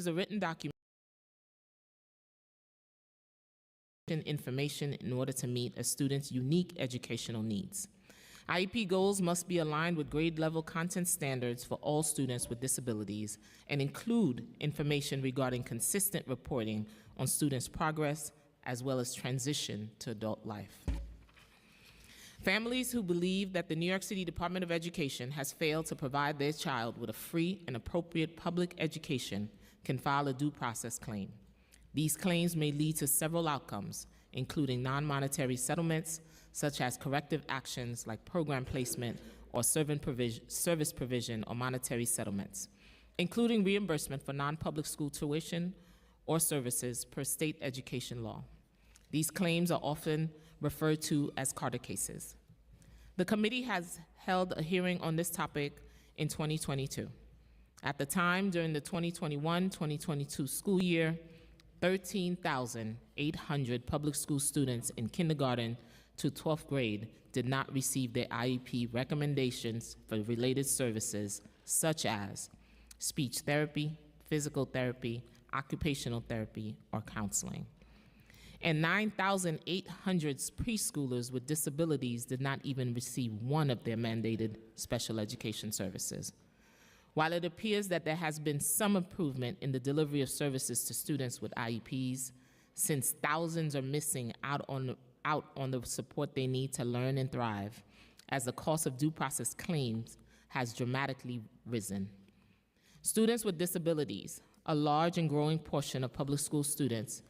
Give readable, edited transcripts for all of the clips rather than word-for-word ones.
is a written document information in order to meet a student's unique educational needs. IEP goals must be aligned with grade level content standards for all students with disabilities and include information regarding consistent reporting on students' progress as well as transition to adult life. Families who believe that the New York City Department of Education has failed to provide their child with a free and appropriate public education can file a due process claim. These claims may lead to several outcomes, including non-monetary settlements, such as corrective actions like program placement or service provision or monetary settlements, including reimbursement for non-public school tuition or services per state education law. These claims are often referred to as Carter cases. The committee has held a hearing on this topic in 2022. At the time, during the 2021-2022 school year, 13,800 public school students in kindergarten to 12th grade did not receive their IEP recommendations for related services such as speech therapy, physical therapy, occupational therapy, or counseling. And 9,800 preschoolers with disabilities did not even receive one of their mandated special education services. While it appears that there has been some improvement in the delivery of services to students with IEPs, since thousands are missing out on the support they need to learn and thrive, as the cost of due process claims has dramatically risen. Students with disabilities, a large and growing portion of public school students'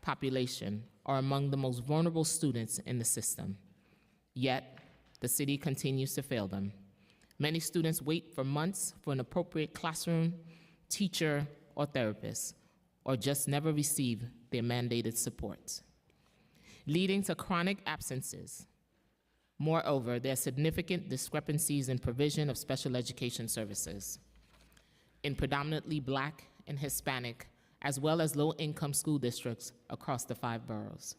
population, are among the most vulnerable students in the system. Yet, the city continues to fail them. Many students wait for months for an appropriate classroom, teacher, or therapist, or just never receive their mandated support, leading to chronic absences. Moreover, there are significant discrepancies in provision of special education services in predominantly Black and Hispanic, as well as low-income school districts across the 5 boroughs.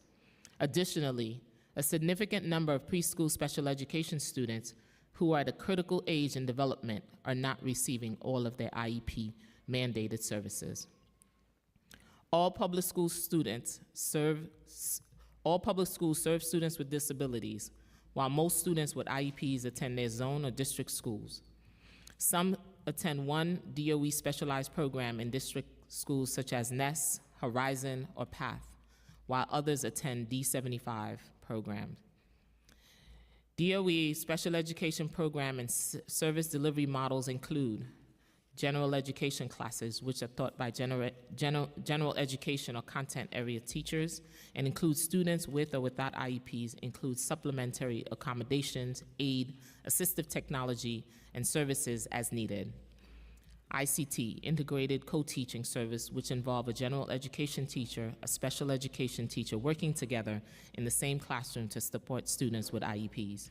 Additionally, a significant number of preschool special education students who are at a critical age in development are not receiving all of their IEP mandated services. All public schools serve students with disabilities, while most students with IEPs attend their zone or district schools. Some attend one DOE specialized program in district schools such as NEST, Horizon, or PATH, while others attend D75 programs. DOE special education program and service delivery models include general education classes, which are taught by general education or content area teachers, and include students with or without IEPs, include supplementary accommodations, aid, assistive technology, and services as needed. ICT, integrated co-teaching service, which involve a general education teacher, a special education teacher working together in the same classroom to support students with IEPs.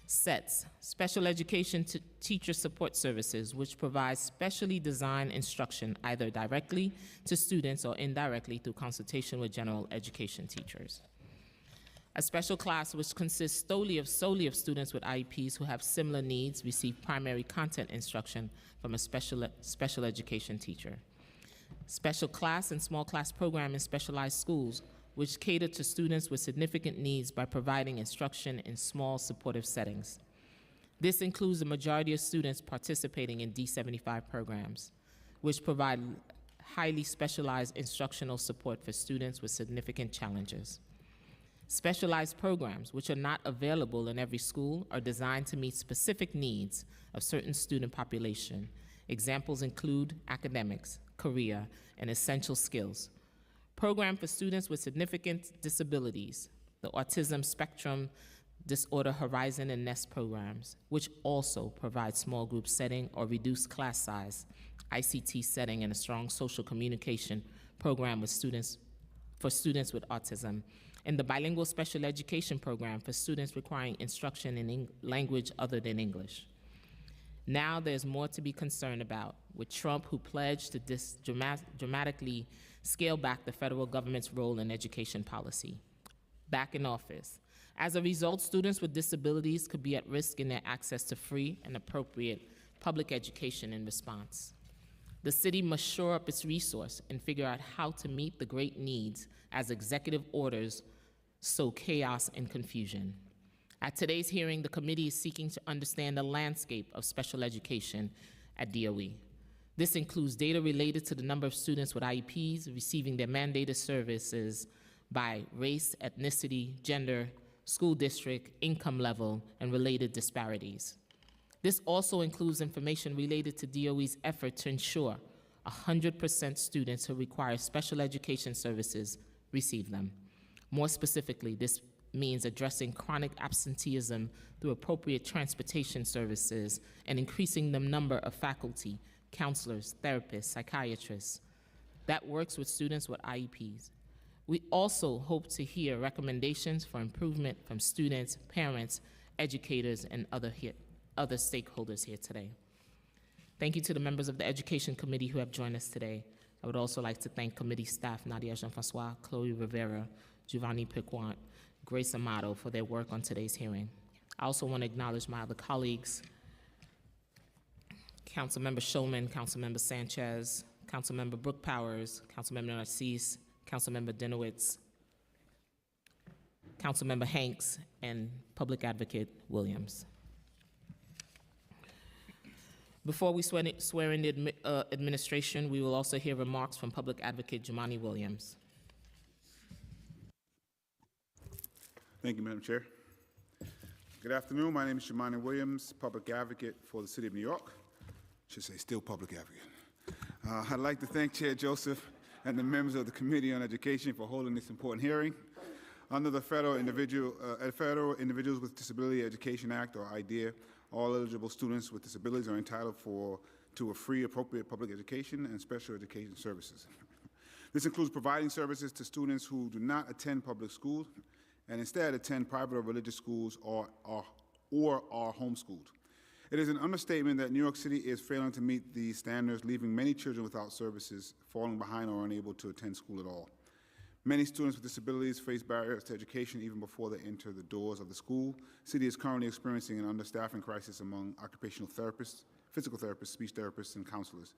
SETS, special education teacher support services, which provides specially designed instruction either directly to students or indirectly through consultation with general education teachers. A special class which consists solely of students with IEPs who have similar needs receive primary content instruction from a special education teacher. Special class and small class program in specialized schools which cater to students with significant needs by providing instruction in small supportive settings. This includes the majority of students participating in D75 programs, which provide highly specialized instructional support for students with significant challenges. Specialized programs, which are not available in every school, are designed to meet specific needs of certain student population. Examples include academics, career, and essential skills. Program for students with significant disabilities, the Autism Spectrum Disorder Horizon and NEST programs, which also provide small group setting or reduced class size, ICT setting, and a strong social communication program with for students with autism, and the bilingual special education program for students requiring instruction in language other than English. Now there's more to be concerned about, with Trump, who pledged to dramatically scale back the federal government's role in education policy. Back in office. As a result, students with disabilities could be at risk in their access to free and appropriate public education in response. The city must shore up its resource and figure out how to meet the great needs as executive orders sow chaos and confusion. At today's hearing, the committee is seeking to understand the landscape of special education at DOE. This includes data related to the number of students with IEPs receiving their mandated services by race, ethnicity, gender, school district, income level, and related disparities. This also includes information related to DOE's effort to ensure 100% students who require special education services receive them. More specifically, this means addressing chronic absenteeism through appropriate transportation services and increasing the number of faculty, counselors, therapists, psychiatrists that works with students with IEPs. We also hope to hear recommendations for improvement from students, parents, educators, and other stakeholders here today. Thank you to the members of the Education Committee who have joined us today. I would also like to thank committee staff Nadia Jean-Francois, Chloe Rivera, Giovanni Piquant, Grace Amato for their work on today's hearing. I also want to acknowledge my other colleagues, Councilmember Shulman, Councilmember Sanchez, Councilmember Brooke Powers, Councilmember Narcisse, Councilmember Dinowitz, Councilmember Hanks, and Public Advocate Williams. Before we swear in the administration, we will also hear remarks from Public Advocate Jumaane Williams. Thank you, Madam Chair. Good afternoon. My name is Jumaane Williams, Public Advocate for the City of New York. I should say still Public Advocate. I'd like to thank Chair Joseph and the members of the Committee on Education for holding this important hearing. Under the Federal Individuals with Disability Education Act, or IDEA, all eligible students with disabilities are entitled to a free, appropriate public education and special education services. This includes providing services to students who do not attend public schools and instead attend private or religious schools or are homeschooled. It is an understatement that New York City is failing to meet these standards, leaving many children without services, falling behind, or unable to attend school at all. Many students with disabilities face barriers to education even before they enter the doors of the school. The city is currently experiencing an understaffing crisis among occupational therapists, physical therapists, speech therapists, and counselors.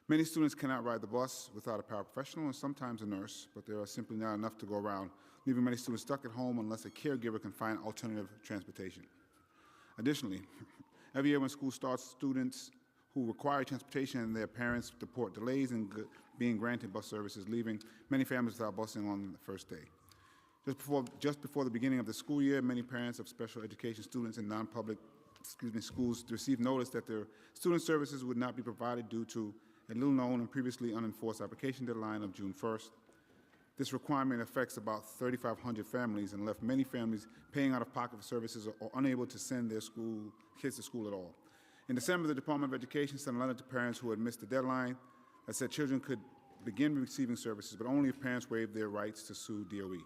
Many students cannot ride the bus without a paraprofessional and sometimes a nurse, but there are simply not enough to go around, leaving many students stuck at home unless a caregiver can find alternative transportation. Additionally, every year when school starts, students who require transportation and their parents report delays in being granted bus services, leaving many families without busing on the first day. Just before the beginning of the school year, many parents of special education students in non-public schools received notice that their student services would not be provided due to a little-known and previously unenforced application deadline of June 1st. This requirement affects about 3,500 families and left many families paying out of pocket for services or unable to send their kids to school at all. In December, the Department of Education sent a letter to parents who had missed the deadline that said children could begin receiving services, but only if parents waived their rights to sue DOE.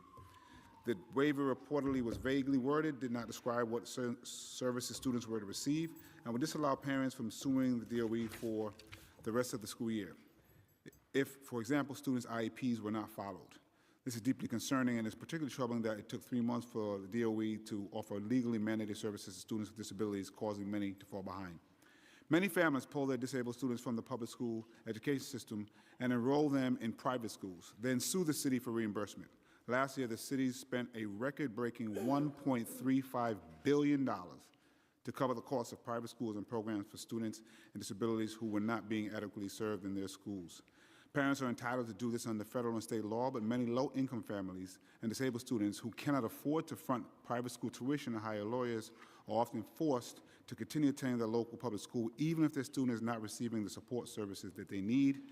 The waiver reportedly was vaguely worded, did not describe what services students were to receive, and would disallow parents from suing the DOE for the rest of the school year if, for example, students' IEPs were not followed. This is deeply concerning, and it's particularly troubling that it took 3 months for the DOE to offer legally mandated services to students with disabilities, causing many to fall behind. Many families pull their disabled students from the public school education system and enroll them in private schools, then sue the city for reimbursement. Last year, the city spent a record-breaking $1.35 billion to cover the cost of private schools and programs for students and disabilities who were not being adequately served in their schools. Parents are entitled to do this under federal and state law, but many low-income families and disabled students who cannot afford to front private school tuition and hire lawyers are often forced to continue attending their local public school, even if their student is not receiving the support services that they need.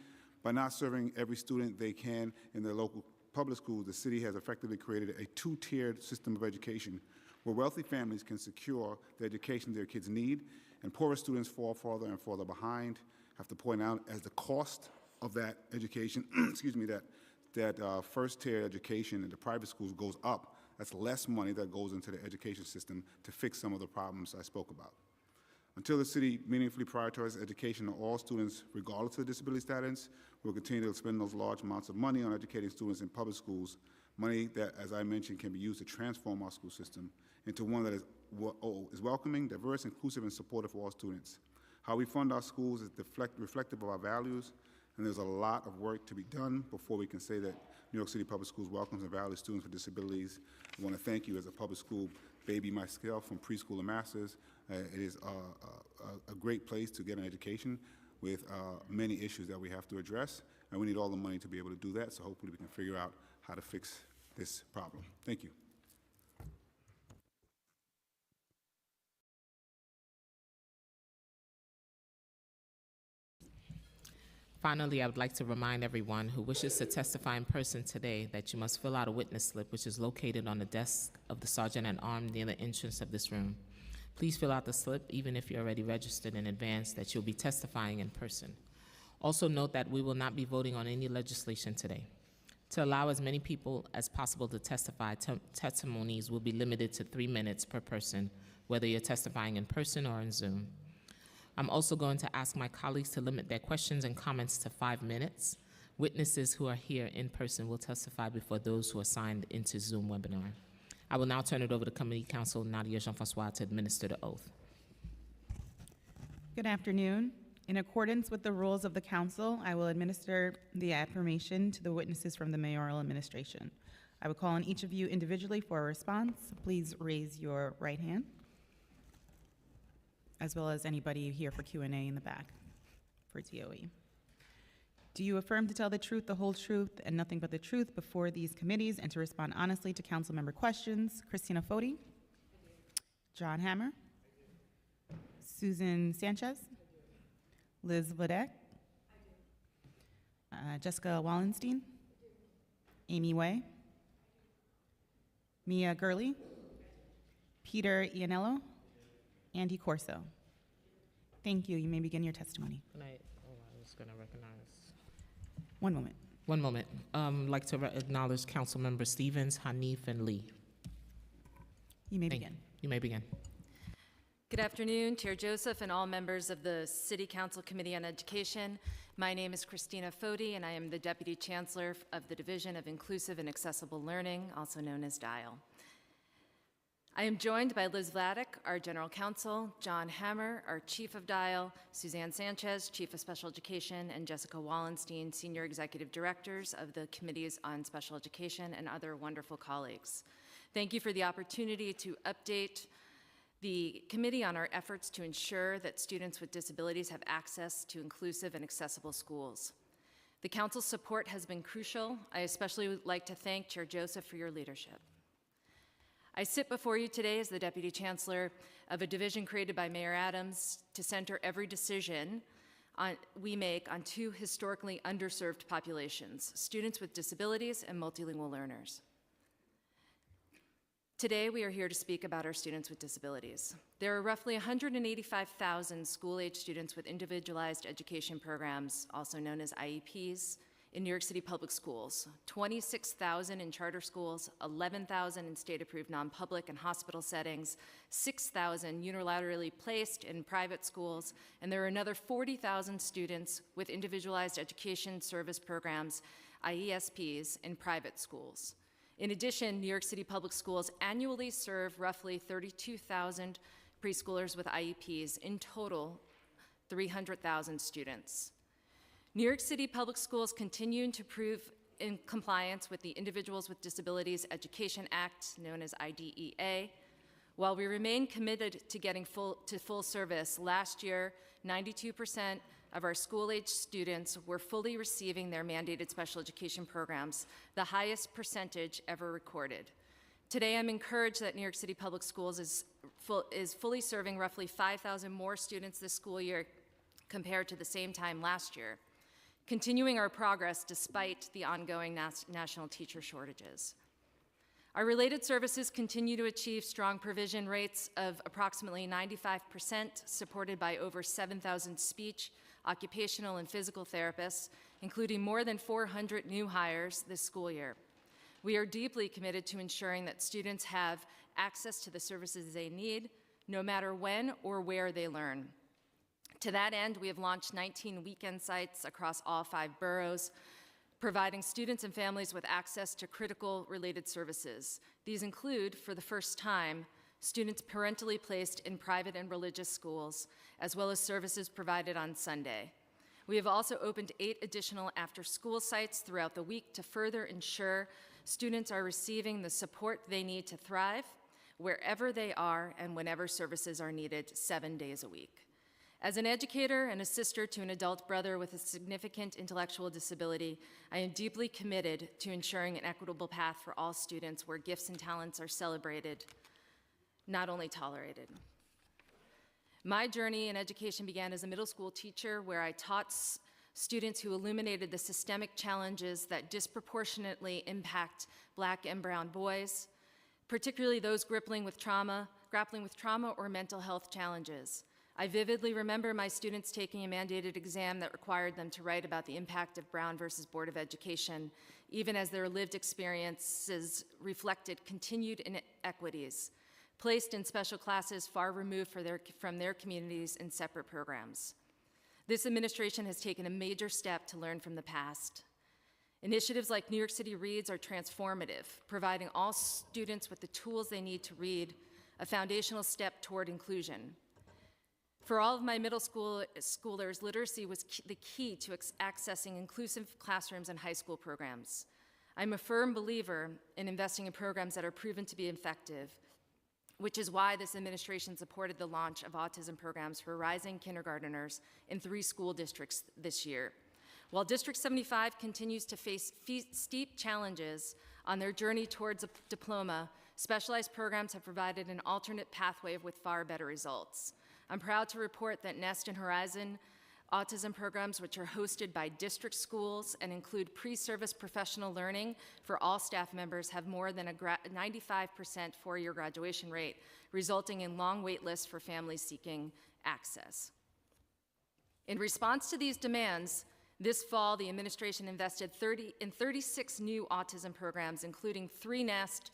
By not serving every student they can in their local public schools, the city has effectively created a two-tiered system of education where wealthy families can secure the education their kids need, and poorer students fall farther and farther behind. I have to point out, as the cost of that education, that first-tier education in the private schools goes up, that's less money that goes into the education system to fix some of the problems I spoke about. Until the city meaningfully prioritizes education of all students, regardless of disability status, we'll continue to spend those large amounts of money on educating students in public schools, money that, as I mentioned, can be used to transform our school system into one that is welcoming, diverse, inclusive, and supportive for all students. How we fund our schools is reflective of our values, and there's a lot of work to be done before we can say that New York City Public Schools welcomes and values students with disabilities. I want to thank you as a public school baby myself from preschool to masters. It is a great place to get an education with many issues that we have to address, and we need all the money to be able to do that, so hopefully we can figure out how to fix this problem. Thank you. Finally, I would like to remind everyone who wishes to testify in person today that you must fill out a witness slip, which is located on the desk of the sergeant at arms near the entrance of this room. Please fill out the slip, even if you're already registered in advance, that you'll be testifying in person. Also note that we will not be voting on any legislation today. To allow as many people as possible to testify, testimonies will be limited to 3 minutes per person, whether you're testifying in person or on Zoom. I'm also going to ask my colleagues to limit their questions and comments to 5 minutes. Witnesses who are here in person will testify before those who are signed into Zoom webinar. I will now turn it over to Committee Counsel Nadia Jean-Francois to administer the oath. Good afternoon. In accordance with the rules of the council, I will administer the affirmation to the witnesses from the mayoral administration. I will call on each of you individually for a response. Please raise your right hand, as well as anybody here for Q&A in the back for DOE. Do you affirm to tell the truth, the whole truth, and nothing but the truth before these committees and to respond honestly to council member questions? Christina Foti? John Hammer? Susan Sanchez? Liz Vladek? Jessica Wallenstein? Amy Way? Mia Gurley? Peter Ianello? Andy Corso. Thank you. You may begin your testimony. I was going to recognize. One moment. One moment. I'd like to acknowledge Council Member Stevens, Hanif, and Lee. You may begin. You may begin. Good afternoon, Chair Joseph and all members of the City Council Committee on Education. My name is Christina Foti, and I am the Deputy Chancellor of the Division of Inclusive and Accessible Learning, also known as DIAL. I am joined by Liz Vladek, our General Counsel, John Hammer, our Chief of DIAL, Suzanne Sanchez, Chief of Special Education, and Jessica Wallenstein, Senior Executive Directors of the Committees on Special Education, and other wonderful colleagues. Thank you for the opportunity to update the committee on our efforts to ensure that students with disabilities have access to inclusive and accessible schools. The Council's support has been crucial. I especially would like to thank Chair Joseph for your leadership. I sit before you today as the Deputy Chancellor of a division created by Mayor Adams to center every decision we make on two historically underserved populations, students with disabilities and multilingual learners. Today, we are here to speak about our students with disabilities. There are roughly 185,000 school-age students with individualized education programs, also known as IEPs, in New York City public schools, 26,000 in charter schools, 11,000 in state-approved non-public and hospital settings, 6,000 unilaterally placed in private schools, and there are another 40,000 students with individualized education service programs, IEPs, in private schools. In addition, New York City public schools annually serve roughly 32,000 preschoolers with IEPs, in total 300,000 students. New York City public schools continue to prove in compliance with the Individuals with Disabilities Education Act, known as IDEA. While we remain committed to getting full service, last year, 92% of our school-age students were fully receiving their mandated special education programs, the highest percentage ever recorded. Today, I'm encouraged that New York City Public Schools is fully serving roughly 5,000 more students this school year compared to the same time last year, continuing our progress despite the ongoing national teacher shortages. Our related services continue to achieve strong provision rates of approximately 95%, supported by over 7,000 speech, occupational, and physical therapists, including more than 400 new hires this school year. We are deeply committed to ensuring that students have access to the services they need, no matter when or where they learn. To that end, we have launched 19 weekend sites across all 5 boroughs, providing students and families with access to critical related services. These include, for the first time, students parentally placed in private and religious schools, as well as services provided on Sunday. We have also opened 8 additional after-school sites throughout the week to further ensure students are receiving the support they need to thrive wherever they are and whenever services are needed 7 days a week. As an educator and a sister to an adult brother with a significant intellectual disability, I am deeply committed to ensuring an equitable path for all students where gifts and talents are celebrated, not only tolerated. My journey in education began as a middle school teacher where I taught students who illuminated the systemic challenges that disproportionately impact Black and brown boys, particularly those grappling with trauma or mental health challenges. I vividly remember my students taking a mandated exam that required them to write about the impact of Brown versus Board of Education, even as their lived experiences reflected continued inequities, placed in special classes far removed from their communities in separate programs. This administration has taken a major step to learn from the past. Initiatives like New York City Reads are transformative, providing all students with the tools they need to read, a foundational step toward inclusion. For all of my middle schoolers, literacy was the key to accessing inclusive classrooms and high school programs. I'm a firm believer in investing in programs that are proven to be effective, which is why this administration supported the launch of autism programs for rising kindergarteners in 3 school districts this year. While District 75 continues to face steep challenges on their journey towards a diploma, specialized programs have provided an alternate pathway with far better results. I'm proud to report that Nest and Horizon autism programs, which are hosted by district schools and include pre-service professional learning for all staff members, have more than a 95% 4-year graduation rate, resulting in long wait lists for families seeking access. In response to these demands, this fall, the administration invested in 36 new autism programs, including 3 Nest,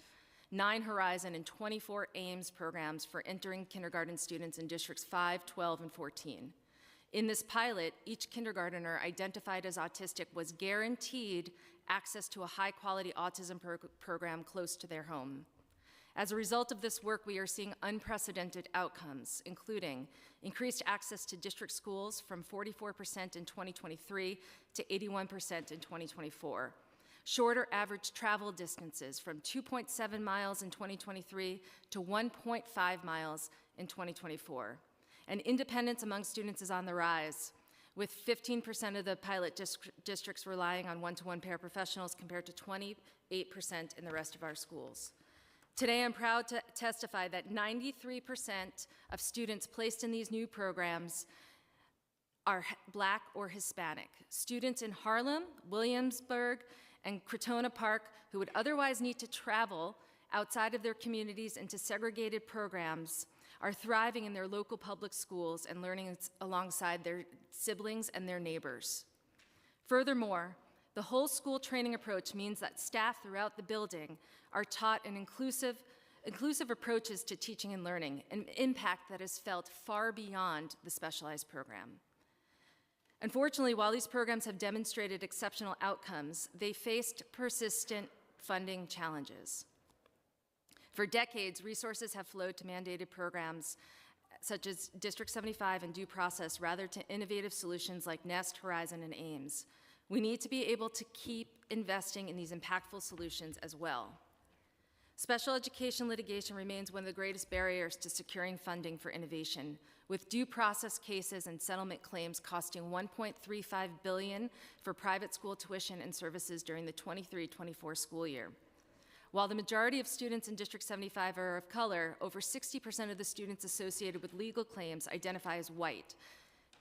9 Horizon, and 24 AIMS programs for entering kindergarten students in districts 5, 12, and 14. In this pilot, each kindergartner identified as autistic was guaranteed access to a high-quality autism program close to their home. As a result of this work, we are seeing unprecedented outcomes, including increased access to district schools from 44% in 2023 to 81% in 2024. Shorter average travel distances from 2.7 miles in 2023 to 1.5 miles in 2024. And independence among students is on the rise, with 15% of the pilot districts relying on one-to-one paraprofessionals compared to 28% in the rest of our schools. Today, I'm proud to testify that 93% of students placed in these new programs are Black or Hispanic. Students in Harlem, Williamsburg, and Crotona Park who would otherwise need to travel outside of their communities into segregated programs are thriving in their local public schools and learning alongside their siblings and their neighbors. Furthermore, the whole school training approach means that staff throughout the building are taught an inclusive approaches to teaching and learning, an impact that is felt far beyond the specialized program. Unfortunately, while these programs have demonstrated exceptional outcomes, they faced persistent funding challenges. For decades, resources have flowed to mandated programs such as District 75 and Due Process rather to innovative solutions like Nest, Horizon, and AIMS. We need to be able to keep investing in these impactful solutions as well. Special education litigation remains one of the greatest barriers to securing funding for innovation, with due process cases and settlement claims costing $1.35 billion for private school tuition and services during the 23-24 school year. While the majority of students in District 75 are of color, over 60% of the students associated with legal claims identify as white,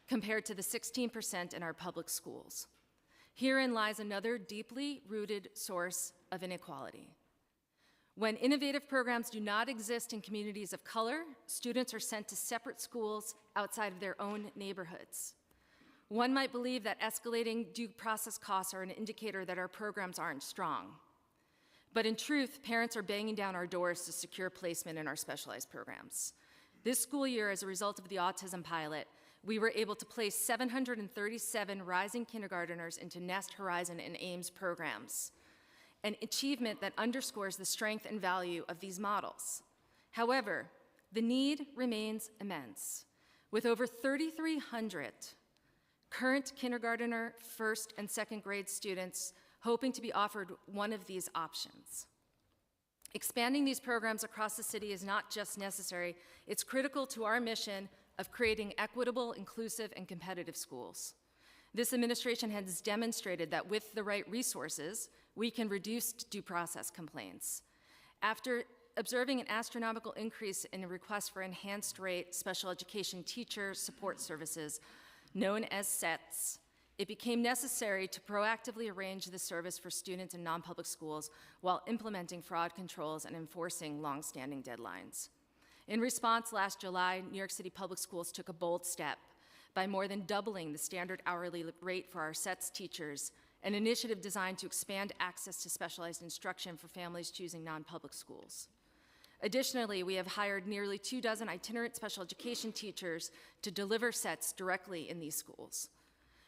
compared to the 16% in our public schools. Herein lies another deeply rooted source of inequality. When innovative programs do not exist in communities of color, students are sent to separate schools outside of their own neighborhoods. One might believe that escalating due process costs are an indicator that our programs aren't strong. But in truth, parents are banging down our doors to secure placement in our specialized programs. This school year, as a result of the autism pilot, we were able to place 737 rising kindergarteners into Nest, Horizon, and AIMS programs, an achievement that underscores the strength and value of these models. However, the need remains immense, with over 3,300 current kindergartner, first, and second grade students hoping to be offered one of these options. Expanding these programs across the city is not just necessary, it's critical to our mission of creating equitable, inclusive, and competitive schools. This administration has demonstrated that with the right resources, we can reduce due process complaints. After observing an astronomical increase in requests for enhanced rate special education teacher support services, known as SETS, it became necessary to proactively arrange this service for students in non-public schools while implementing fraud controls and enforcing long-standing deadlines. In response, last July, New York City Public Schools took a bold step by more than doubling the standard hourly rate for our SETS teachers, an initiative designed to expand access to specialized instruction for families choosing non-public schools. Additionally, we have hired nearly 24 itinerant special education teachers to deliver SETS directly in these schools.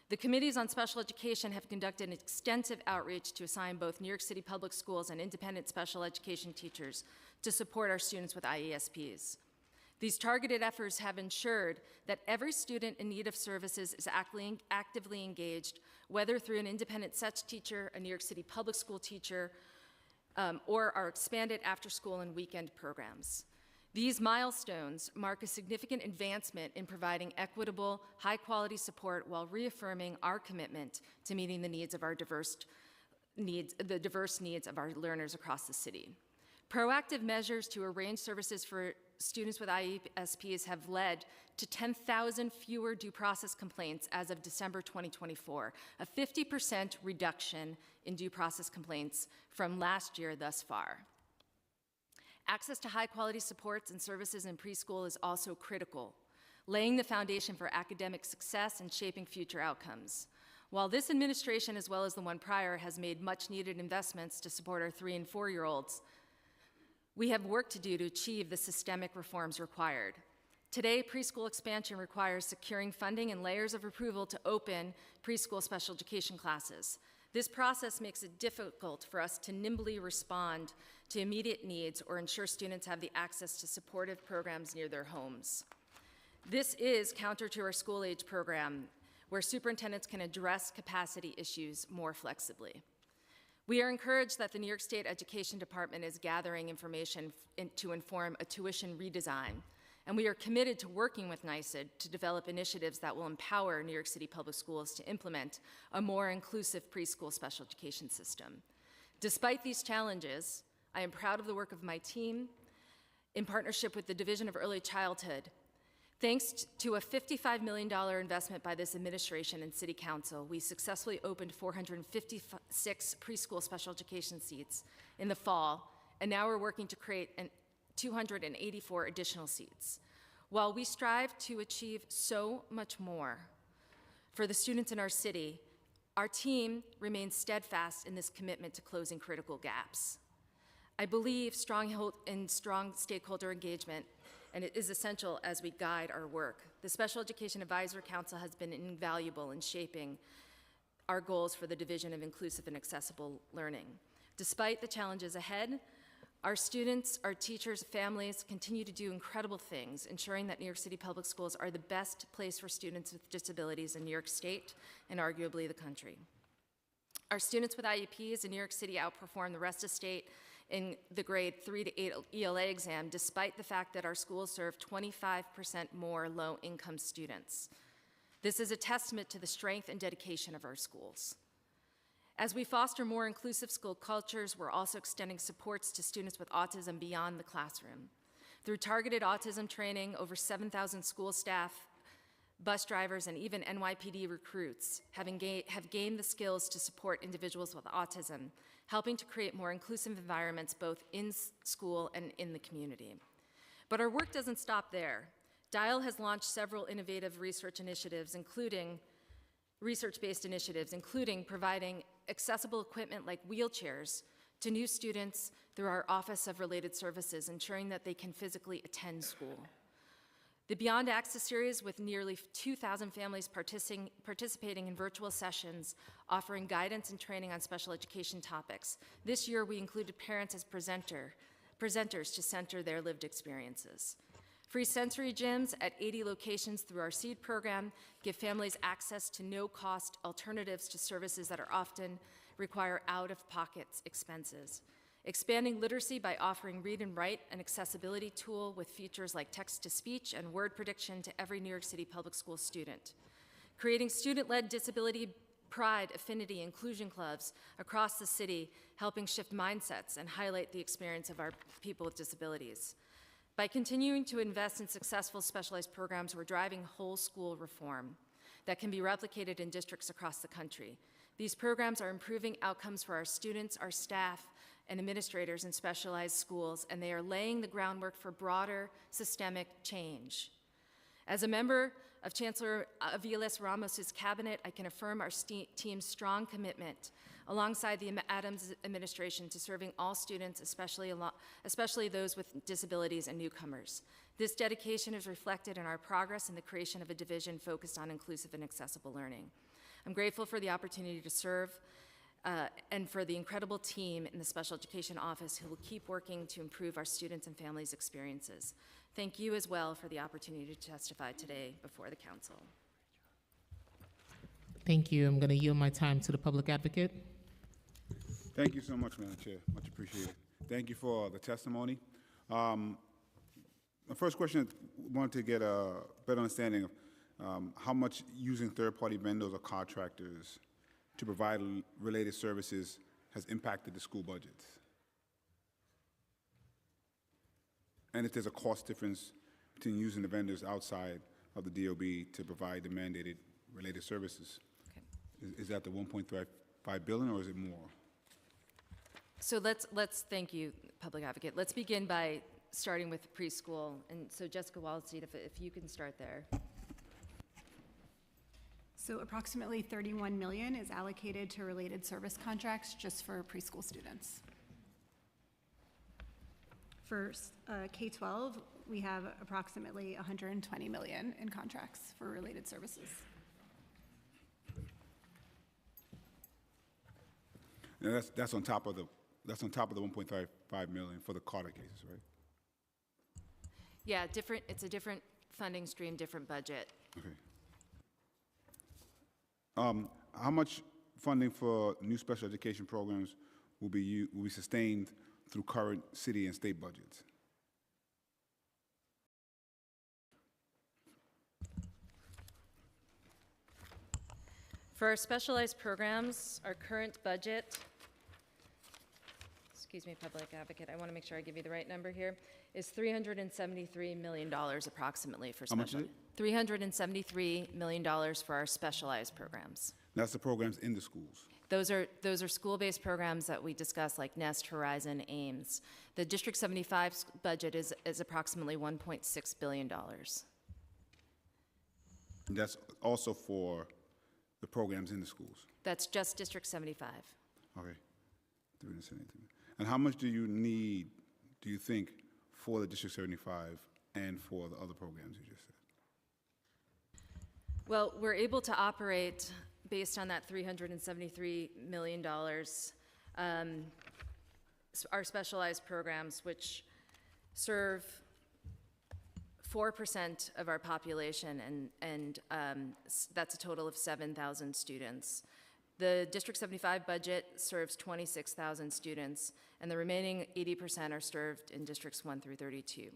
The committees on special education have conducted an extensive outreach to assign both New York City Public Schools and independent special education teachers to support our students with IEPs. These targeted efforts have ensured that every student in need of services is actively engaged, whether through an independent SETS teacher, a New York City Public School teacher, or our expanded after-school and weekend programs. These milestones mark a significant advancement in providing equitable, high-quality support while reaffirming our commitment to meeting the needs of our diverse needs of our learners across the city. Proactive measures to arrange services for students with IEPs have led to 10,000 fewer due process complaints as of December 2024, a 50% reduction in due process complaints from last year thus far. Access to high-quality supports and services in preschool is also critical, laying the foundation for academic success and shaping future outcomes. While this administration, as well as the one prior, has made much-needed investments to support our 3- and 4-year-olds, we have work to do to achieve the systemic reforms required. Today, preschool expansion requires securing funding and layers of approval to open preschool special education classes. This process makes it difficult for us to nimbly respond to immediate needs or ensure students have the access to supportive programs near their homes. This is counter to our school-age program, where superintendents can address capacity issues more flexibly. We are encouraged that the New York State Education Department is gathering information to inform a tuition redesign, and we are committed to working with NYSED to develop initiatives that will empower New York City Public Schools to implement a more inclusive preschool special education system. Despite these challenges, I am proud of the work of my team in partnership with the Division of Early Childhood. Thanks to a $55 million investment by this administration and City Council, we successfully opened 456 preschool special education seats in the fall, and now we're working to create 284 additional seats. While we strive to achieve so much more for the students in our city, our team remains steadfast in this commitment to closing critical gaps. I believe strong stakeholder engagement, and it is essential as we guide our work. The Special Education Advisory Council has been invaluable in shaping our goals for the Division of Inclusive and Accessible Learning. Despite the challenges ahead, our students, our teachers, families continue to do incredible things, ensuring that New York City Public Schools are the best place for students with disabilities in New York State and arguably the country. Our students with IEPs in New York City outperform the rest of the state in the grade 3 to 8 ELA exam, despite the fact that our schools serve 25% more low-income students. This is a testament to the strength and dedication of our schools. As we foster more inclusive school cultures, we're also extending supports to students with autism beyond the classroom. Through targeted autism training, over 7,000 school staff, bus drivers, and even NYPD recruits have gained the skills to support individuals with autism, helping to create more inclusive environments both in school and in the community. But our work doesn't stop there. DIAL has launched several innovative research-based initiatives, including providing accessible equipment like wheelchairs to new students through our Office of Related Services, ensuring that they can physically attend school. The Beyond Access series, with nearly 2,000 families participating in virtual sessions, offering guidance and training on special education topics. This year, we included parents as presenters to center their lived experiences. Free sensory gyms at 80 locations through our SEED program give families access to no-cost alternatives to services that are often require out-of-pocket expenses. Expanding literacy by offering Read and Write, an accessibility tool with features like text-to-speech and word prediction to every New York City public school student. Creating student-led disability pride, affinity, inclusion clubs across the city, helping shift mindsets and highlight the experience of our people with disabilities. By continuing to invest in successful specialized programs, we're driving whole school reform that can be replicated in districts across the country. These programs are improving outcomes for our students, our staff, and administrators in specialized schools, and they are laying the groundwork for broader systemic change. As a member of Chancellor Aviles Ramos's cabinet, I can affirm our team's strong commitment alongside the Adams administration to serving all students, especially those with disabilities and newcomers. This dedication is reflected in our progress in the creation of a division focused on inclusive and accessible learning. I'm grateful for the opportunity to serve and for the incredible team in the Special Education Office who will keep working to improve our students' and families' experiences. Thank you as well for the opportunity to testify today before the Council. Thank you. I'm going to yield my time to the public advocate. Thank you so much, Madam Chair. Much appreciated. Thank you for the testimony. My first question, I wanted to get a better understanding of how much using third-party vendors or contractors to provide related services has impacted the school budgets. And if there's a cost difference between using the vendors outside of the DOE to provide the mandated related services. Okay. Is that the 1.5 billion or is it more? So let's thank you, Public Advocate. Let's begin by starting with preschool. And so Jessica Wallenstein, if you can start there. So approximately 31 million is allocated to related service contracts just for preschool students. For K-12, we have approximately 120 million in contracts for related services. Now that's on top of the 1.5 million for the Carter cases, right? Yeah, it's a different funding stream, different budget. Okay. How much funding for new special education programs will be sustained through current city and state budgets? For our specialized programs, our current budget, excuse me, Public Advocate, I want to make sure I give you the right number here, is $373 million approximately for special. How much is it? $373 million for our specialized programs. That's the programs in the schools. Those are school-based programs that we discussed, like Nest, Horizon, Ames. The District 75 budget is approximately $1.6 billion. And that's also for the programs in the schools. That's just District 75. Okay. And how much do you need, do you think, for the District 75 and for the other programs you just said? Well, we're able to operate based on that $373 million, our specialized programs, which serve 4% of our population, and that's a total of 7,000 students. The District 75 budget serves 26,000 students, and the remaining 80% are served in Districts 1 through 32.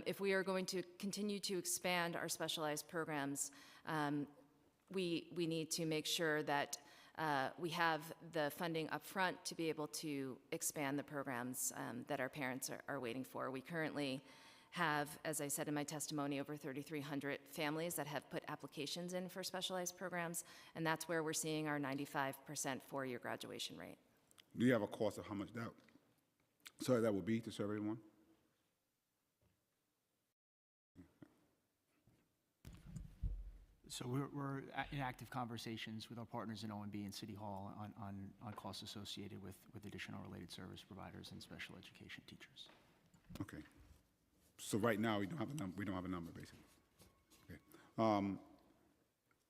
If we are going to continue to expand our specialized programs, we need to make sure that we have the funding up front to be able to expand the programs that our parents are waiting for. We currently have, as I said in my testimony, over 3,300 families that have put applications in for specialized programs, and that's where we're seeing our 95% four-year graduation rate. Do you have a cost of how much that would be to serve everyone? So we're in active conversations with our partners in OMB and City Hall on costs associated with additional related service providers and special education teachers. Okay. So right now we don't have a number basically. Okay.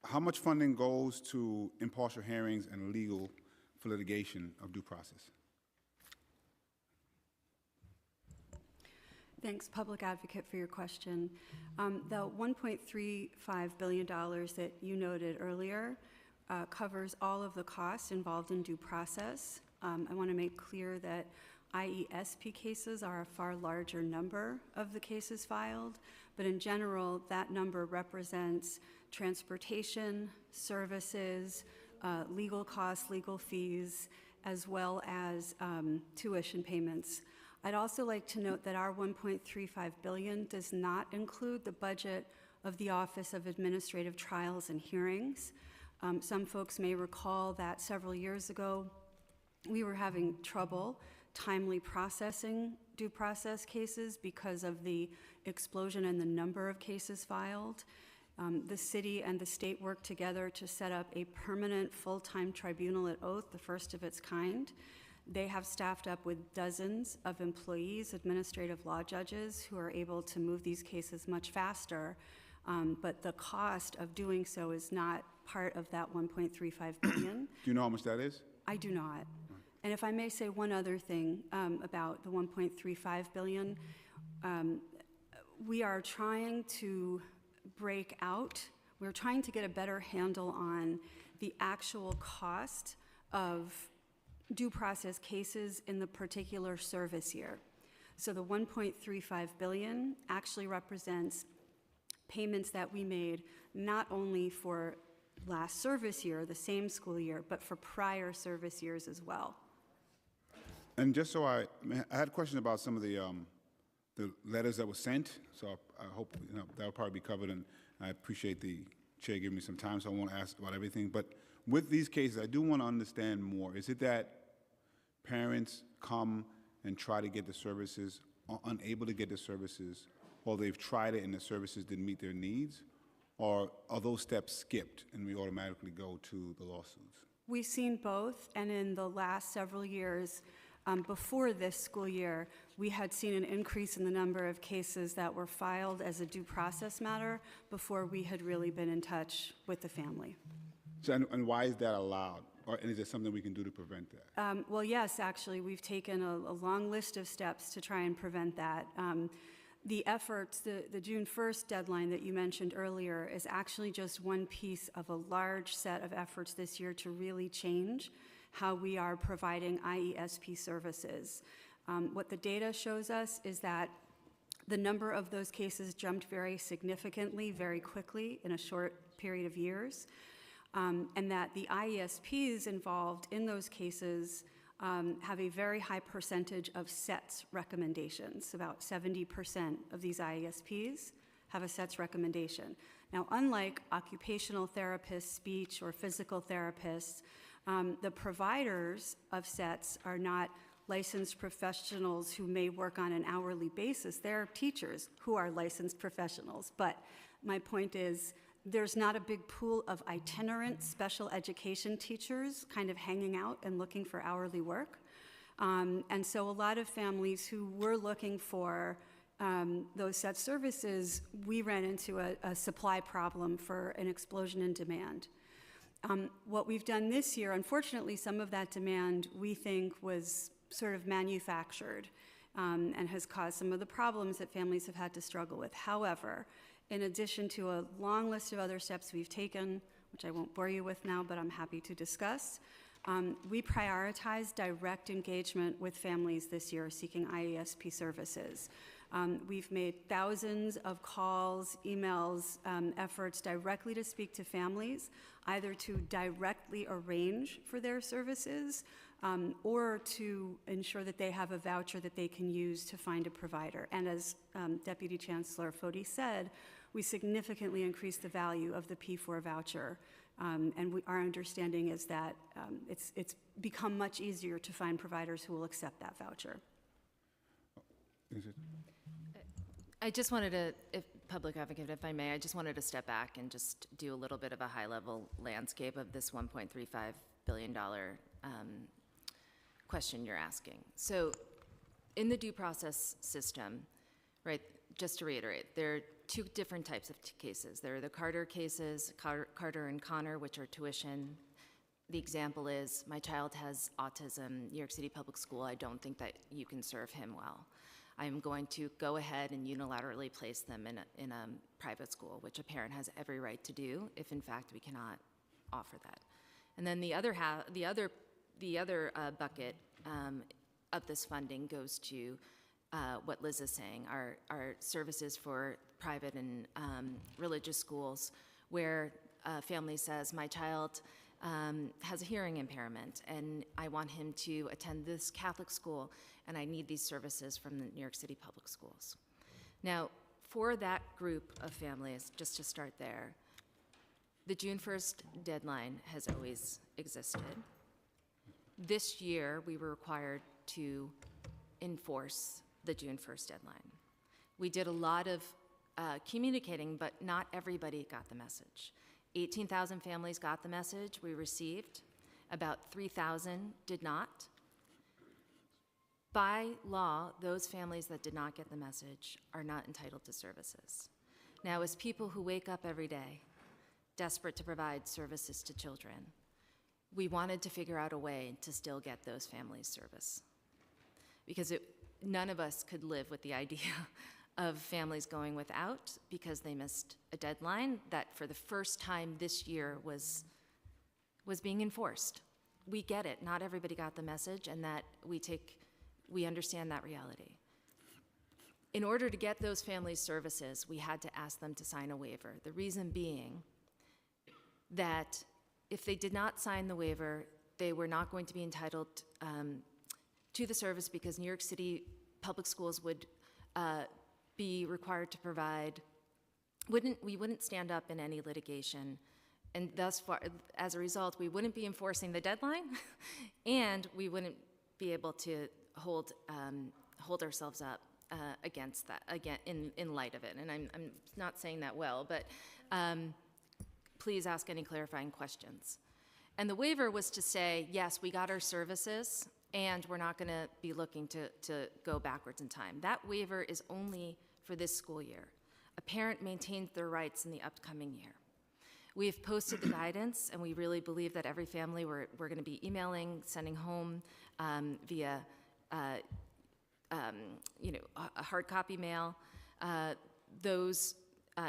How much funding goes to impartial hearings and legal for litigation of due process? Thanks, Public Advocate, for your question. The $1.35 billion that you noted earlier covers all of the costs involved in due process. I want to make clear that IESP cases are a far larger number of the cases filed, but in general, that number represents transportation, services, legal costs, legal fees, as well as tuition payments. I'd also like to note that our $1.35 billion does not include the budget of the Office of Administrative Trials and Hearings. Some folks may recall that several years ago, we were having trouble timely processing due process cases because of the explosion in the number of cases filed. The city and the state worked together to set up a permanent full-time tribunal at Oath, the first of its kind. They have staffed up with dozens of employees, administrative law judges, who are able to move these cases much faster, but the cost of doing so is not part of that $1.35 billion. Do you know how much that is? I do not. And if I may say one other thing about the $1.35 billion, we are trying to we're trying to get a better handle on the actual cost of due process cases in the particular service year. So the $1.35 billion actually represents payments that we made not only for last service year, the same school year, but for prior service years as well. And just so I had a question about some of the letters that were sent, so I hope that will probably be covered, and I appreciate the chair giving me some time, so I won't ask about everything. But with these cases, I do want to understand more. Is it that parents come and try to get the services, are unable to get the services, or they've tried it and the services didn't meet their needs? Or are those steps skipped and we automatically go to the lawsuits? We've seen both, and in the last several years, before this school year, we had seen an increase in the number of cases that were filed as a due process matter before we had really been in touch with the family. So, and why is that allowed? And is there something we can do to prevent that? Well, yes, actually, we've taken a long list of steps to try and prevent that. The efforts, the June 1st deadline that you mentioned earlier is actually just one piece of a large set of efforts this year to really change how we are providing IESP services. What the data shows us is that the number of those cases jumped very significantly, very quickly in a short period of years, and that the IESPs involved in those cases have a very high percentage of SETS recommendations. About 70% of these IESPs have a SETS recommendation. Now, unlike occupational therapists, speech or physical therapists, the providers of SETS are not licensed professionals who may work on an hourly basis. They're teachers who are licensed professionals. But my point is, there's not a big pool of itinerant special education teachers kind of hanging out and looking for hourly work. And so a lot of families who were looking for those SETS services, we ran into a supply problem for an explosion in demand. What we've done this year, unfortunately, some of that demand we think was sort of manufactured and has caused some of the problems that families have had to struggle with. However, in addition to a long list of other steps we've taken, which I won't bore you with now, but I'm happy to discuss, we prioritize direct engagement with families this year seeking IESP services. We've made thousands of calls, emails, efforts directly to speak to families, either to directly arrange for their services or to ensure that they have a voucher that they can use to find a provider. And as Deputy Chancellor Foti said, we significantly increased the value of the P4 voucher. And our understanding is that it's become much easier to find providers who will accept that voucher. I just wanted to, if Public Advocate, if I may, I just wanted to step back and just do a little bit of a high-level landscape of this $1.35 billion question you're asking. So in the due process system, right, just to reiterate, there are two different types of cases. There are the Carter cases, Carter and Connor, which are tuition. The example is, my child has autism, New York City Public School, I don't think that you can serve him well. I am going to go ahead and unilaterally place them in a private school, which a parent has every right to do if in fact we cannot offer that. And then the other bucket of this funding goes to what Liz is saying, our services for private and religious schools, where a family says, my child has a hearing impairment, and I want him to attend this Catholic school, and I need these services from the New York City Public Schools. Now, for that group of families, just to start there, the June 1st deadline has always existed. This year, we were required to enforce the June 1st deadline. We did a lot of communicating, but not everybody got the message. 18,000 families got the message we received. About 3,000 did not. By law, those families that did not get the message are not entitled to services. Now, as people who wake up every day, desperate to provide services to children, we wanted to figure out a way to still get those families service. Because none of us could live with the idea of families going without because they missed a deadline that for the first time this year was being enforced. We get it, not everybody got the message, and that we understand that reality. In order to get those families services, we had to ask them to sign a waiver. The reason being that if they did not sign the waiver, they were not going to be entitled to the service because New York City Public Schools would be required to provide, we wouldn't stand up in any litigation, and thus far, as a result, we wouldn't be enforcing the deadline, and we wouldn't be able to hold ourselves up against that, again, in light of it. And I'm not saying that well, but please ask any clarifying questions. And the waiver was to say, yes, we got our services, and we're not going to be looking to go backwards in time. That waiver is only for this school year. A parent maintains their rights in the upcoming year. We have posted the guidance, and we really believe that every family we're going to be emailing, sending home via a hard copy mail, those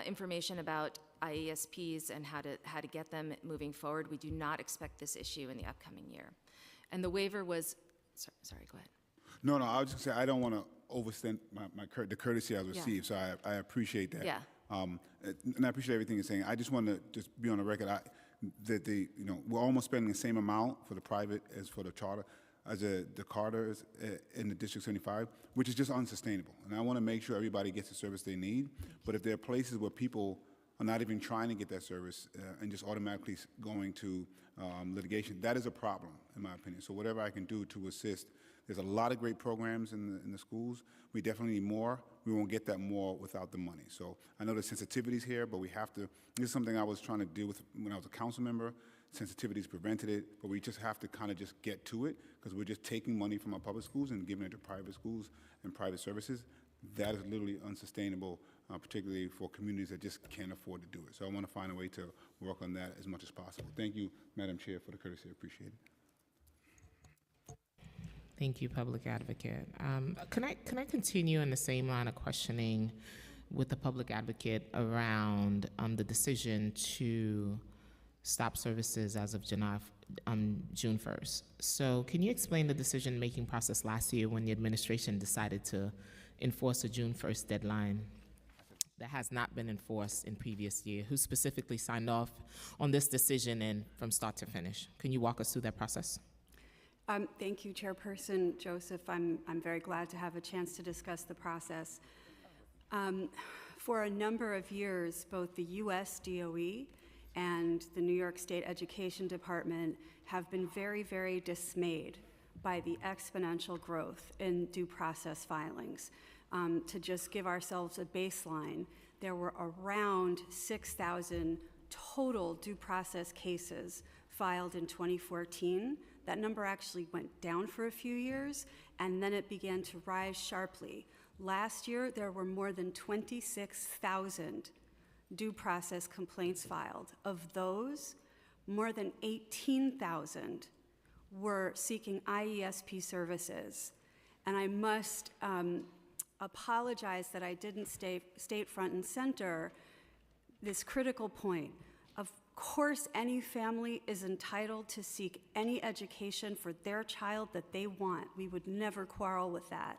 information about IESPs and how to get them moving forward. We do not expect this issue in the upcoming year. And the waiver was, sorry, go ahead. No, I was just going to say, I don't want to overstand the courtesy I received, so I appreciate that. Yeah. And I appreciate everything you're saying. I just want to just be on the record that we're almost spending the same amount for the private as for the charter, as the Carters in the District 75, which is just unsustainable. And I want to make sure everybody gets the service they need. But if there are places where people are not even trying to get that service and just automatically going to litigation, that is a problem, in my opinion. So whatever I can do to assist. There's a lot of great programs in the schools. We definitely need more. We won't get that more without the money. So I know the sensitivities here, but we have to, this is something I was trying to deal with when I was a council member. Sensitivities prevented it, but we just have to kind of just get to it because we're just taking money from our public schools and giving it to private schools and private services. That is literally unsustainable, particularly for communities that just can't afford to do it. So I want to find a way to work on that as much as possible. Thank you, Madam Chair, for the courtesy. I appreciate it. Thank you, Public Advocate. Can I continue in the same line of questioning with the Public Advocate around the decision to stop services as of June 1st? So can you explain the decision-making process last year when the administration decided to enforce a June 1st deadline that has not been enforced in previous year? Who specifically signed off on this decision and from start to finish? Can you walk us through that process? Thank you, Chairperson Joseph. I'm very glad to have a chance to discuss the process. For a number of years, both the U.S. DOE and the New York State Education Department have been very, very dismayed by the exponential growth in due process filings. To just give ourselves a baseline, there were around 6,000 total due process cases filed in 2014. That number actually went down for a few years, and then it began to rise sharply. Last year, there were more than 26,000 due process complaints filed. Of those, more than 18,000 were seeking IESP services. And I must apologize that I didn't state front and center this critical point. Of course, any family is entitled to seek any education for their child that they want. We would never quarrel with that.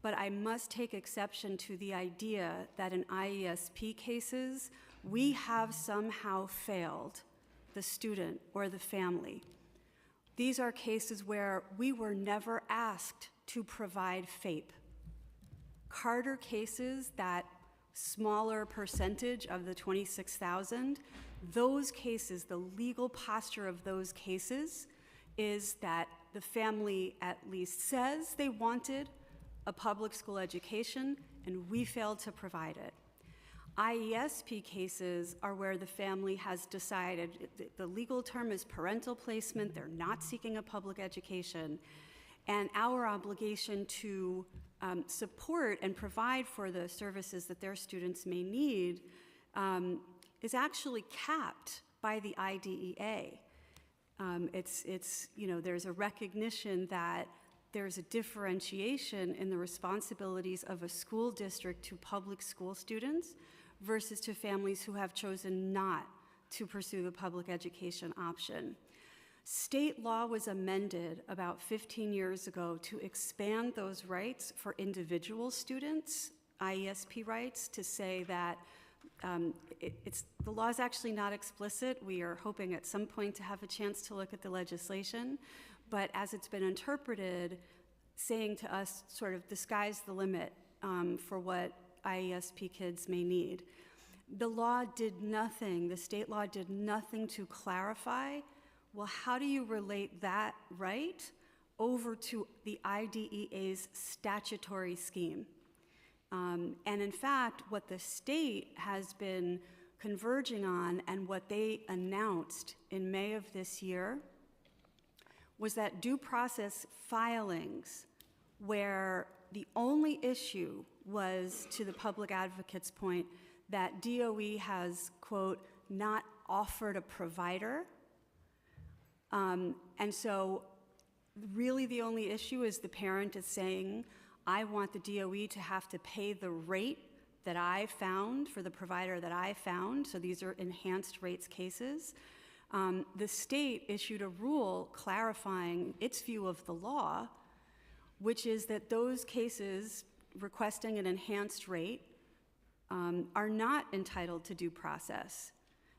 But I must take exception to the idea that in IESP cases, we have somehow failed the student or the family. These are cases where we were never asked to provide FAPE. Carter cases, that smaller percentage of the 26,000, those cases, the legal posture of those cases is that the family at least says they wanted a public school education, and we failed to provide it. IESP cases are where the family has decided, the legal term is parental placement, they're not seeking a public education, and our obligation to support and provide for the services that their students may need is actually capped by the IDEA. There's a recognition that there's a differentiation in the responsibilities of a school district to public school students versus to families who have chosen not to pursue the public education option. State law was amended about 15 years ago to expand those rights for individual students, IESP rights, to say that the law is actually not explicit. We are hoping at some point to have a chance to look at the legislation, but as it's been interpreted, saying to us sort of the sky's the limit for what IESP kids may need. The law did nothing, the state law did nothing to clarify, well, how do you relate that right over to the IDEA's statutory scheme? And in fact, what the state has been converging on and what they announced in May of this year was that due process filings where the only issue was, to the public advocate's point, that DOE has, quote, not offered a provider. And so really the only issue is the parent is saying, I want the DOE to have to pay the rate that I found for the provider that I found. So these are enhanced rates cases. The state issued a rule clarifying its view of the law, which is that those cases requesting an enhanced rate are not entitled to due process.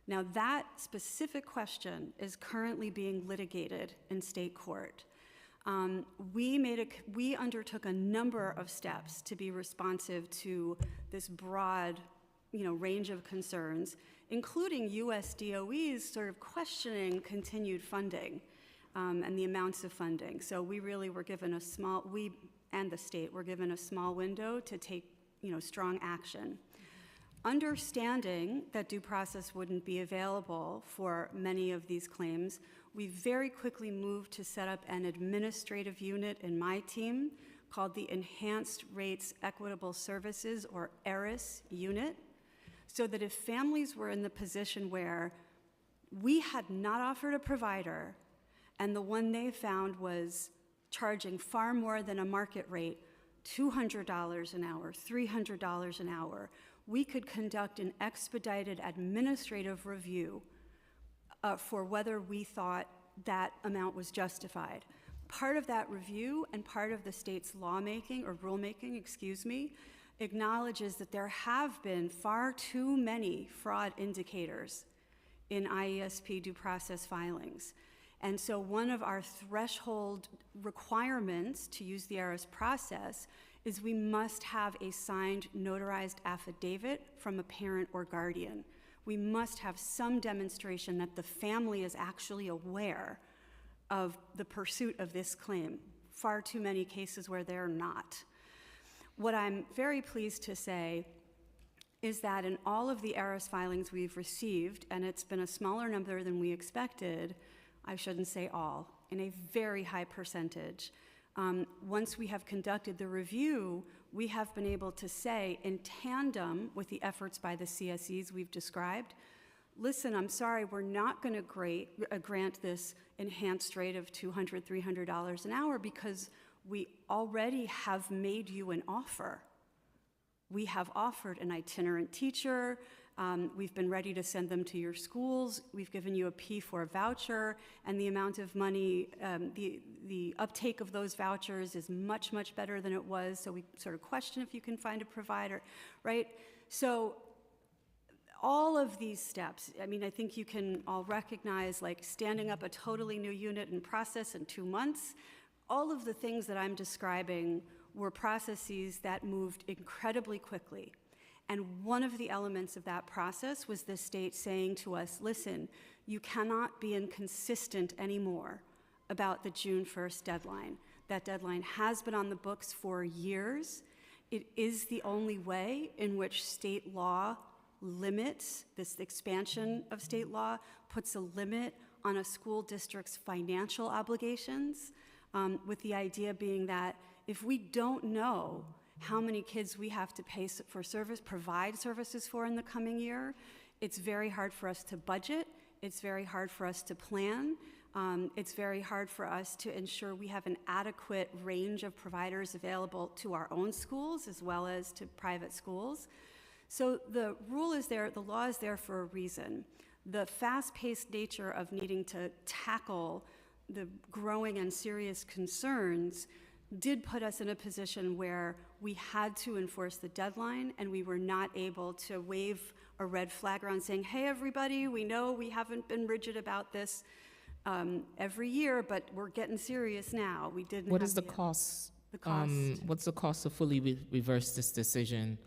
Now, that specific question is currently being litigated in state court. We undertook a number of steps to be responsive to this broad, range of concerns, including US DOE's sort of questioning continued funding and the amounts of funding. So we really were given we and the state were given a small window to take, strong action. Understanding that due process wouldn't be available for many of these claims, we very quickly moved to set up an administrative unit in my team called the Enhanced Rates Equitable Services, or ERIS unit, so that if families were in the position where we had not offered a provider and the one they found was charging far more than a market rate, $200 an hour, $300 an hour, we could conduct an expedited administrative review for whether we thought that amount was justified. Part of that review and part of the state's lawmaking, or rulemaking, acknowledges that there have been far too many fraud indicators in IESP due process filings. And so one of our threshold requirements to use the ERIS process is we must have a signed notarized affidavit from a parent or guardian. We must have some demonstration that the family is actually aware of the pursuit of this claim. Far too many cases where they're not. What I'm very pleased to say is that in all of the ERIS filings we've received, and it's been a smaller number than we expected, I shouldn't say all, in a very high percentage, once we have conducted the review, we have been able to say, in tandem with the efforts by the CSEs we've described, listen, I'm sorry, we're not going to grant this enhanced rate of $200, $300 an hour because we already have made you an offer We have offered an itinerant teacher. We've been ready to send them to your schools. We've given you a P4 voucher, and the amount of money, the uptake of those vouchers is much, much better than it was. So we sort of question if you can find a provider, right? So all of these steps, I mean, I think you can all recognize, like standing up a totally new unit and process in 2 months. All of the things that I'm describing were processes that moved incredibly quickly. And one of the elements of that process was the state saying to us, listen, you cannot be inconsistent anymore about the June 1st deadline. That deadline has been on the books for years. It is the only way in which state law limits, this expansion of state law puts a limit on a school district's financial obligations, with the idea being that if we don't know how many kids we have to pay for service, provide services for in the coming year, it's very hard for us to budget, it's very hard for us to plan, it's very hard for us to ensure we have an adequate range of providers available to our own schools as well as to private schools. So the rule is there, the law is there for a reason. The fast-paced nature of needing to tackle the growing and serious concerns did put us in a position where we had to enforce the deadline, and we were not able to wave a red flag around saying, hey, everybody, we know we haven't been rigid about this every year, but we're getting serious now. We didn't. What is the cost? The cost. What's the cost to fully reverse this decision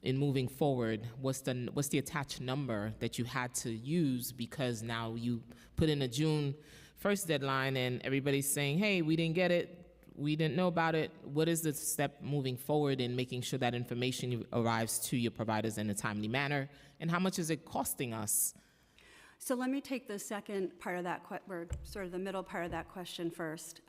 in moving forward? What's the attached number that you had to use because now you put in a June 1st deadline and everybody's saying, hey, we didn't get it, we didn't know about it? What is the step moving forward in making sure that information arrives to your providers in a timely manner? And how much is it costing us? So let me take the second part of that, or sort of the middle part of that question first.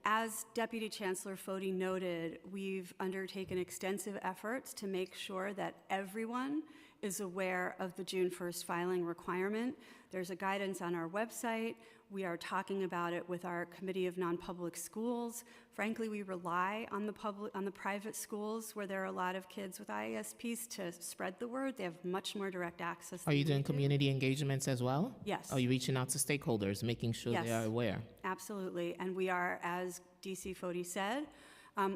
As Deputy Chancellor Foti noted, we've undertaken extensive efforts to make sure that everyone is aware of the June 1st filing requirement. There's a guidance on our website. We are talking about it with our Committee of Non-Public Schools. Frankly, we rely on the private schools where there are a lot of kids with IEPs to spread the word. They have much more direct access. Are you doing community engagements as well? Yes. Are you reaching out to stakeholders, making sure they are aware? Absolutely. And we are, as DC Foti said,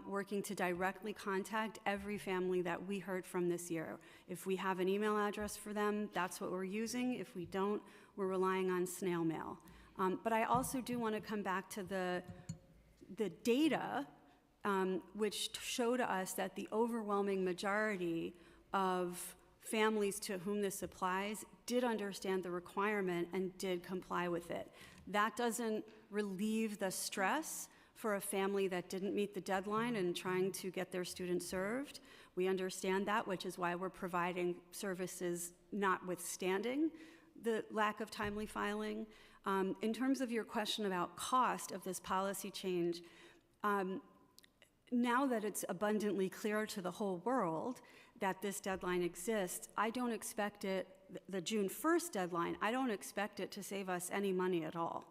working to directly contact every family that we heard from this year. If we have an email address for them, that's what we're using. If we don't, we're relying on snail mail. But I also do want to come back to the data, which showed us that the overwhelming majority of families to whom this applies did understand the requirement and did comply with it. That doesn't relieve the stress for a family that didn't meet the deadline and trying to get their students served. We understand that, which is why we're providing services notwithstanding the lack of timely filing. In terms of your question about cost of this policy change, now that it's abundantly clear to the whole world that this deadline exists, I don't expect it, the June 1st deadline, I don't expect it to save us any money at all.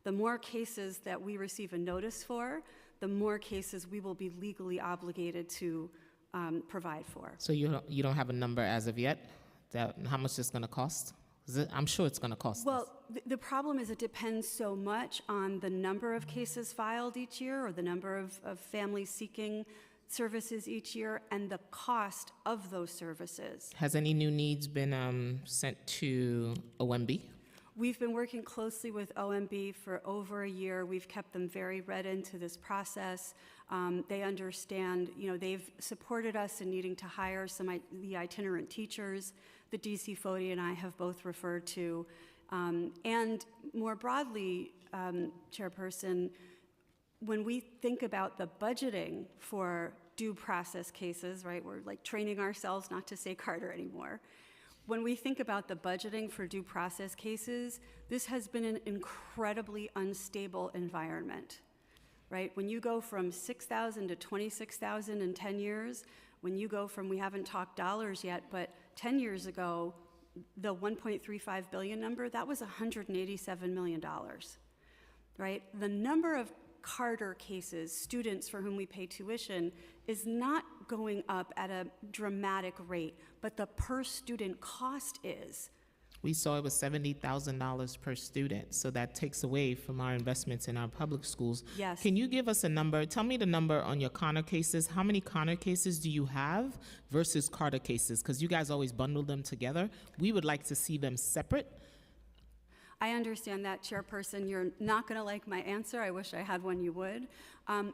The more cases that we receive a notice for, the more cases we will be legally obligated to provide for. So you don't have a number as of yet, that how much it's going to cost? I'm sure it's going to cost us. Well, the problem is it depends so much on the number of cases filed each year or the number of families seeking services each year and the cost of those services. Has any new needs been sent to OMB? We've been working closely with OMB for over a year. We've kept them very read into this process. They understand, they've supported us in needing to hire the itinerant teachers that DC Foti and I have both referred to. And more broadly, Chairperson, when we think about the budgeting for due process cases, right, we're like training ourselves not to say Carter anymore. When we think about the budgeting for due process cases, this has been an incredibly unstable environment, right? When you go from 6,000 to 26,000 in 10 years, when you go from, we haven't talked dollars yet, but 10 years ago, the 1.35 billion number, that was $187 million, right? The number of Carter cases, students for whom we pay tuition, is not going up at a dramatic rate, but the per student cost is. We saw it was $70,000 per student, so that takes away from our investments in our public schools. Yes. Can you give us a number? Tell me the number on your Connor cases. How many Connor cases do you have versus Carter cases? Because you guys always bundle them together. We would like to see them separate. I understand that, Chairperson. You're not going to like my answer. I wish I had one you would.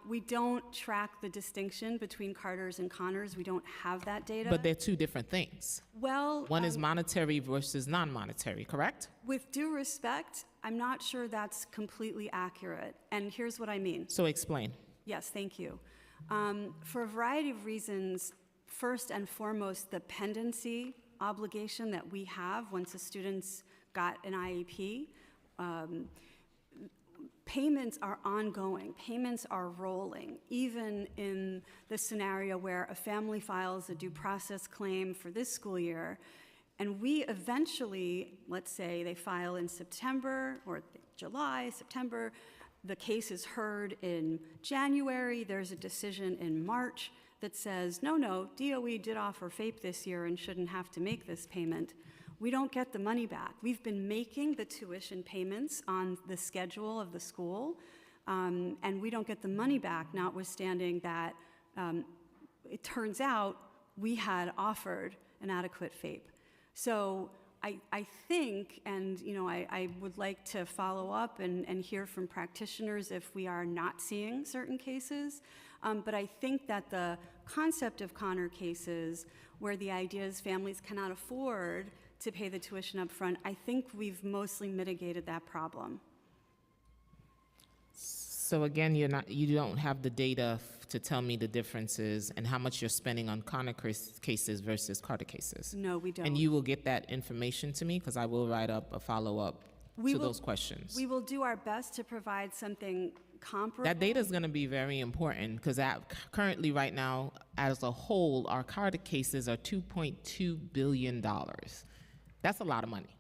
We don't track the distinction between Carters and Connors. We don't have that data. But they're two different things. Well, One is monetary versus non-monetary, correct? with due respect, I'm not sure that's completely accurate. And here's what I mean. So explain. Yes, thank you. For a variety of reasons, first and foremost, the pendency obligation that we have once a student's got an IEP. Payments are ongoing. Payments are rolling, even in the scenario where a family files a due process claim for this school year, and we eventually, let's say they file in September or July, September, the case is heard in January, there's a decision in March that says, no, DOE did offer FAPE this year and shouldn't have to make this payment. We don't get the money back. We've been making the tuition payments on the schedule of the school, and we don't get the money back, notwithstanding that it turns out we had offered an adequate FAPE. So I think, and I would like to follow up and hear from practitioners if we are not seeing certain cases, but I think that the concept of Connor cases, where the idea is families cannot afford to pay the tuition up front, I think we've mostly mitigated that problem. So again, you don't have the data to tell me the differences and how much you're spending on Connor cases versus Carter cases. No, we don't. And you will get that information to me because I will write up a follow-up to those questions. We will do our best to provide something comparable. That data is going to be very important because currently right now, as a whole, our Carter cases are $2.2 billion. That's a lot of money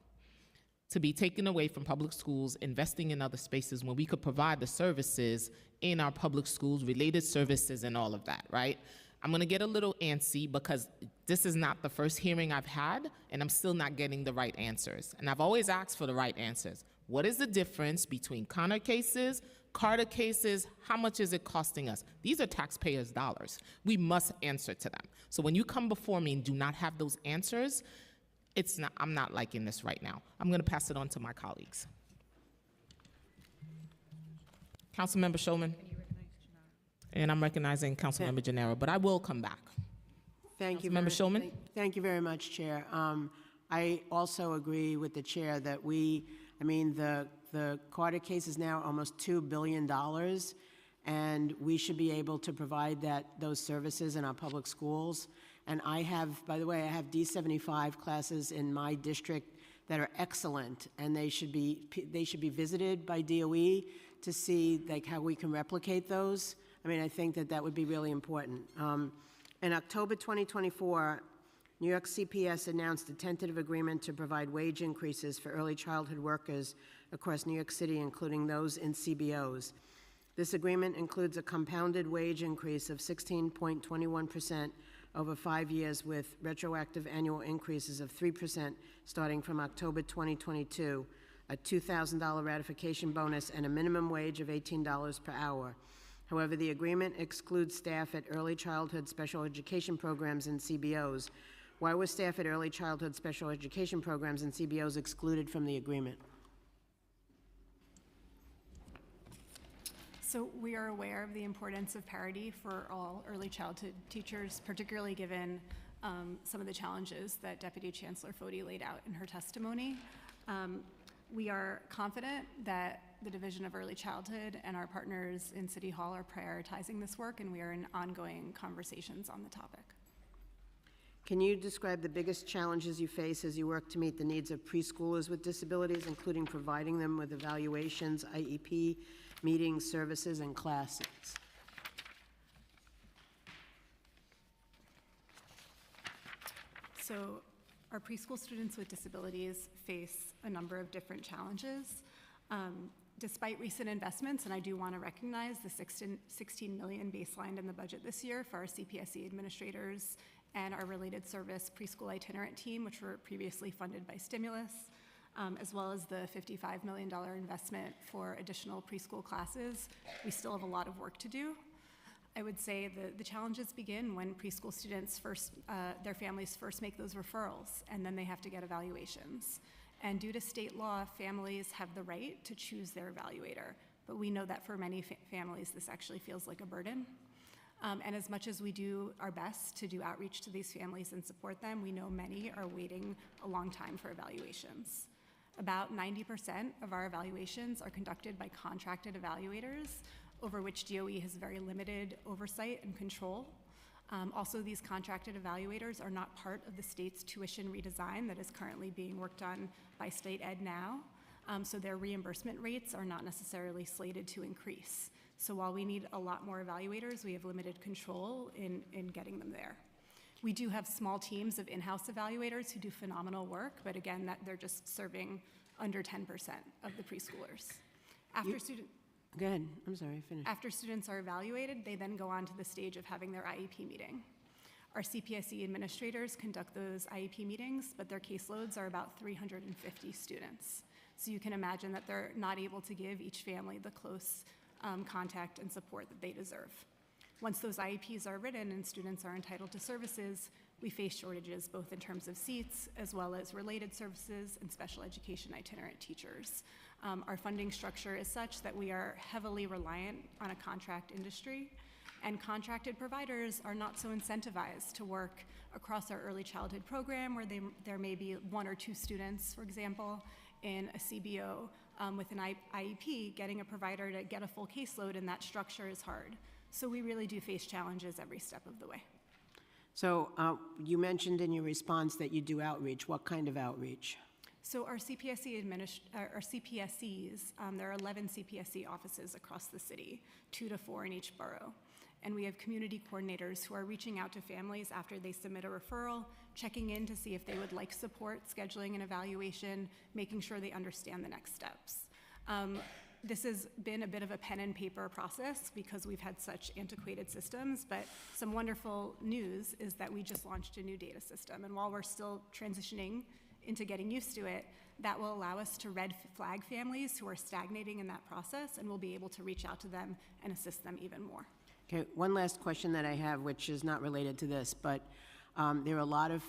to be taken away from public schools, investing in other spaces when we could provide the services in our public schools, related services and all of that, right? I'm gonna get a little antsy because this is not the first hearing I've had and I'm still not getting the right answers. And I've always asked for the right answers. What is the difference between Connor cases, Carter cases? How much is it costing us? These are taxpayers' dollars. We must answer to them. So when you come before me and do not have those answers, I'm not liking this right now. I'm going to pass it on to my colleagues. Councilmember Shulman. And I'm recognizing Councilmember Gennaro, but I will come back. Thank you. Councilmember Shulman. Thank you very much, Chair. I also agree with the Chair that the Carter case is now almost $2 billion, and we should be able to provide those services in our public schools. And I have, by the way, I have D75 classes in my district that are excellent, and they should be visited by DOE to see how we can replicate those. I think that would be really important. In October 2024, New York CPS announced a tentative agreement to provide wage increases for early childhood workers across New York City, including those in CBOs. This agreement includes a compounded wage increase of 16.21% over 5 years with retroactive annual increases of 3% starting from October 2022, a $2,000 ratification bonus, and a minimum wage of $18 per hour. However, the agreement excludes staff at early childhood special education programs and CBOs. Why was staff at early childhood special education programs and CBOs excluded from the agreement? So we are aware of the importance of parity for all early childhood teachers, particularly given some of the challenges that Deputy Chancellor Foti laid out in her testimony. We are confident that the Division of Early Childhood and our partners in City Hall are prioritizing this work, and we are in ongoing conversations on the topic. Can you describe the biggest challenges you face as you work to meet the needs of preschoolers with disabilities, including providing them with evaluations, IEP, meetings, services, and classes? So our preschool students with disabilities face a number of different challenges. Despite recent investments, and I do want to recognize the 16 million baselined in the budget this year for our CPSC administrators and our related service preschool itinerant team, which were previously funded by stimulus, as well as the $55 million investment for additional preschool classes, we still have a lot of work to do. I would say the challenges begin when preschool students their families first make those referrals, and then they have to get evaluations. And due to state law, families have the right to choose their evaluator, but we know that for many families, this actually feels like a burden. And as much as we do our best to do outreach to these families and support them, we know many are waiting a long time for evaluations. About 90% of our evaluations are conducted by contracted evaluators, over which DOE has very limited oversight and control. Also, these contracted evaluators are not part of the state's tuition redesign that is currently being worked on by State Ed now, so their reimbursement rates are not necessarily slated to increase. So while we need a lot more evaluators, we have limited control in getting them there. We do have small teams of in-house evaluators who do phenomenal work, but again, they're just serving under 10% of the preschoolers. Go ahead, I'm sorry, finish. After students are evaluated, they then go on to the stage of having their IEP meeting. Our CPSC administrators conduct those IEP meetings, but their caseloads are about 350 students. So you can imagine that they're not able to give each family the close contact and support that they deserve. Once those IEPs are written and students are entitled to services, we face shortages both in terms of seats as well as related services and special education itinerant teachers. Our funding structure is such that we are heavily reliant on a contract industry, and contracted providers are not so incentivized to work across our early childhood program where there may be 1 or 2 students, for example, in a CBO with an IEP. Getting a provider to get a full caseload in that structure is hard. So we really do face challenges every step of the way. So you mentioned in your response that you do outreach. What kind of outreach? So our CPSCs, there are 11 CPSC offices across the city, 2 to 4 in each borough. And we have community coordinators who are reaching out to families after they submit a referral, checking in to see if they would like support, scheduling an evaluation, making sure they understand the next steps. This has been a bit of a pen and paper process because we've had such antiquated systems, but some wonderful news is that we just launched a new data system. And while we're still transitioning into getting used to it, that will allow us to red flag families who are stagnating in that process, and we'll be able to reach out to them and assist them even more. Okay, one last question that I have, which is not related to this, but there are a lot of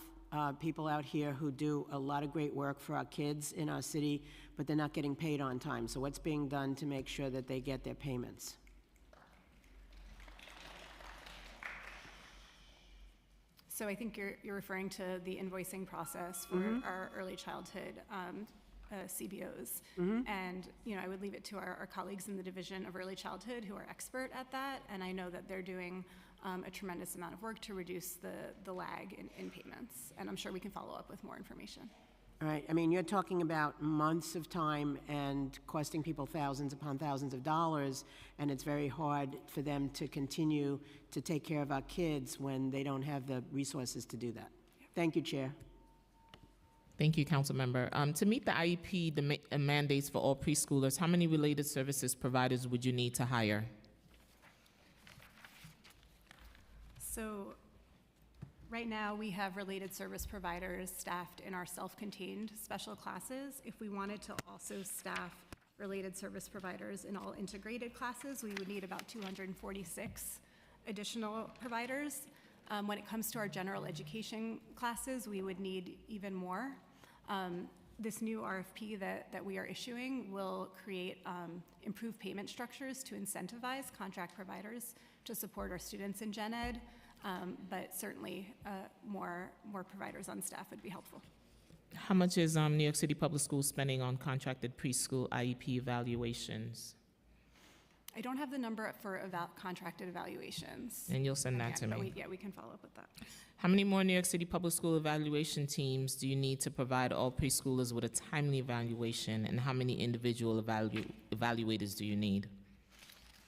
people out here who do a lot of great work for our kids in our city, but they're not getting paid on time. So what's being done to make sure that they get their payments? So I think you're referring to the invoicing process for our early childhood CBOs. And I would leave it to our colleagues in the Division of Early Childhood who are expert at that, and I know that they're doing a tremendous amount of work to reduce the lag in payments, and I'm sure we can follow up with more information. All right, I mean, you're talking about months of time and costing people thousands upon thousands of dollars, and it's very hard for them to continue to take care of our kids when they don't have the resources to do that. Thank you, Chair. Thank you, Councilmember. To meet the IEP mandates for all preschoolers, how many related services providers would you need to hire? So right now, we have related service providers staffed in our self-contained special classes. If we wanted to also staff related service providers in all integrated classes, we would need about 246 additional providers. When it comes to our general education classes, we would need even more. This new RFP that we are issuing will create improved payment structures to incentivize contract providers to support our students in gen ed. But certainly more providers on staff would be helpful. How much is New York City Public Schools spending on contracted preschool IEP evaluations? I don't have the number for contracted evaluations. And you'll send that to me. But we can follow up with that. How many more New York City Public School evaluation teams do you need to provide all preschoolers with a timely evaluation, and how many individual evaluators do you need?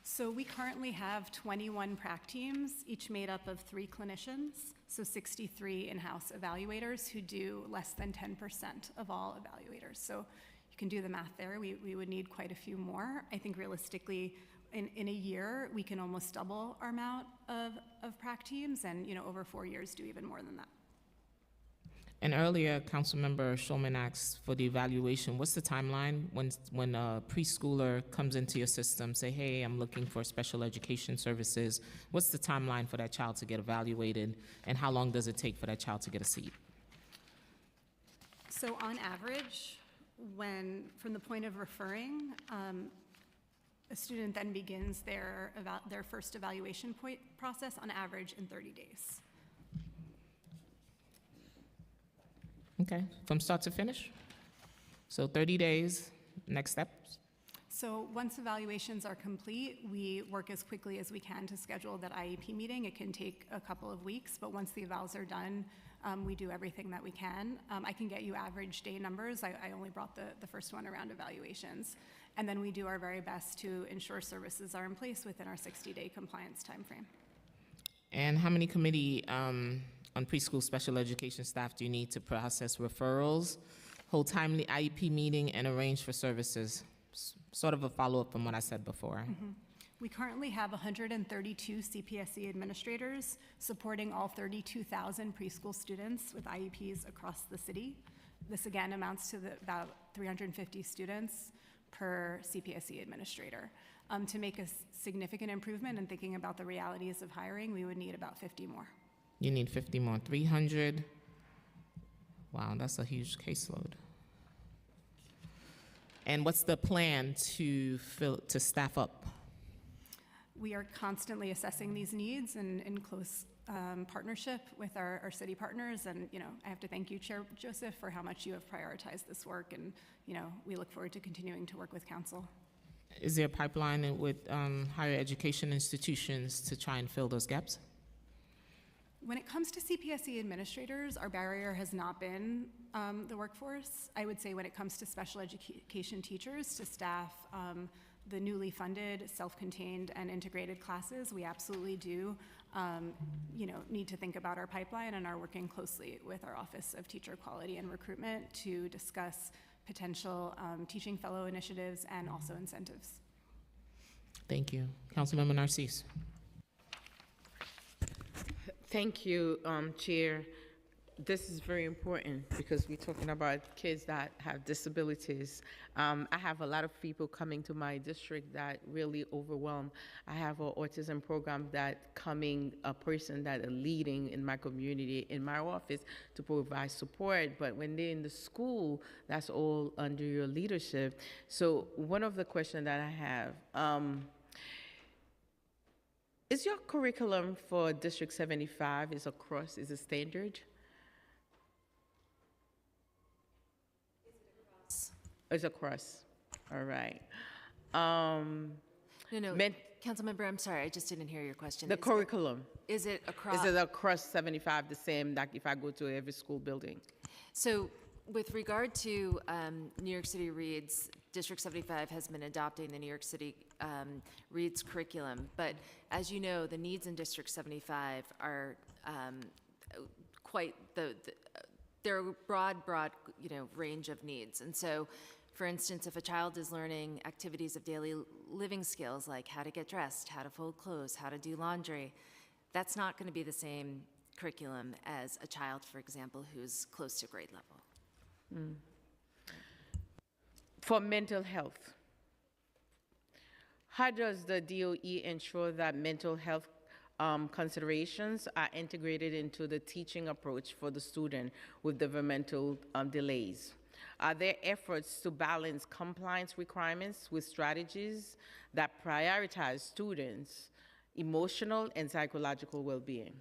So we currently have 21 prac teams, each made up of 3 clinicians, so 63 in-house evaluators who do less than 10% of all evaluators. So you can do the math there. We would need quite a few more. I think realistically, in a year, we can almost double our amount of prac teams, and over 4 years do even more than that. And earlier, Councilmember Shulman asked for the evaluation. What's the timeline when a preschooler comes into your system, say, hey, I'm looking for special education services? What's the timeline for that child to get evaluated, and how long does it take for that child to get a seat? So on average, from the point of referring, a student then begins their first evaluation process on average in 30 days. Okay, from start to finish? So 30 days, next steps? So once evaluations are complete, we work as quickly as we can to schedule that IEP meeting. It can take a couple of weeks, but once the evals are done, we do everything that we can. I can get you average day numbers. I only brought the first one around evaluations. And then we do our very best to ensure services are in place within our 60-day compliance timeframe. And how many committee on preschool special education staff do you need to process referrals, hold timely IEP meeting, and arrange for services? Sort of a follow-up from what I said before. Mm-hmm. We currently have 132 CPSC administrators supporting all 32,000 preschool students with IEPs across the city. This again amounts to about 350 students per CPSC administrator. To make a significant improvement in thinking about the realities of hiring, we would need about 50 more. You need 50 more, 300. Wow, that's a huge caseload. And what's the plan to staff up? We are constantly assessing these needs and in close partnership with our city partners. And, I have to thank you, Chair Joseph, for how much you have prioritized this work. And, we look forward to continuing to work with council. Is there a pipeline with higher education institutions to try and fill those gaps? When it comes to CPSC administrators, our barrier has not been the workforce. I would say when it comes to special education teachers to staff the newly funded, self-contained, and integrated classes, we absolutely do need to think about our pipeline and are working closely with our Office of Teacher Quality and Recruitment to discuss potential teaching fellow initiatives and also incentives. Thank you. Councilmember Narcisse. Thank you, Chair. This is very important because we're talking about kids that have disabilities. I have a lot of people coming to my district that really overwhelm. I have an autism program that a person that are leading in my community, in my office to provide support, but when they're in the school, that's all under your leadership. So one of the questions that I have, is your curriculum for District 75 is it standard? It's across. All right. No, Councilmember, I'm sorry, I just didn't hear your question. The curriculum. Is it across? Is it across 75 the same, like if I go to every school building? So with regard to New York City Reads, District 75 has been adopting the New York City Reads curriculum. But as you know, the needs in District 75 are quite they're a broad, range of needs. And so, for instance, if a child is learning activities of daily living skills like how to get dressed, how to fold clothes, how to do laundry, that's not going to be the same curriculum as a child, for example, who's close to grade level. Mm. For mental health, how does the DOE ensure that mental health considerations are integrated into the teaching approach for the student with developmental delays? Are there efforts to balance compliance requirements with strategies that prioritize students' emotional and psychological well-being?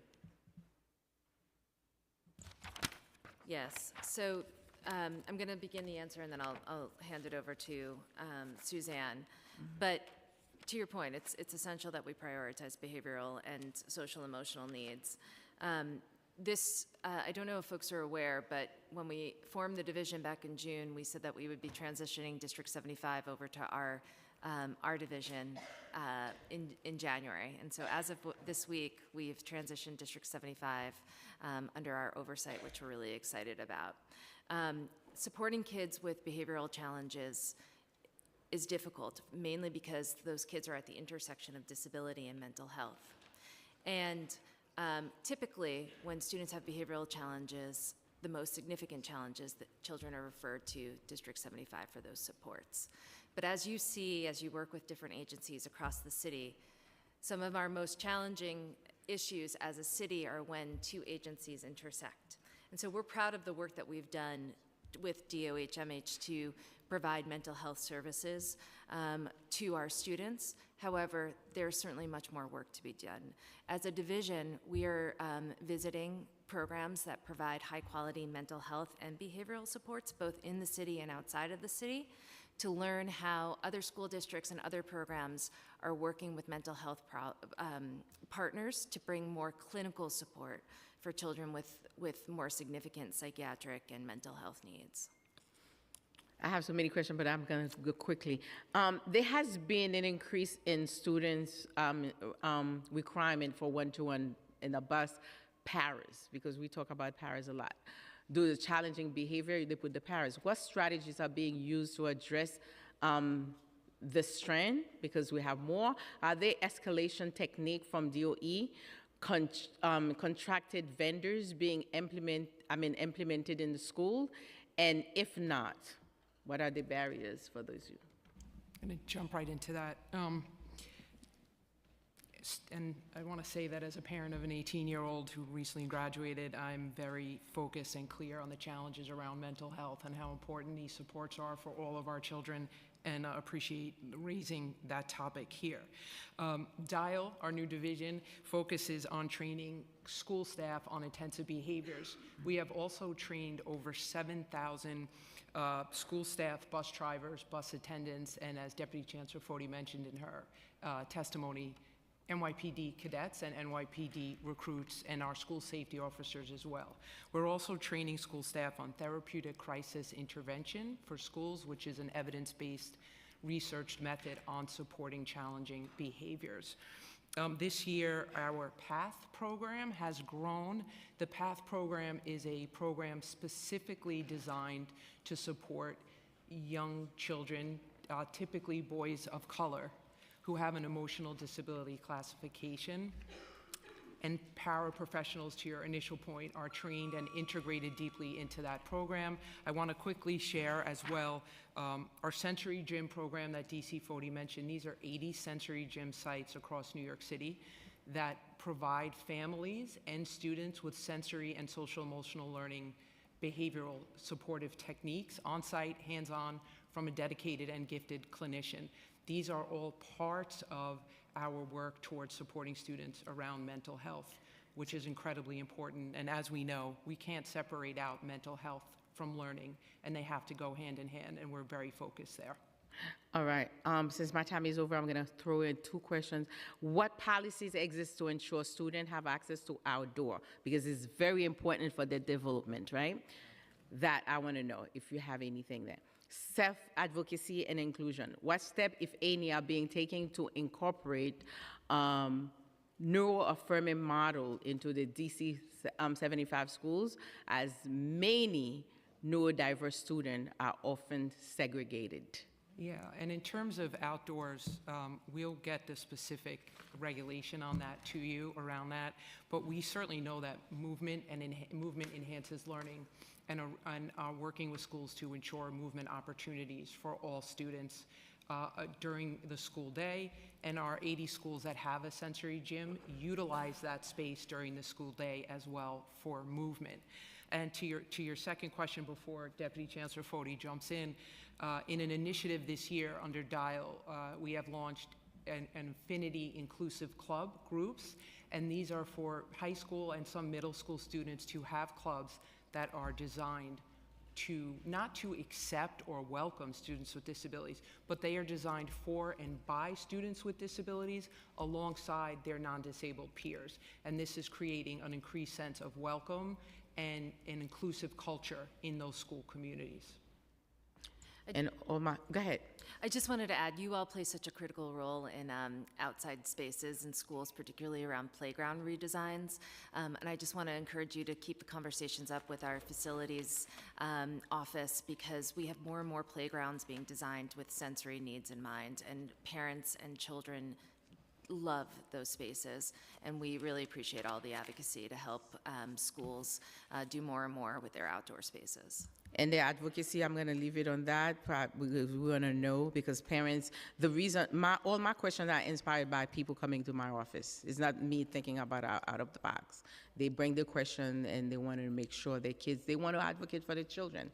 Yes. So I'm going to begin the answer, and then I'll hand it over to Suzanne. But to your point, it's essential that we prioritize behavioral and social emotional needs. I don't know if folks are aware, but when we formed the division back in June, we said that we would be transitioning District 75 over to our division in January. And so as of this week, we've transitioned District 75 under our oversight, which we're really excited about. supporting kids with behavioral challenges is difficult, mainly because those kids are at the intersection of disability and mental health. And typically, when students have behavioral challenges, the most significant challenges, that children are referred to District 75 for those supports. But as you see, as you work with different agencies across the city, some of our most challenging issues as a city are when two agencies intersect. And so we're proud of the work that we've done with DOH-MH to provide mental health services to our students. However, there's certainly much more work to be done. As a division, we are visiting programs that provide high-quality mental health and behavioral supports, both in the city and outside of the city, to learn how other school districts and other programs are working with mental health partners to bring more clinical support for children with more significant psychiatric and mental health needs. I have so many questions, but I'm going to go quickly. There has been an increase in students' requirement for one-to-one in the bus paras, because we talk about paras a lot. Due to challenging behavior, they put the paras. What strategies are being used to address this trend? Because we have more. Are there escalation technique from DOE? Contracted vendors being implemented in the school? And if not, what are the barriers for those? I'm going to jump right into that. And I want to say that as a parent of an 18-year-old who recently graduated, I'm very focused and clear on the challenges around mental health and how important these supports are for all of our children, and appreciate raising that topic here. DIAL, our new division, focuses on training school staff on intensive behaviors. We have also trained over 7,000 school staff, bus drivers, bus attendants, and as Deputy Chancellor Foti mentioned in her testimony, NYPD cadets and NYPD recruits and our school safety officers as well. We're also training school staff on therapeutic crisis intervention for schools, which is an evidence-based researched method on supporting challenging behaviors. This year, our PATH program has grown. The PATH program is a program specifically designed to support young children, typically boys of color, who have an emotional disability classification. And paraprofessionals, to your initial point, are trained and integrated deeply into that program. I want to quickly share as well our sensory gym program that DC Foti mentioned. These are 80 sensory gym sites across New York City that provide families and students with sensory and social emotional learning behavioral supportive techniques on-site, hands-on, from a dedicated and gifted clinician. These are all parts of our work towards supporting students around mental health, which is incredibly important. And as we know, we can't separate out mental health from learning, and they have to go hand in hand, and we're very focused there. All right. Since my time is over, I'm going to throw in two questions. What policies exist to ensure students have access to outdoor? Because it's very important for their development, right? That I want to know if you have anything there. Self-advocacy and inclusion. What step, if any, are being taken to incorporate neuro-affirming model into the DC 75 schools, as many neurodiverse students are often segregated? Yeah, and in terms of outdoors, we'll get the specific regulation on that to you around that, but we certainly know that movement enhances learning, and are working with schools to ensure movement opportunities for all students during the school day. And our 80 schools that have a sensory gym utilize that space during the school day as well for movement. And to your second question before Deputy Chancellor Foti jumps in an initiative this year under DIAL, we have launched an Affinity Inclusive Club groups, and these are for high school and some middle school students to have clubs that are designed to not to accept or welcome students with disabilities, but they are designed for and by students with disabilities alongside their non-disabled peers. And this is creating an increased sense of welcome and an inclusive culture in those school communities. And all my, go ahead. I just wanted to add, you all play such a critical role in outside spaces in schools, particularly around playground redesigns. And I just want to encourage you to keep the conversations up with our facilities office, because we have more and more playgrounds being designed with sensory needs in mind, and parents and children love those spaces, and we really appreciate all the advocacy to help schools do more and more with their outdoor spaces. And the advocacy, I'm going to leave it on that because we want to know, because parents, the reason, all my questions are inspired by people coming to my office. It's not me thinking about out of the box. They bring the question and they want to make sure their kids, they want to advocate for their children.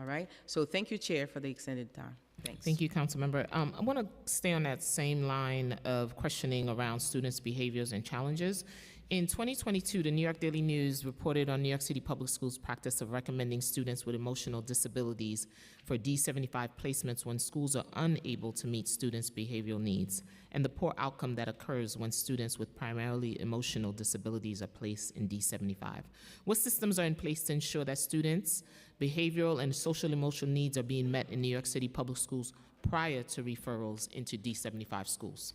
All right? So thank you, Chair, for the extended time. Thanks. Thank you, Councilmember. I want to stay on that same line of questioning around students' behaviors and challenges. In 2022, the New York Daily News reported on New York City Public Schools' practice of recommending students with emotional disabilities for D75 placements when schools are unable to meet students' behavioral needs, and the poor outcome that occurs when students with primarily emotional disabilities are placed in D75. What systems are in place to ensure that students' behavioral and social emotional needs are being met in New York City Public Schools prior to referrals into D75 schools?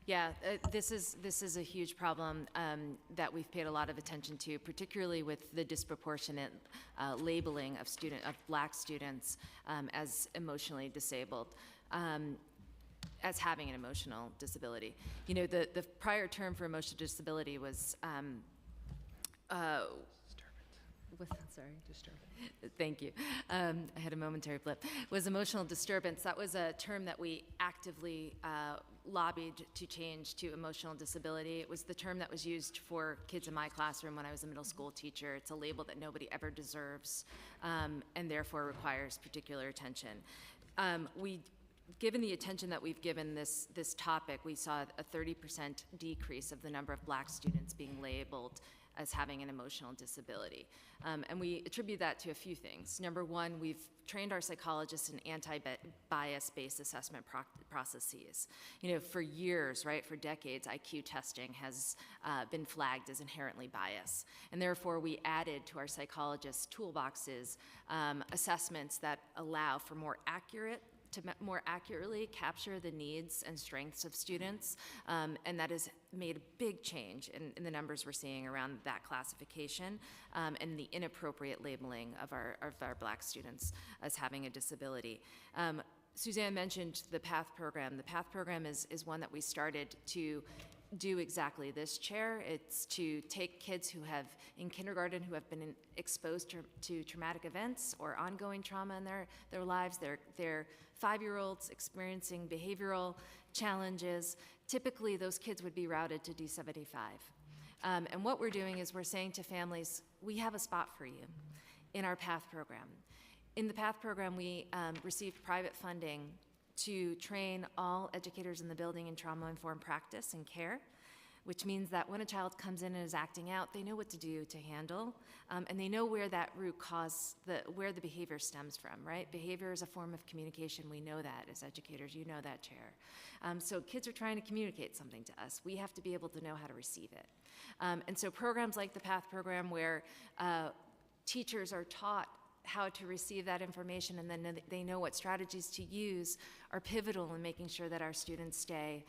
Yeah, this is a huge problem that we've paid a lot of attention to, particularly with the disproportionate labeling of Black students as emotionally disabled, as having an emotional disability. You know, the prior term for emotional disability was Thank you. I had a momentary blip. Was emotional disturbance. That was a term that we actively lobbied to change to emotional disability. It was the term that was used for kids in my classroom when I was a middle school teacher. It's a label that nobody ever deserves and therefore requires particular attention. Given the attention that we've given this topic, we saw a 30% decrease of the number of Black students being labeled as having an emotional disability. And we attribute that to a few things. Number one, we've trained our psychologists in anti-bias-based assessment processes. You know, for years, right, for decades, IQ testing has been flagged as inherently biased. And therefore, we added to our psychologists' toolboxes assessments that allow for more accurately capture the needs and strengths of students, and that has made a big change in the numbers we're seeing around that classification and the inappropriate labeling of our Black students as having a disability. Suzanne mentioned the PATH program. The PATH program is one that we started to do exactly this, Chair. It's to take kids who have, in kindergarten, who have been exposed to traumatic events or ongoing trauma in their lives. They're 5-year-olds experiencing behavioral challenges. Typically, those kids would be routed to D75. And what we're doing is we're saying to families, we have a spot for you in our PATH program. In the PATH program, we received private funding to train all educators in the building in trauma-informed practice and care, which means that when a child comes in and is acting out, they know what to do to handle, and they know where that root cause, where the behavior stems from, right? Behavior is a form of communication. We know that as educators. You know that, Chair. So kids are trying to communicate something to us. We have to be able to know how to receive it. And so programs like the PATH program, where teachers are taught how to receive that information and then they know what strategies to use, are pivotal in making sure that our students stay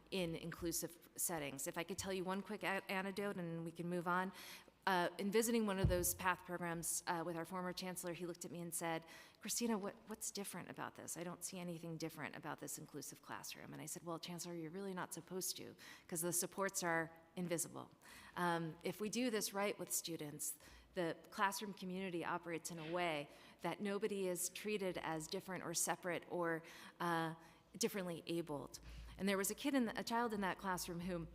in inclusive settings. If I could tell you one quick anecdote and we can move on. In visiting one of those PATH programs with our former chancellor, he looked at me and said, Christina, what's different about this? I don't see anything different about this inclusive classroom. And I said, well, Chancellor, you're really not supposed to, because the supports are invisible. If we do this right with students, the classroom community operates in a way that nobody is treated as different or separate or differently abled. And there was a child in that classroom who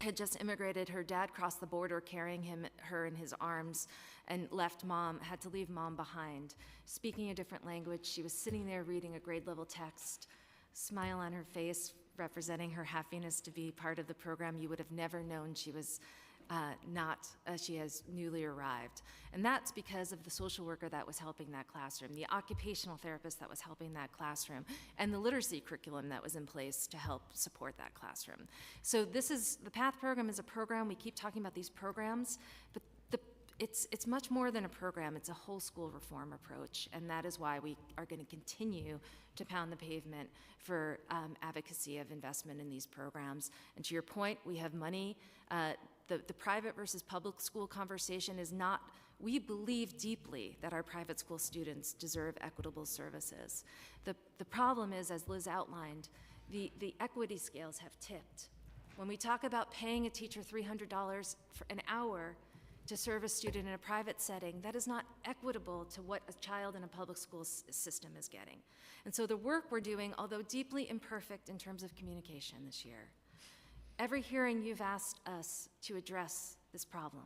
had just immigrated. Her dad crossed the border carrying her in his arms and had to leave mom behind. Speaking a different language, she was sitting there reading a grade level text, smile on her face, representing her happiness to be part of the program. You would have never known she was she has newly arrived. And that's because of the social worker that was helping that classroom, the occupational therapist that was helping that classroom, and the literacy curriculum that was in place to help support that classroom. So the PATH program is a program. We keep talking about these programs, but it's much more than a program. It's a whole school reform approach, and that is why we are going to continue to pound the pavement for advocacy of investment in these programs. And to your point, we have money. The private versus public school conversation is not, we believe deeply that our private school students deserve equitable services. The problem is, as Liz outlined, the equity scales have tipped. When we talk about paying a teacher $300 for an hour to serve a student in a private setting, that is not equitable to what a child in a public school system is getting. And so the work we're doing, although deeply imperfect in terms of communication this year, every hearing you've asked us to address this problem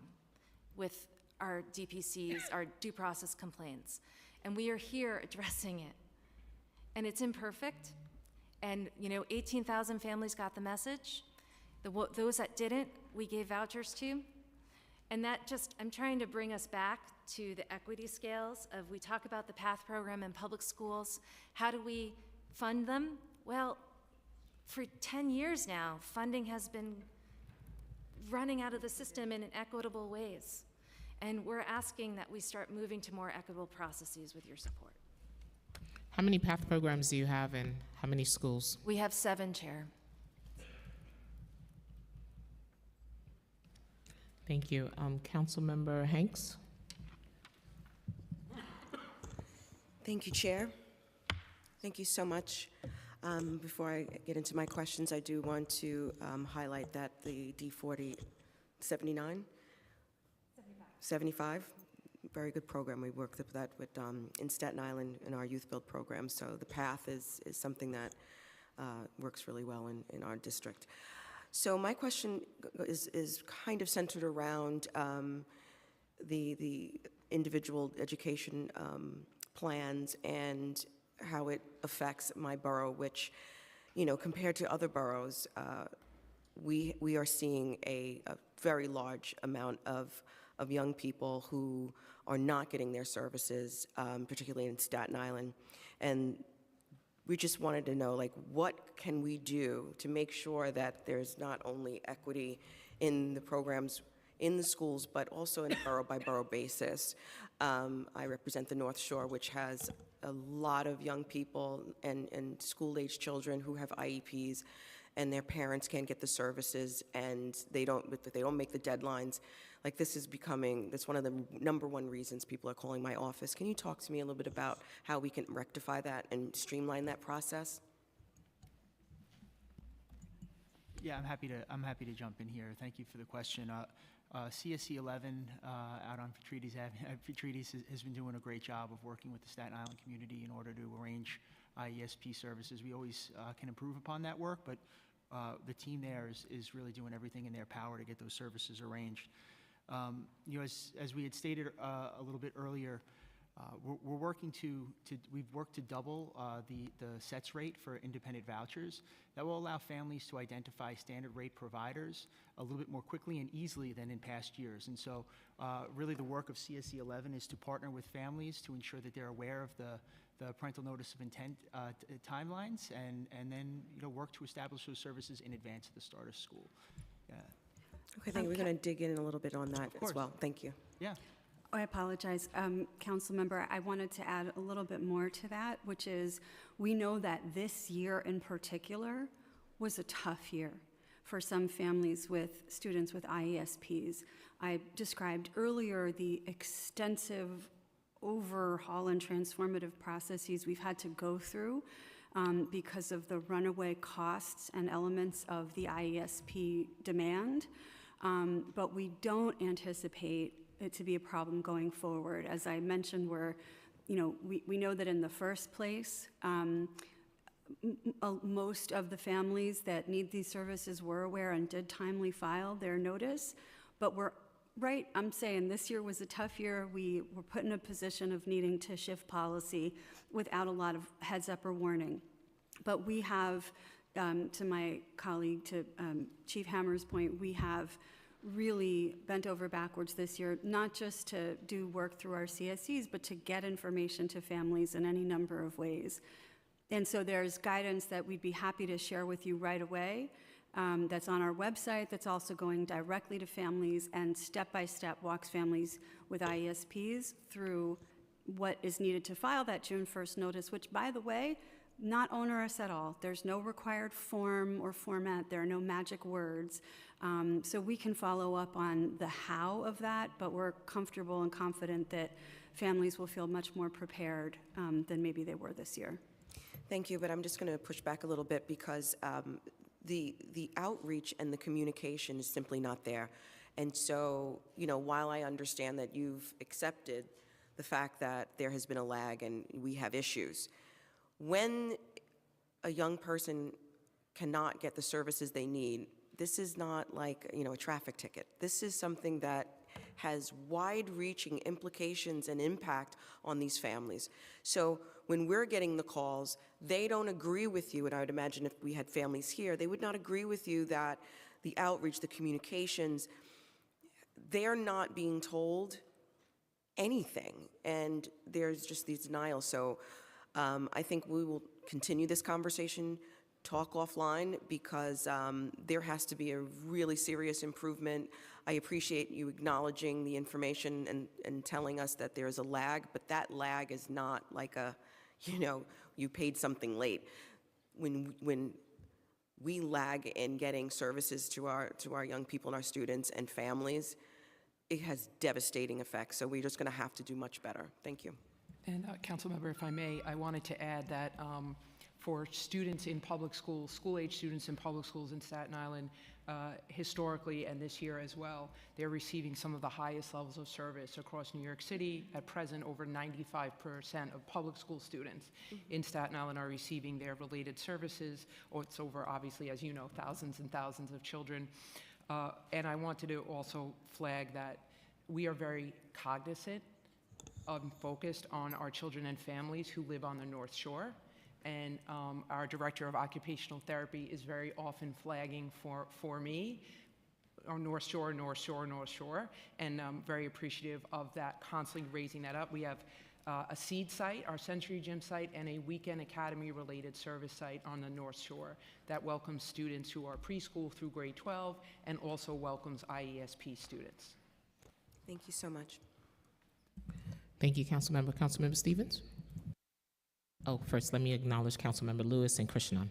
with our DPCs, our due process complaints, and we are here addressing it. And it's imperfect, and 18,000 families got the message. Those that didn't, we gave vouchers to. And that just, I'm trying to bring us back to the equity scales of, we talk about the PATH program in public schools. How do we fund them? Well, for 10 years now, funding has been running out of the system in inequitable ways. And we're asking that we start moving to more equitable processes with your support. How many PATH programs do you have and how many schools? We have 7, Chair. Thank you. Councilmember Hanks? Thank you, Chair. Thank you so much. Before I get into my questions, I do want to highlight that the D40 79? 75. Very good program. We worked with that in Staten Island in our youth build program. So the PATH is something that works really well in our district. So my question is kind of centered around the individual education plans and how it affects my borough, which, compared to other boroughs, we are seeing a very large amount of young people who are not getting their services, particularly in Staten Island. And we just wanted to know, what can we do to make sure that there's not only equity in the programs in the schools, but also in a borough-by-borough basis. I represent the North Shore, which has a lot of young people and school-age children who have IEPs, and their parents can't get the services, and they don't make the deadlines. This is that's one of the #1 reasons people are calling my office. Can you talk to me a little bit about how we can rectify that and streamline that process? Yeah, I'm happy to jump in here. Thank you for the question. CSC 11 out on Petrides has been doing a great job of working with the Staten Island community in order to arrange IESP services. We always can improve upon that work, but the team there is really doing everything in their power to get those services arranged. As we had stated a little bit earlier, we're working we've worked to double the SETS rate for independent vouchers. That will allow families to identify standard rate providers a little bit more quickly and easily than in past years. And so really the work of CSC 11 is to partner with families to ensure that they're aware of the parental notice of intent timelines and then work to establish those services in advance of the start of school. Yeah. Okay, thank you. We're going to dig in a little bit on that as well. Thank you. Yeah. I apologize, Council Member. I wanted to add a little bit more to that, which is we know that this year in particular was a tough year for some families with students with IESPs. I described earlier the extensive overhaul and transformative processes we've had to go through because of the runaway costs and elements of the IESP demand. But we don't anticipate it to be a problem going forward. As I mentioned, we know that in the first place, most of the families that need these services were aware and did timely file their notice, but I'm saying this year was a tough year. We were put in a position of needing to shift policy without a lot of heads up or warning. But we have, to my colleague, to Chief Hammer's point, we have really bent over backwards this year, not just to do work through our CSCs, but to get information to families in any number of ways. And so there's guidance that we'd be happy to share with you right away that's on our website, that's also going directly to families and step-by-step walks families with IESPs through what is needed to file that June 1st notice, which, by the way, not onerous at all. There's no required form or format. There are no magic words. So we can follow up on the how of that, but we're comfortable and confident that families will feel much more prepared than maybe they were this year. Thank you, but I'm just going to push back a little bit because the outreach and the communication is simply not there. And so, you know, while I understand that you've accepted the fact that there has been a lag and we have issues, when a young person cannot get the services they need, this is not like, you know, a traffic ticket. This is something that has wide-reaching implications and impact on these families. So when we're getting the calls, they don't agree with you, and I would imagine if we had families here, they would not agree with you that the outreach, the communications, they're not being told anything, and there's just these denials. So I think we will continue this conversation, talk offline, because there has to be a really serious improvement. I appreciate you acknowledging the information and telling us that there is a lag, but that lag is not like a, you know, you paid something late. When we lag in getting services to our young people and our students and families, it has devastating effects. So we're just going to have to do much better. Thank you. And Councilmember, if I may, I wanted to add that for students in public schools, school-age students in public schools in Staten Island, historically and this year as well, they're receiving some of the highest levels of service across New York City. At present, over 95% of public school students in Staten Island are receiving their related services. Or it's over, obviously, as you know, thousands and thousands of children. And I wanted to also flag that we are very cognizant focused on our children and families who live on the North Shore. And our director of occupational therapy is very often flagging for me, our North Shore, North Shore, North Shore. And I'm very appreciative of that, constantly raising that up. We have a seed site, our Century Gym site, and a weekend academy related service site on the North Shore that welcomes students who are preschool through grade 12 and also welcomes IESP students. Thank you so much. Thank you, Councilmember. Councilmember Stevens? Oh, first, let me acknowledge Councilmember Lewis and Krishnan.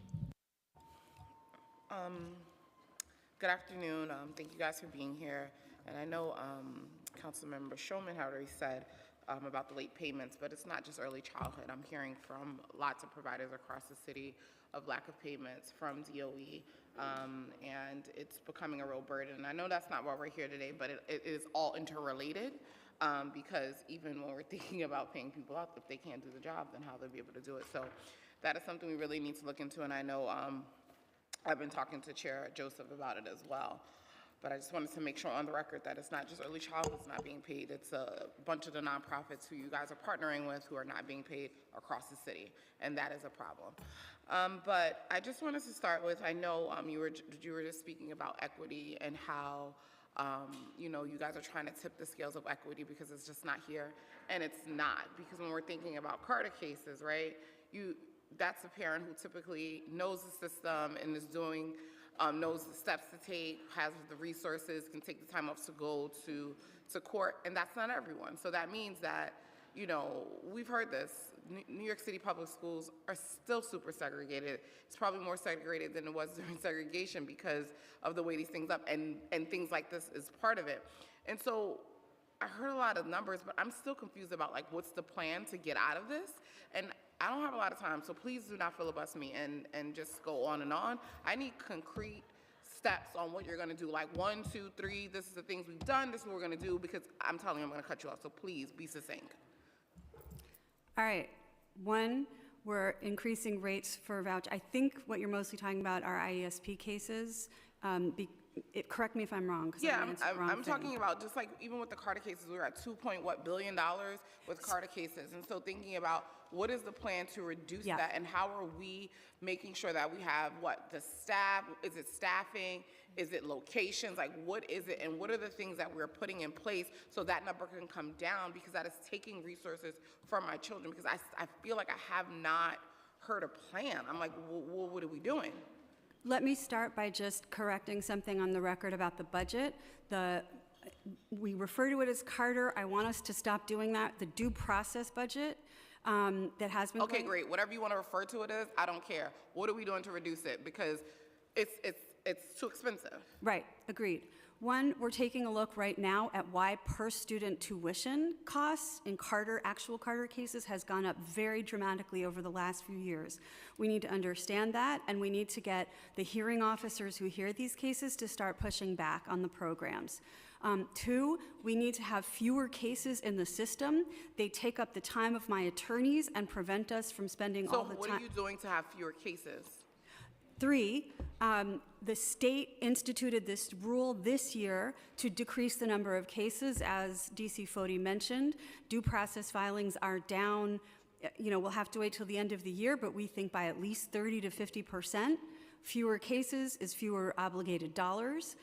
Good afternoon. Thank you guys for being here. And I know Councilmember Shulman had already said about the late payments, but it's not just early childhood. I'm hearing from lots of providers across the city of lack of payments from DOE, and it's becoming a real burden. And I know that's not why we're here today, but it is all interrelated. Because even when we're thinking about paying people out, if they can't do the job, then how they'll be able to do it. So that is something we really need to look into, and I know I've been talking to Chair Joseph about it as well. But I just wanted to make sure on the record that it's not just early childhood that's not being paid. It's a bunch of the nonprofits who you guys are partnering with who are not being paid across the city, and that is a problem. But I just wanted to start with, I know you were just speaking about equity and how you know, you guys are trying to tip the scales of equity because it's just not here, and it's not, because when we're thinking about Carter cases, right, that's a parent who typically knows the system and is doing, knows the steps to take, has the resources, can take the time off to go to court, and that's not everyone. So that means that, you know, we've heard this, New York City public schools are still super segregated. It's probably more segregated than it was during segregation because of the way these things up, and things like this is part of it. And so I heard a lot of numbers, but I'm still confused about like what's the plan to get out of this. And I don't have a lot of time, so please do not filibuster me and just go on and on. I need concrete steps on what you're gonna do, like 1, 2, 3, this is the things we've done, this is what we're gonna do, because I'm telling you I'm gonna cut you off, so please be succinct. All right. One, we're increasing rates for voucher. I think what you're mostly talking about are IESP cases. Correct me if I'm wrong. Yeah, I'm talking about just like even with the Carter cases, we were at $2 billion with Carter cases. And so thinking about what is the plan to reduce that, and how are we making sure that we have the staff, is it staffing, is it locations, like what is it, and what are the things that we're putting in place so that number can come down, because that is taking resources from my children, because I feel like I have not heard a plan. I'm like, well, what are we doing? Let me start by just correcting something on the record about the budget. We refer to it as Carter. I want us to stop doing that. The due process budget that has been Okay, great. Whatever you want to refer to it as, I don't care. What are we doing to reduce it? Because it's too expensive. Right, agreed. One, we're taking a look right now at why per student tuition costs in actual Carter cases has gone up very dramatically over the last few years. We need to understand that, and we need to get the hearing officers who hear these cases to start pushing back on the programs. Two, we need to have fewer cases in the system. They take up the time of my attorneys and prevent us from spending all the time. So what are you doing to have fewer cases? Three, the state instituted this rule this year to decrease the number of cases, as DC Foti mentioned. Due process filings are down. We'll have to wait till the end of the year, but we think by at least 30 to 50%. Fewer cases is fewer obligated dollars.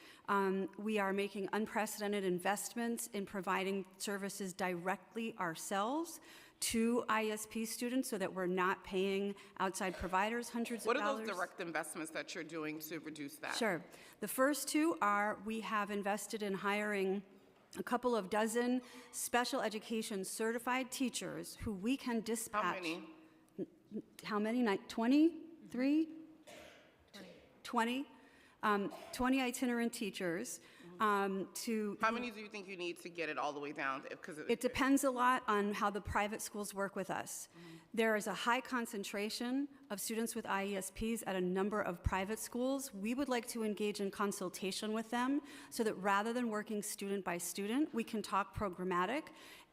We are making unprecedented investments in providing services directly ourselves to ISP students so that we're not paying outside providers hundreds of dollars. What are those direct investments that you're doing to reduce that? Sure. The first two are we have invested in hiring a couple of dozen special education certified teachers who we can dispatch. How many? How many? 23? 20. 20 itinerant teachers. How many do you think you need to get it all the way down? It depends a lot on how the private schools work with us. There is a high concentration of students with IESPs at a number of private schools. We would like to engage in consultation with them so that rather than working student by student, we can talk programmatic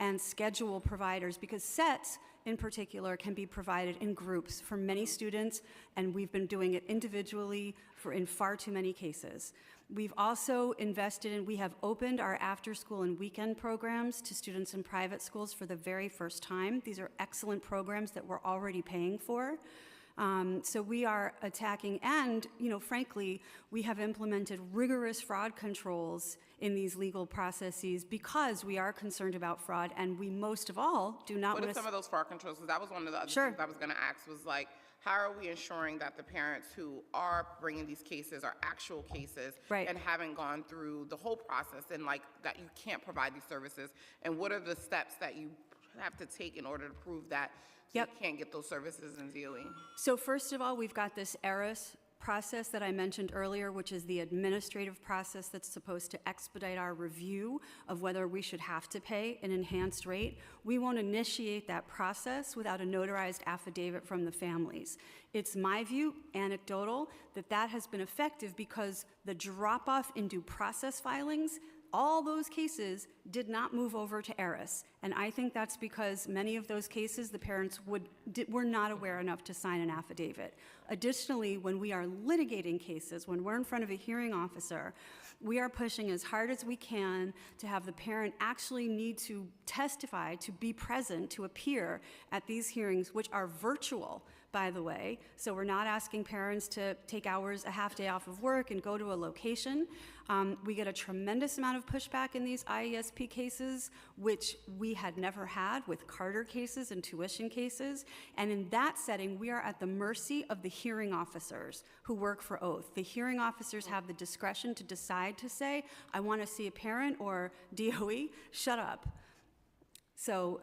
and schedule providers, because sets in particular can be provided in groups for many students, and we've been doing it individually in far too many cases. We've also we have opened our after-school and weekend programs to students in private schools for the very first time. These are excellent programs that we're already paying for. So we are attacking, and frankly, we have implemented rigorous fraud controls in these legal processes because we are concerned about fraud, and we most of all do not want to. What are some of those fraud controls? Because that was one of the other Sure. things I was going to ask was like, how are we ensuring that the parents who are bringing these cases are actual cases Right. and haven't gone through the whole process and like that you can't provide these services? And what are the steps that you have to take in order to prove that Yep. you can't get those services in DOE? So first of all, we've got this ERIS process that I mentioned earlier, which is the administrative process that's supposed to expedite our review of whether we should have to pay an enhanced rate. We won't initiate that process without a notarized affidavit from the families. It's my view, anecdotal, that has been effective because the drop-off in due process filings, all those cases did not move over to ERIS. And I think that's because many of those cases, the parents were not aware enough to sign an affidavit. Additionally, when we are litigating cases, when we're in front of a hearing officer, we are pushing as hard as we can to have the parent actually need to testify, to be present, to appear at these hearings, which are virtual, by the way. So we're not asking parents to take hours, a half day off of work and go to a location. We get a tremendous amount of pushback in these IESP cases, which we had never had with Carter cases and tuition cases. And in that setting, we are at the mercy of the hearing officers who work for oath. The hearing officers have the discretion to decide to say, I want to see a parent, or DOE, shut up. So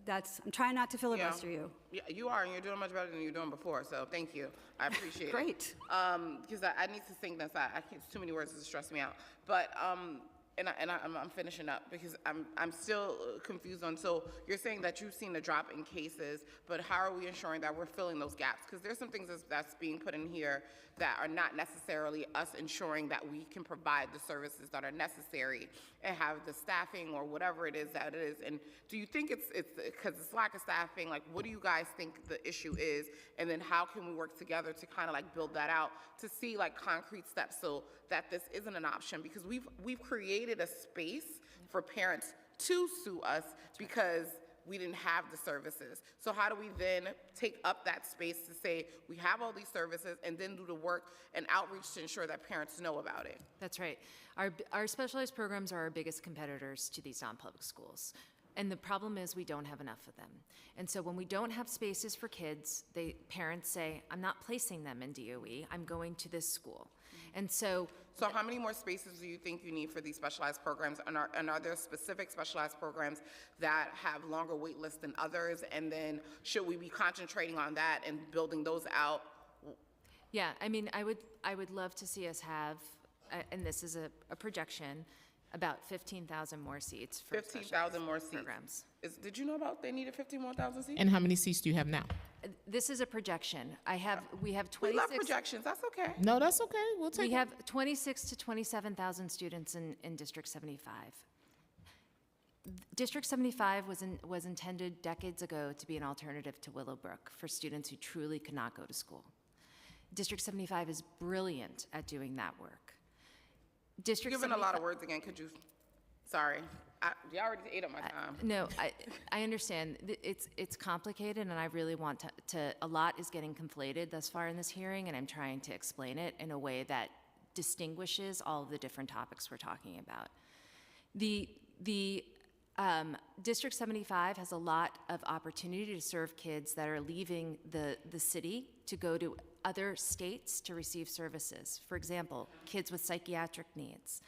I'm trying not to filibuster you. Yeah, you are, and you're doing much better than you were doing before, so thank you. I appreciate it. Great. Because I need to think this. I can't, it's too many words to stress me out. But, I'm finishing up because I'm still confused on, so you're saying that you've seen a drop in cases, but how are we ensuring that we're filling those gaps? Because there's some things that's being put in here that are not necessarily us ensuring that we can provide the services that are necessary and have the staffing or whatever it is that it is. And do you think it's because it's lack of staffing? Like, what do you guys think the issue is? And then how can we work together to kind of like build that out to see like concrete steps so that this isn't an option? Because we've created a space for parents to sue us because we didn't have the services. So how do we then take up that space to say we have all these services and then do the work and outreach to ensure that parents know about it? That's right. Our specialized programs are our biggest competitors to these non-public schools. And the problem is we don't have enough of them. And so when we don't have spaces for kids, parents say, I'm not placing them in DOE, I'm going to this school. And so how many more spaces do you think you need for these specialized programs? And are there specific specialized programs that have longer wait lists than others? And then should we be concentrating on that and building those out? yeah, I mean, I would love to see us have, and this is a projection, about 15,000 more seats for 15,000 more seats. programs. Did you know about they needed 15,000 seats? And how many seats do you have now? This is a projection. We have We 26. love projections. That's okay. No, that's okay. We'll take We it. have 26 to 27,000 students in District 75. District 75 was intended decades ago to be an alternative to Willowbrook for students who truly could not go to school. District 75 is brilliant at doing that work. District You're giving a 75 lot of words again. Could you? Sorry, you already ate up my time. No, I understand. It's complicated, and I really want to. A lot is getting conflated thus far in this hearing, and I'm trying to explain it in a way that distinguishes all of the different topics we're talking about. The District 75 has a lot of opportunity to serve kids that are leaving the city to go to other states to receive services. For example, kids with psychiatric needs.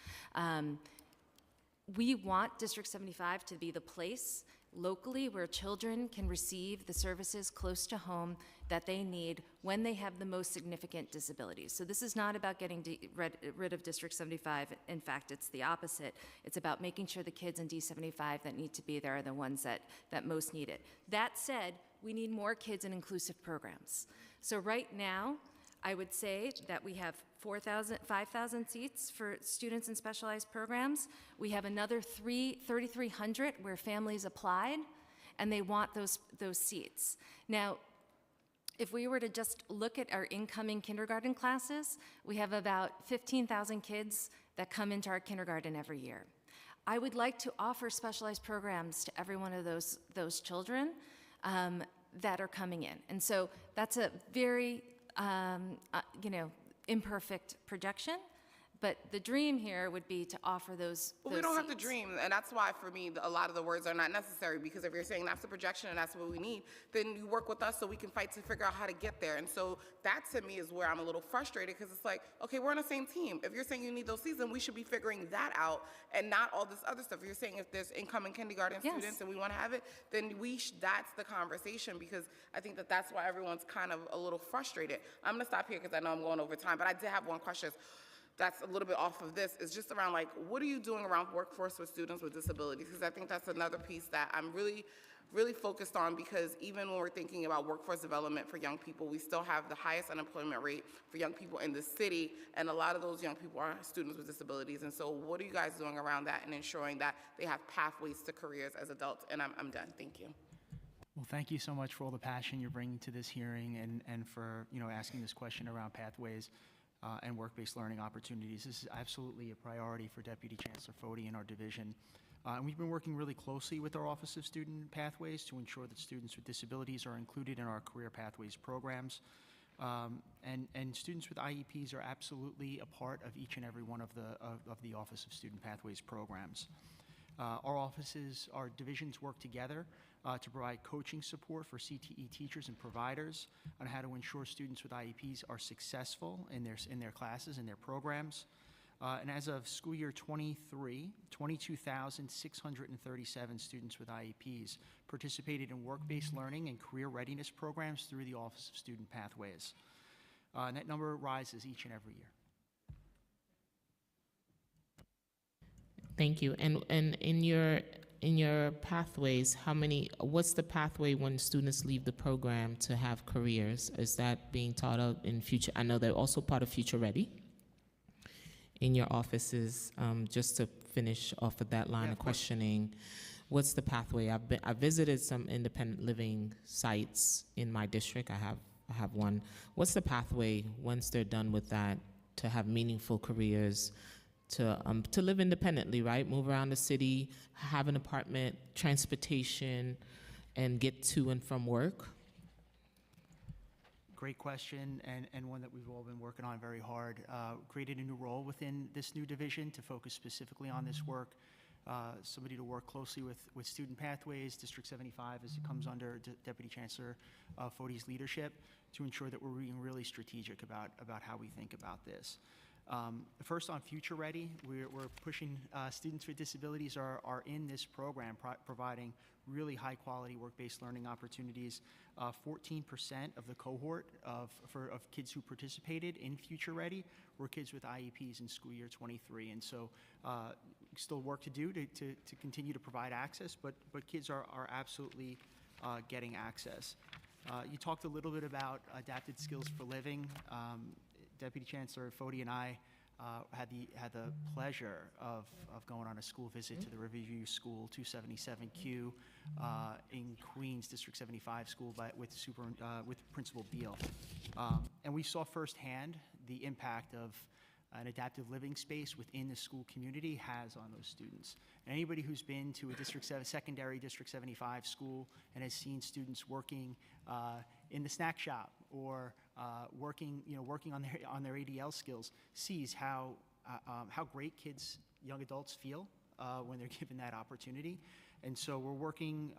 We want District 75 to be the place locally where children can receive the services close to home that they need when they have the most significant disabilities. So this is not about getting rid of District 75. In fact, it's the opposite. It's about making sure the kids in D75 that need to be there are the ones that most need it. That said, we need more kids in inclusive programs. So right now, I would say that we have 5,000 seats for students in specialized programs. We have another 3,300 where families applied, and they want those seats. Now, if we were to just look at our incoming kindergarten classes, we have about 15,000 kids that come into our kindergarten every year. I would like to offer specialized programs to every one of those children that are coming in. And so that's a very imperfect projection, but the dream here would be to offer those Well, we don't have to seats. dream, and that's why, for me, a lot of the words are not necessary, because if you're saying that's the projection and that's what we need, then you work with us so we can fight to figure out how to get there. And so that, to me, is where I'm a little frustrated, because it's like, okay, we're on the same team. If you're saying you need those seats, then we should be figuring that out and not all this other stuff. If you're saying if there's incoming kindergarten Yes. students and we want to have it, then that's the conversation, because I think that's why everyone's kind of a little frustrated. I'm going to stop here because I know I'm going over time, but I did have one question that's a little bit off of this. Is just around, like, what are you doing around workforce with students with disabilities? Because I think that's another piece that I'm really, really focused on, because even when we're thinking about workforce development for young people, we still have the highest unemployment rate for young people in the city, and a lot of those young people are students with disabilities. And so what are you guys doing around that and ensuring that they have pathways to careers as adults? And I'm done. Thank you. Well, thank you so much for all the passion you're bringing to this hearing, and for asking this question around pathways and work-based learning opportunities. This is absolutely a priority for Deputy Chancellor Foti and our division. And we've been working really closely with our Office of Student Pathways to ensure that students with disabilities are included in our Career Pathways programs. And students with IEPs are absolutely a part of each and every one of the Office of Student Pathways programs. Our divisions work together to provide coaching support for CTE teachers and providers on how to ensure students with IEPs are successful in their classes and their programs. And as of school year 23, 22,637 students with IEPs participated in work-based learning and career readiness programs through the Office of Student Pathways. And that number rises each and every year. Thank you. And in your pathways, what's the pathway when students leave the program to have careers? Is that being taught of in future? I know they're also part of Future Ready in your offices. Just to finish off of that line of questioning, what's the pathway? I visited some independent living sites in my district. I have one. What's the pathway once they're done with that to have meaningful careers? To live independently, right? Move around the city, have an apartment, transportation, and get to and from work? Great question, and one that we've all been working on very hard. Created a new role within this new division to focus specifically on this work. somebody to work closely with Student Pathways, District 75, as it comes under Deputy Chancellor Fode's leadership, to ensure that we're being really strategic about how we think about this. First, on Future Ready, we're pushing students with disabilities are in this program, providing really high-quality work-based learning opportunities. 14% of the cohort of kids who participated in Future Ready were kids with IEPs in school year 23, and so still work to do to continue to provide access, but kids are absolutely getting access. You talked a little bit about adapted skills for living. Deputy Chancellor Fode and I had the pleasure of going on a school visit to the Riverview School 277Q in Queens District 75 school with Principal Beal, and we saw firsthand the impact of an adaptive living space within the school community has on those students. And anybody who's been to a secondary District 75 school and has seen students working in the snack shop or working on their ADL skills sees how great kids, young adults feel when they're given that opportunity. And so we're working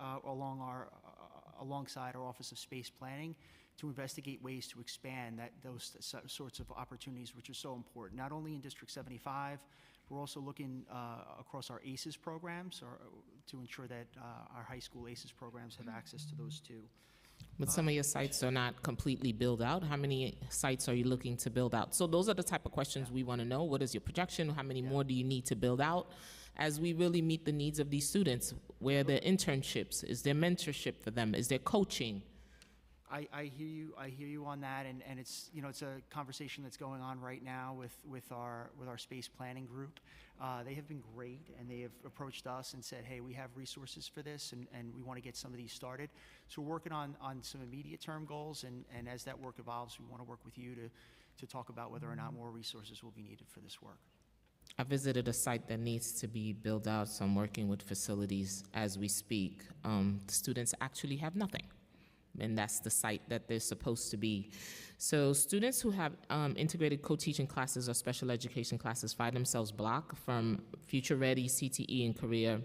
alongside our Office of Space Planning to investigate ways to expand those sorts of opportunities, which are so important, not only in District 75, we're also looking across our ACES programs to ensure that our high school ACES programs have access to those too. But some of your sites are not completely built out. How many sites are you looking to build out? So those are the type of questions we want to know. What is your projection? How many more do you need to build out as we really meet the needs of these students? Where are their internships? Is there mentorship for them? Is there coaching? I hear you on that, and it's it's a conversation that's going on right now with our space planning group. They have been great, and they have approached us and said, hey, we have resources for this, and we want to get some of these started. So we're working on some immediate term goals, and as that work evolves, we want to work with you to talk about whether or not more resources will be needed for this work. I visited a site that needs to be built out, so I'm working with facilities as we speak. The students actually have nothing. And that's the site that they're supposed to be. So students who have integrated co-teaching classes or special education classes find themselves blocked from Future Ready, CTE, and Career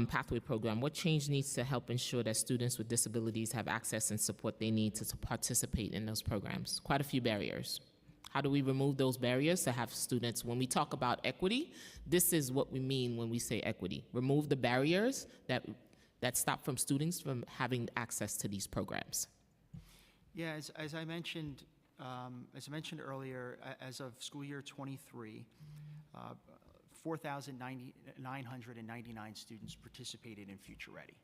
Pathway Program. What change needs to help ensure that students with disabilities have access and support they need to participate in those programs? Quite a few barriers. How do we remove those barriers to have students, when we talk about equity, this is what we mean when we say equity. Remove the barriers that stop from students from having access to these programs. Yeah, as I mentioned earlier, as of school year 23, 4,999 students participated in Future Ready.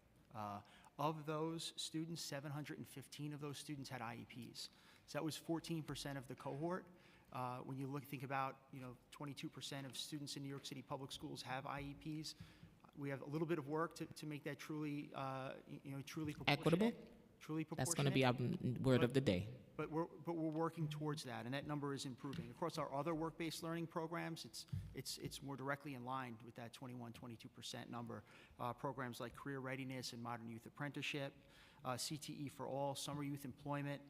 Of those students, 715 of those students had IEPs. So that was 14% of the cohort. When you think about 22% of students in New York City public schools have IEPs. We have a little bit of work to make that truly proportionate. Equitable? Truly proportionate. That's going to be our word of the day. But we're working towards that, and that number is improving. Across our other work-based learning programs, it's more directly in line with that 22% number. Programs like Career Readiness and Modern Youth Apprenticeship, CTE for All, Summer Youth Employment.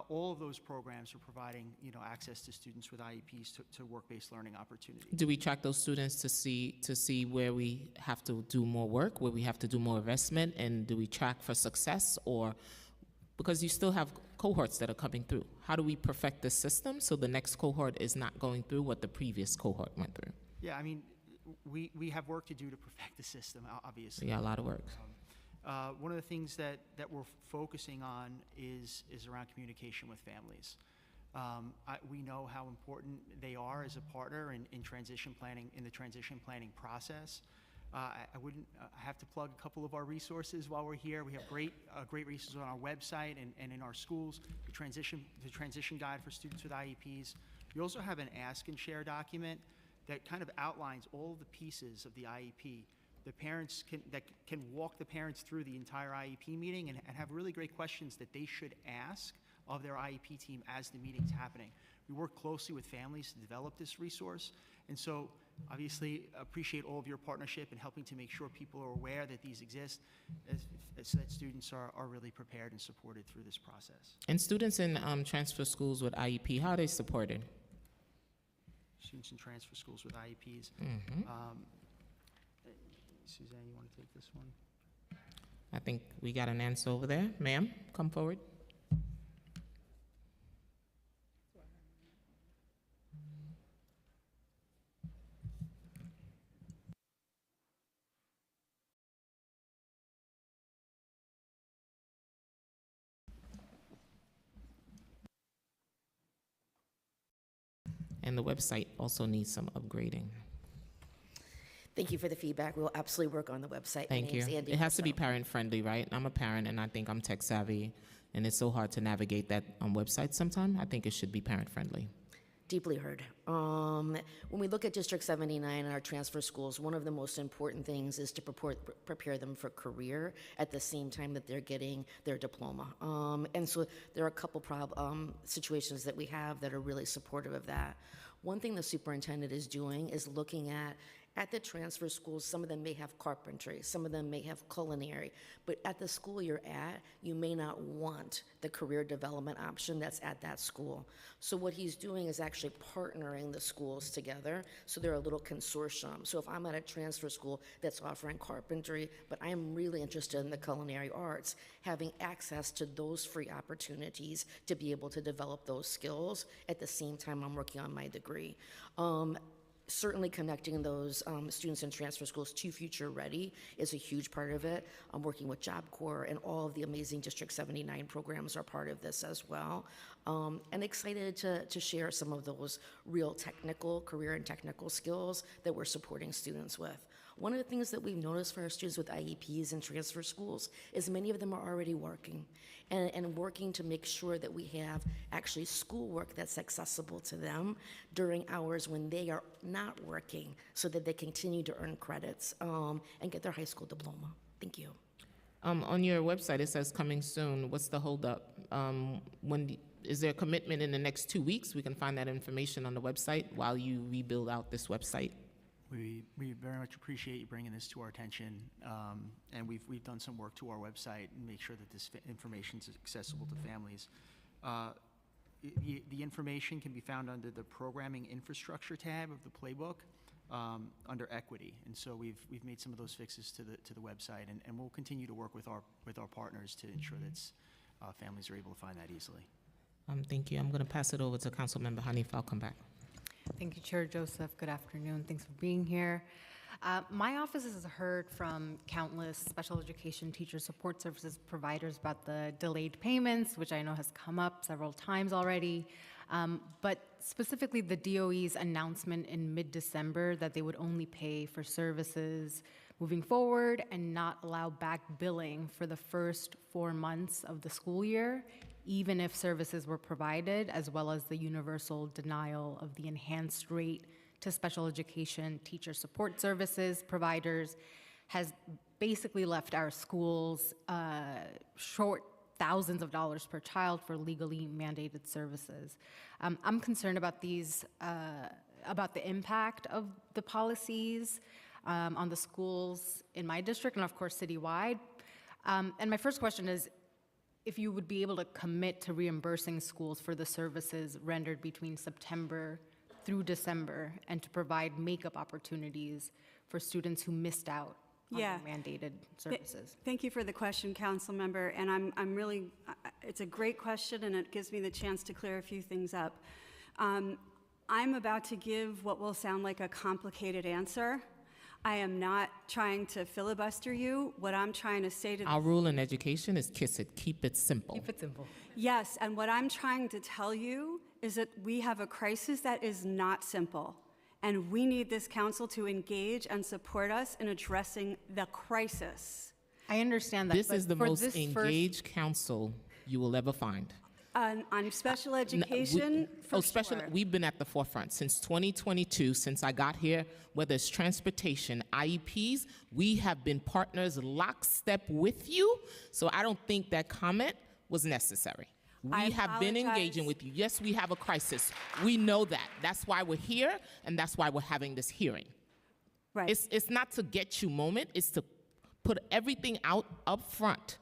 All of those programs are providing, access to students with IEPs to work-based learning opportunities. Do we track those students to see where we have to do more work, where we have to do more investment, and do we track for success, or because you still have cohorts that are coming through? How do we perfect the system so the next cohort is not going through what the previous cohort went through? Yeah, I mean, we have work to do to perfect the system, obviously. Yeah, a lot of work. One of the things that we're focusing on is around communication with families. We know how important they are as a partner in transition planning, in the transition planning process. I have to plug a couple of our resources while we're here. We have great resources on our website and in our schools. The transition guide for students with IEPs. We also have an ask and share document that kind of outlines all the pieces of the IEP. The parents can walk the parents through the entire IEP meeting and have really great questions that they should ask of their IEP team as the meeting's happening. We work closely with families to develop this resource, and so obviously appreciate all of your partnership in helping to make sure people are aware that these exist, so that students are really prepared and supported through this process. And students in transfer schools with IEP, how are they supported? Students in transfer schools with IEPs. Mm-hmm. Suzanne, you want to take this one? I think we got an answer over there. Ma'am, come forward. And the website also needs some upgrading. Thank you for the feedback. We'll absolutely work on the website. Thank you. It has to be parent-friendly, right? I'm a parent, and I think I'm tech-savvy, and it's so hard to navigate that on websites sometimes. I think it should be parent-friendly. Deeply heard. When we look at District 79 and our transfer schools, one of the most important things is to prepare them for career at the same time that they're getting their diploma. And so there are a couple situations that we have that are really supportive of that. One thing the superintendent is doing is looking at the transfer schools. Some of them may have carpentry, some of them may have culinary, but at the school you're at, you may not want the career development option that's at that school. So what he's doing is actually partnering the schools together, so they're a little consortium. So if I'm at a transfer school that's offering carpentry, but I'm really interested in the culinary arts, having access to those free opportunities to be able to develop those skills at the same time I'm working on my degree. Certainly connecting those students in transfer schools to Future Ready is a huge part of it. I'm working with Job Corps, and all of the amazing District 79 programs are part of this as well. And excited to share some of those real technical, career and technical skills that we're supporting students with. One of the things that we've noticed for our students with IEPs and transfer schools is many of them are already working and working to make sure that we have actually schoolwork that's accessible to them during hours when they are not working, so that they continue to earn credits and get their high school diploma. Thank you. On your website, it says coming soon. What's the holdup? Is there a commitment in the next 2 weeks? We can find that information on the website while you rebuild out this website. We very much appreciate you bringing this to our attention, and we've done some work to our website and make sure that this information is accessible to families. The information can be found under the Programming Infrastructure tab of the playbook under Equity, and so we've made some of those fixes to the website, and we'll continue to work with our partners to ensure that families are able to find that easily. Thank you. I'm going to pass it over to Councilmember Hanif. I'll come back. Thank you, Chair Joseph. Good afternoon. Thanks for being here. My office has heard from countless special education teacher support services providers about the delayed payments, which I know has come up several times already. But specifically the DOE's announcement in mid-December that they would only pay for services moving forward and not allow back billing for the first 4 months of the school year, even if services were provided, as well as the universal denial of the enhanced rate to special education teacher support services providers, has basically left our schools short thousands of dollars per child for legally mandated services. I'm concerned about about the impact of the policies on the schools in my district and of course citywide. And my first question is, if you would be able to commit to reimbursing schools for the services rendered between September through December and to provide makeup opportunities for students who missed out on the mandated services. Thank you for the question, Council Member, and I'm really, it's a great question and it gives me the chance to clear a few things up. I'm about to give what will sound like a complicated answer. I am not trying to filibuster you. What I'm trying to say to Our rule in education is kiss it, keep it simple. Keep it simple. Yes, and what I'm trying to tell you is that we have a crisis that is not simple, and we need this council to engage and support us in addressing the crisis. I understand that. This is the most engaged council you will ever find. On special education, sure. We've been at the forefront since 2022, since I got here, whether it's transportation, IEPs, we have been partners lockstep with you, so I don't think that comment was necessary. We have been engaging with you. Yes, we have a crisis. We know that. That's why we're here, and that's why we're having this hearing. Right. It's not to get you moment, it's to put everything out up front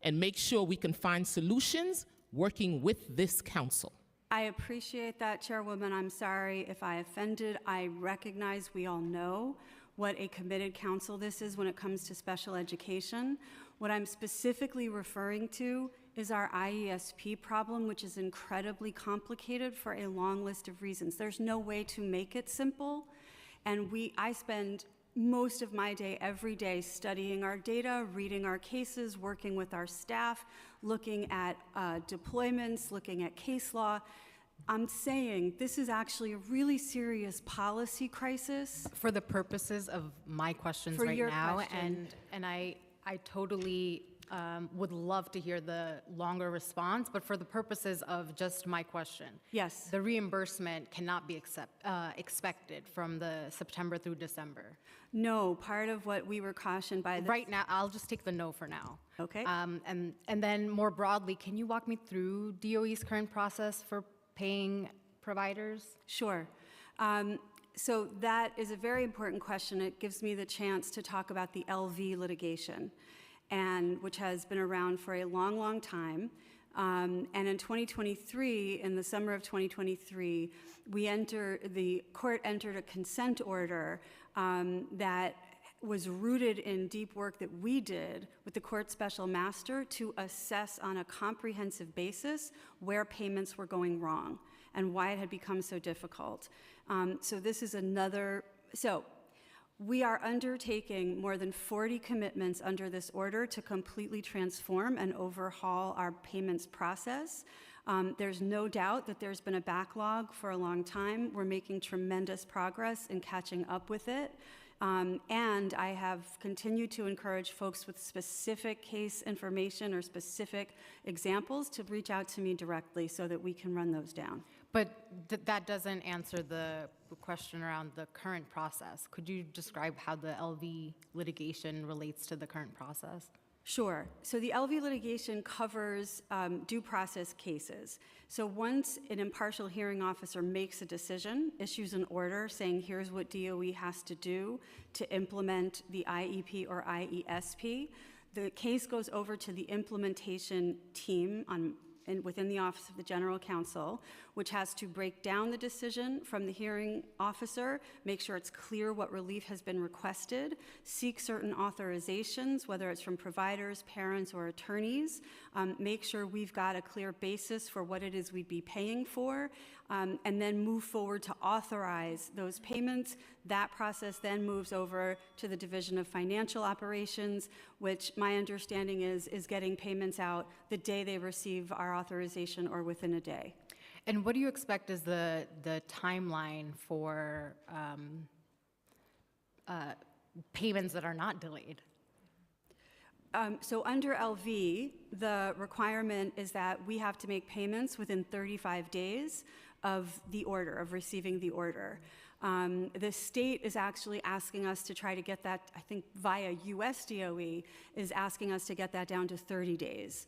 and make sure we can find solutions working with this council. I appreciate that, Chairwoman. I'm sorry if I offended. I recognize we all know what a committed council this is when it comes to special education. What I'm specifically referring to is our IESP problem, which is incredibly complicated for a long list of reasons. There's no way to make it simple, and I spend most of my day, every day, studying our data, reading our cases, working with our staff, looking at deployments, looking at case law. I'm saying this is actually a really serious policy crisis. For the purposes of my questions For right your now, question. and I totally would love to hear the longer response, but for the purposes of just my question. Yes. The reimbursement cannot be expected from the September through December. No, part of what we were cautioned by Right now, I'll just take the no for now. Okay. And then more broadly, can you walk me through DOE's current process for paying providers? Sure. So that is a very important question. It gives me the chance to talk about the LV litigation, which has been around for a long, long time. And in 2023, in the summer of 2023, the court entered a consent order that was rooted in deep work that we did with the court special master to assess on a comprehensive basis where payments were going wrong and why it had become so difficult. So we are undertaking more than 40 commitments under this order to completely transform and overhaul our payments process. There's no doubt that there's been a backlog for a long time. We're making tremendous progress in catching up with it. And I have continued to encourage folks with specific case information or specific examples to reach out to me directly so that we can run those down. But that doesn't answer the question around the current process. Could you describe how the LV litigation relates to the current process? Sure. So the LV litigation covers due process cases. So once an impartial hearing officer makes a decision, issues an order saying here's what DOE has to do to implement the IEP or IESP, the case goes over to the implementation team within the Office of the General Counsel, which has to break down the decision from the hearing officer, make sure it's clear what relief has been requested, seek certain authorizations, whether it's from providers, parents, or attorneys, make sure we've got a clear basis for what it is we'd be paying for, and then move forward to authorize those payments. That process then moves over to the Division of Financial Operations, which my understanding is getting payments out the day they receive our authorization or within a day. And what do you expect is the timeline for payments that are not delayed? So under LV, the requirement is that we have to make payments within 35 days of the order, of receiving the order. The state is actually asking us to try to get that, I think via US DOE, is asking us to get that down to 30 days.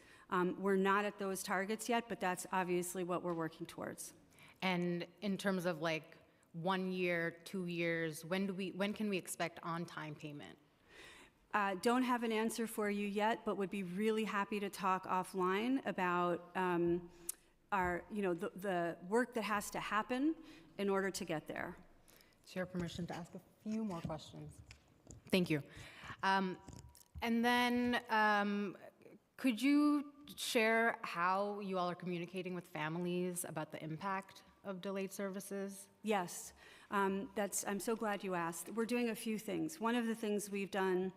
We're not at those targets yet, but that's obviously what we're working towards. And in terms of like 1 year, 2 years, when can we expect on-time payment? Don't have an answer for you yet, but would be really happy to talk offline about the work that has to happen in order to get there. It's your permission to ask a few more questions. Thank you. And then could you share how you all are communicating with families about the impact of delayed services? Yes, I'm so glad you asked. We're doing a few things. One of the things we've done,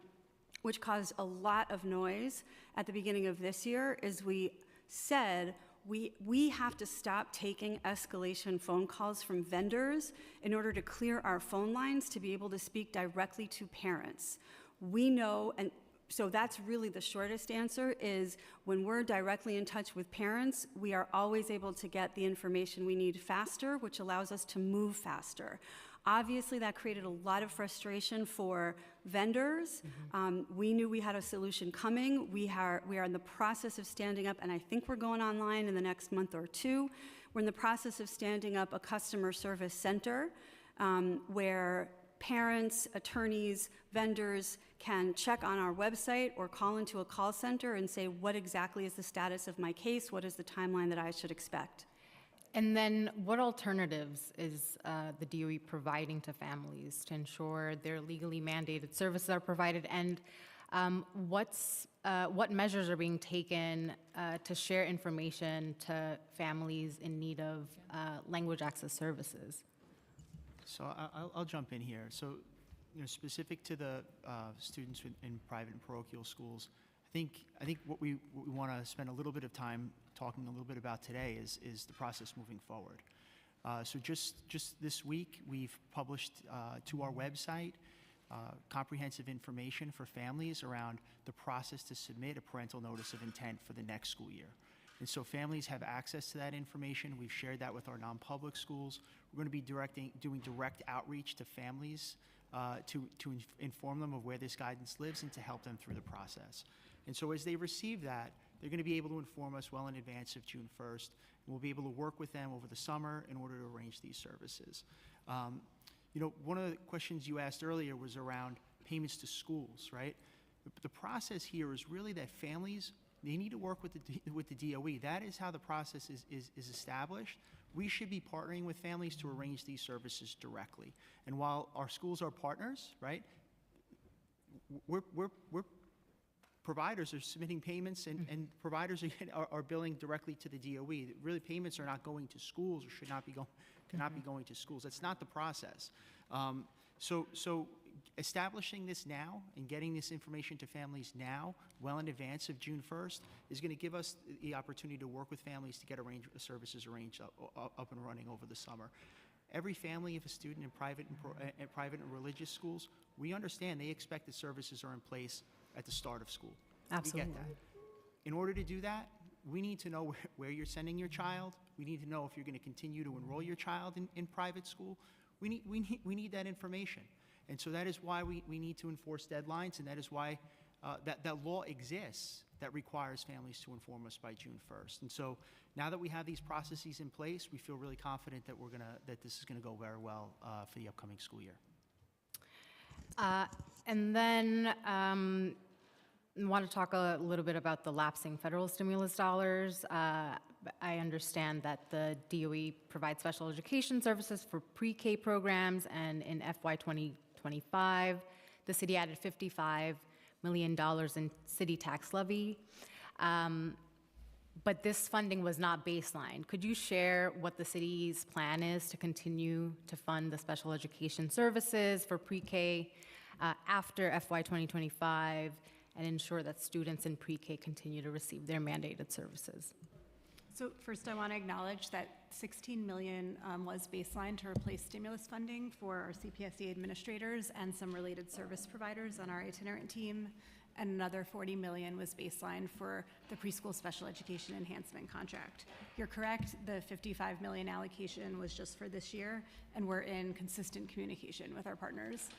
which caused a lot of noise at the beginning of this year, is we said we have to stop taking escalation phone calls from vendors in order to clear our phone lines to be able to speak directly to parents. We know, and so that's really the shortest answer, is when we're directly in touch with parents, we are always able to get the information we need faster, which allows us to move faster. Obviously, that created a lot of frustration for vendors. We knew we had a solution coming. We are in the process of standing up, and I think we're going online in the next month or two. We're in the process of standing up a customer service center where parents, attorneys, vendors can check on our website or call into a call center and say, what exactly is the status of my case? What is the timeline that I should expect? And then what alternatives is the DOE providing to families to ensure their legally mandated services are provided? And what measures are being taken to share information to families in need of language access services? So I'll jump in here. So, specific to the students in private and parochial schools, I think what we want to spend a little bit of time talking a little bit about today is the process moving forward. So just this week, we've published to our website comprehensive information for families around the process to submit a parental notice of intent for the next school year. And so families have access to that information. We've shared that with our non-public schools. We're going to be doing direct outreach to families to inform them of where this guidance lives and to help them through the process. And so as they receive that, they're going to be able to inform us well in advance of June 1st. And we'll be able to work with them over the summer in order to arrange these services. One of the questions you asked earlier was around payments to schools, right? The process here is really that families, they need to work with the DOE. That is how the process is established. We should be partnering with families to arrange these services directly. And while our schools are partners, right, we're providers are submitting payments and providers are billing directly to the DOE. Really, payments are not going to schools or cannot be going to schools. That's not the process. So establishing this now and getting this information to families now, well in advance of June 1st, is going to give us the opportunity to work with families to get services arranged up and running over the summer. Every family of a student in private and religious schools, we understand they expect that services are in place at the start of school. Absolutely. We get that. In order to do that, we need to know where you're sending your child. We need to know if you're going to continue to enroll your child in private school. We need that information. And so that is why we need to enforce deadlines, and that is why that law exists that requires families to inform us by June 1st. And so now that we have these processes in place, we feel really confident that that this is going to go very well for the upcoming school year. And then I want to talk a little bit about the lapsing federal stimulus dollars. I understand that the DOE provides special education services for pre-K programs, and in FY 2025, the city added $55 million in city tax levy. But this funding was not baseline. Could you share what the city's plan is to continue to fund the special education services for pre-K after FY 2025 and ensure that students in pre-K continue to receive their mandated services? So first, I want to acknowledge that $16 million was baseline to replace stimulus funding for our CPSC administrators and some related service providers on our itinerant team, and another $40 million was baseline for the preschool special education enhancement contract. You're correct, the $55 million allocation was just for this year, and we're in consistent communication with our partners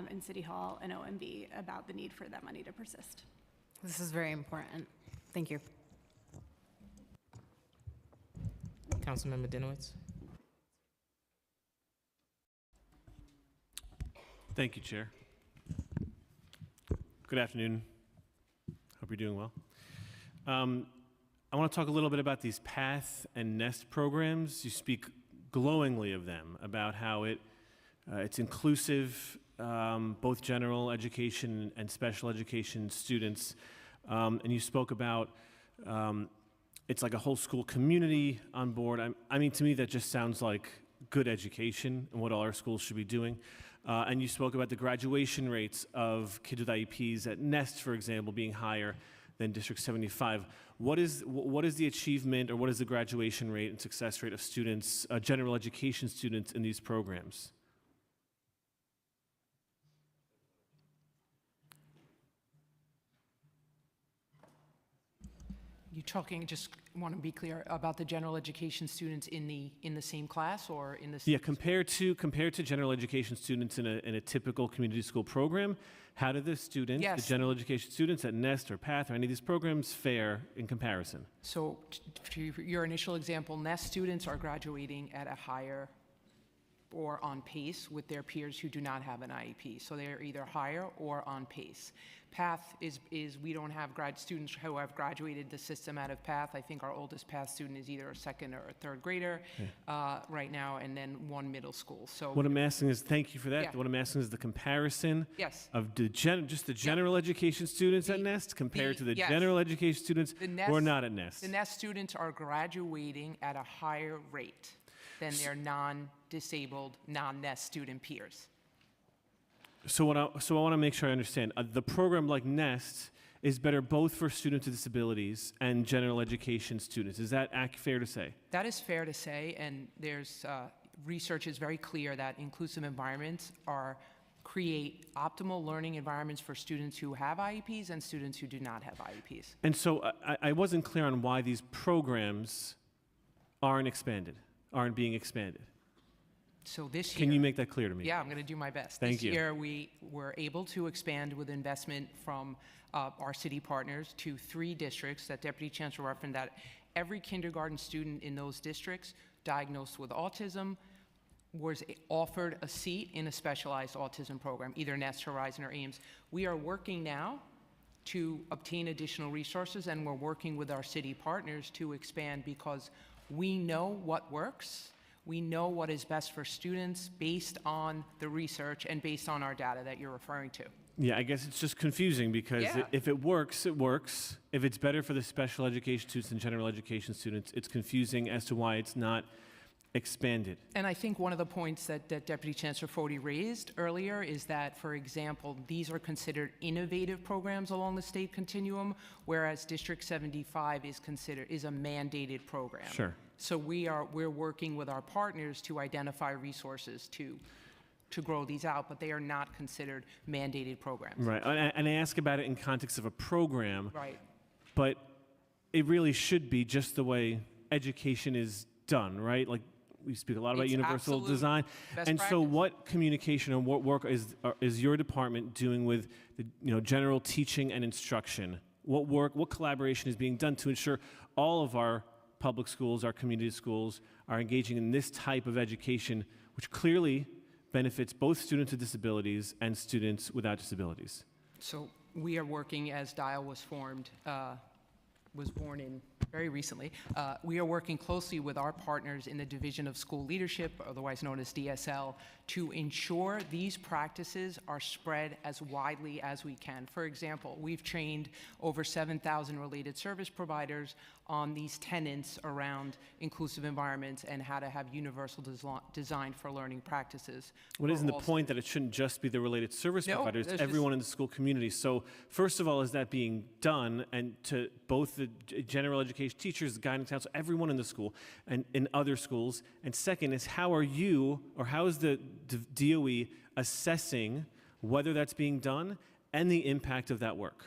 in City Hall and OMB about the need for that money to persist. This is very important. Thank you. Councilmember Dinowitz. Thank you, Chair. Good afternoon. Hope you're doing well. I want to talk a little bit about these PATH and NEST programs. You speak glowingly of them, about how it's inclusive, both general education and special education students. And you spoke about it's like a whole school community on board. I mean, to me, that just sounds like good education and what all our schools should be doing. And you spoke about the graduation rates of kids with IEPs at NEST, for example, being higher than District 75. What is the achievement, or what is the graduation rate and success rate of students, general education students in these programs? You're talking, just want to be clear, about the general education students in the same class or in the same? Yeah, compared to general education students in a typical community school program, how do the students, Yes. the general education students at NEST or PATH or any of these programs fare in comparison? So to your initial example, NEST students are graduating at a higher or on pace with their peers who do not have an IEP. So they're either higher or on pace. PATH is we don't have grad students who have graduated the system out of PATH. I think our oldest PATH student is either a second or a third grader right now, and then one middle school. So what I'm asking is, thank you for that. Yeah. What I'm asking is the comparison Yes. of the just the general education students at Nest compared to the yes. general education students The who are not at Nest. The Nest students are graduating at a higher rate than their non-disabled, non-Nest student peers. So I want to make sure I understand. The program like Nest is better both for students with disabilities and general education students. Is that fair to say? That is fair to say, and there's research is very clear that inclusive environments create optimal learning environments for students who have IEPs and students who do not have IEPs. And so I wasn't clear on why these programs aren't being expanded. So this year... Can you make that clear to me? Yeah, I'm going to do my best. Thank this you. year, we were able to expand with investment from our city partners to 3 districts that Deputy Chancellor referenced, that every kindergarten student in those districts diagnosed with autism was offered a seat in a specialized autism program, either Nest, Horizon, or Ames. We are working now to obtain additional resources, and we're working with our city partners to expand because we know what works. We know what is best for students based on the research and based on our data that you're referring to. Yeah, I guess it's just confusing because Yeah. if it works, it works. If it's better for the special education students than general education students, it's confusing as to why it's not expanded. And I think one of the points that Deputy Chancellor Foti raised earlier is that, for example, these are considered innovative programs along the state continuum, whereas District 75 is a mandated program. Sure. So we're working with our partners to identify resources to grow these out, but they are not considered mandated programs. Right, and I ask about it in context of a program. Right. But it really should be just the way education is done, right? Like, we speak a lot about It's universal absolute design. best And so practice. what communication and what work is your department doing with the general teaching and instruction? What collaboration is being done to ensure all of our public schools, our community schools, are engaging in this type of education, which clearly benefits both students with disabilities and students without disabilities? So we are working, as DIAL was formed, was born in very recently. We are working closely with our partners in the Division of School Leadership, otherwise known as DSL, to ensure these practices are spread as widely as we can. For example, we've trained over 7,000 related service providers on these tenets around inclusive environments and how to have universal design for learning practices. What isn't the point that it shouldn't just be the related service No, providers, there's everyone in the school community? So first of all, is that being done, and to both the general education teachers, the guidance counselor, everyone in the school and in other schools? And second is, how are you, or how is the DOE assessing whether that's being done and the impact of that work?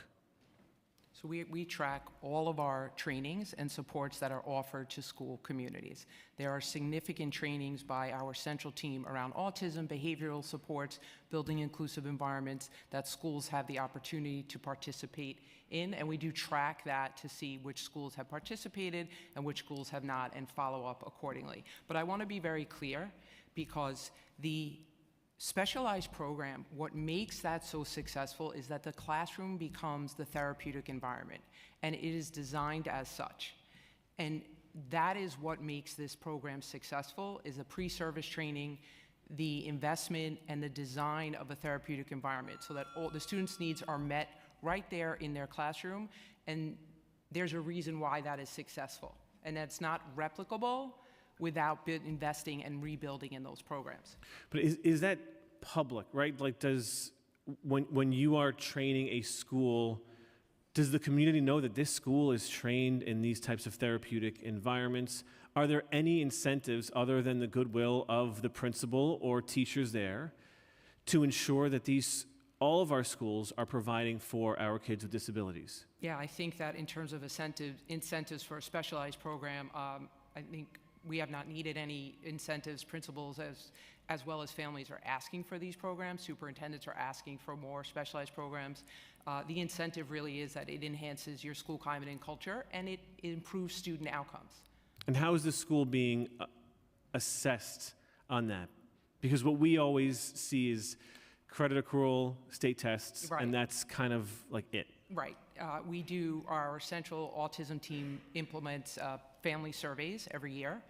So we track all of our trainings and supports that are offered to school communities. There are significant trainings by our central team around autism, behavioral supports, building inclusive environments that schools have the opportunity to participate in, and we do track that to see which schools have participated and which schools have not, and follow up accordingly. But I want to be very clear, because the specialized program, what makes that so successful is that the classroom becomes the therapeutic environment, and it is designed as such. And that is what makes this program successful, is the pre-service training, the investment, and the design of a therapeutic environment so that all the students' needs are met right there in their classroom. And there's a reason why that is successful. And that's not replicable without investing and rebuilding in those programs. But is that public, right? Like, when you are training a school, does the community know that this school is trained in these types of therapeutic environments? Are there any incentives other than the goodwill of the principal or teachers there to ensure that all of our schools are providing for our kids with disabilities? Yeah, I think that in terms of incentives for a specialized program, I think we have not needed any incentives. Principals as well as families are asking for these programs. Superintendents are asking for more specialized programs. The incentive really is that it enhances your school climate and culture, and it improves student outcomes. And how is the school being assessed on that? Because what we always see is credit accrual, state tests, Right. and that's kind of like it. Right. Our central autism team implements family surveys every year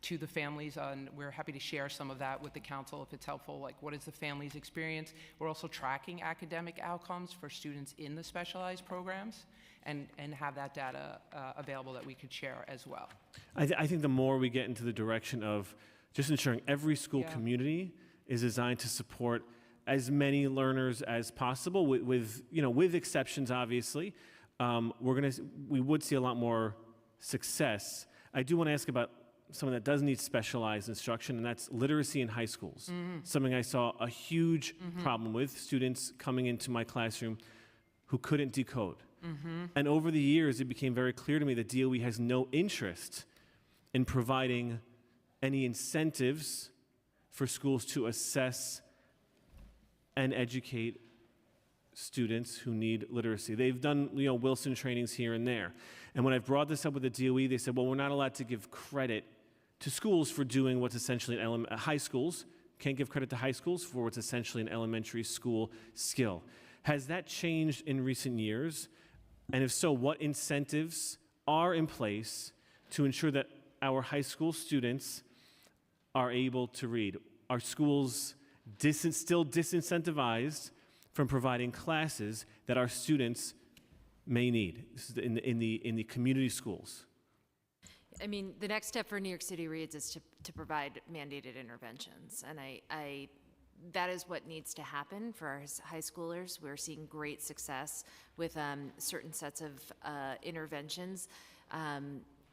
to the families, and we're happy to share some of that with the council if it's helpful, like what is the family's experience. We're also tracking academic outcomes for students in the specialized programs and have that data available that we could share as well. I think the more we get into the direction of just ensuring every school Yeah. community is designed to support as many learners as possible, with exceptions, obviously, we would see a lot more success. I do want to ask about someone that does need specialized instruction, and that's literacy in high schools. Something I saw a huge problem with, students coming into my classroom who couldn't decode. And over the years, it became very clear to me that DOE has no interest in providing any incentives for schools to assess and educate students who need literacy. They've done, Wilson trainings here and there. And when I've brought this up with the DOE, they said, well, we're not allowed to give credit to schools for doing what's essentially high schools. Can't give credit to high schools for what's essentially an elementary school skill. Has that changed in recent years? And if so, what incentives are in place to ensure that our high school students are able to read? Are schools still disincentivized from providing classes that our students may need? This is in the community schools. I mean, the next step for New York City Reads is to provide mandated interventions, and that is what needs to happen for our high schoolers. We're seeing great success with certain sets of interventions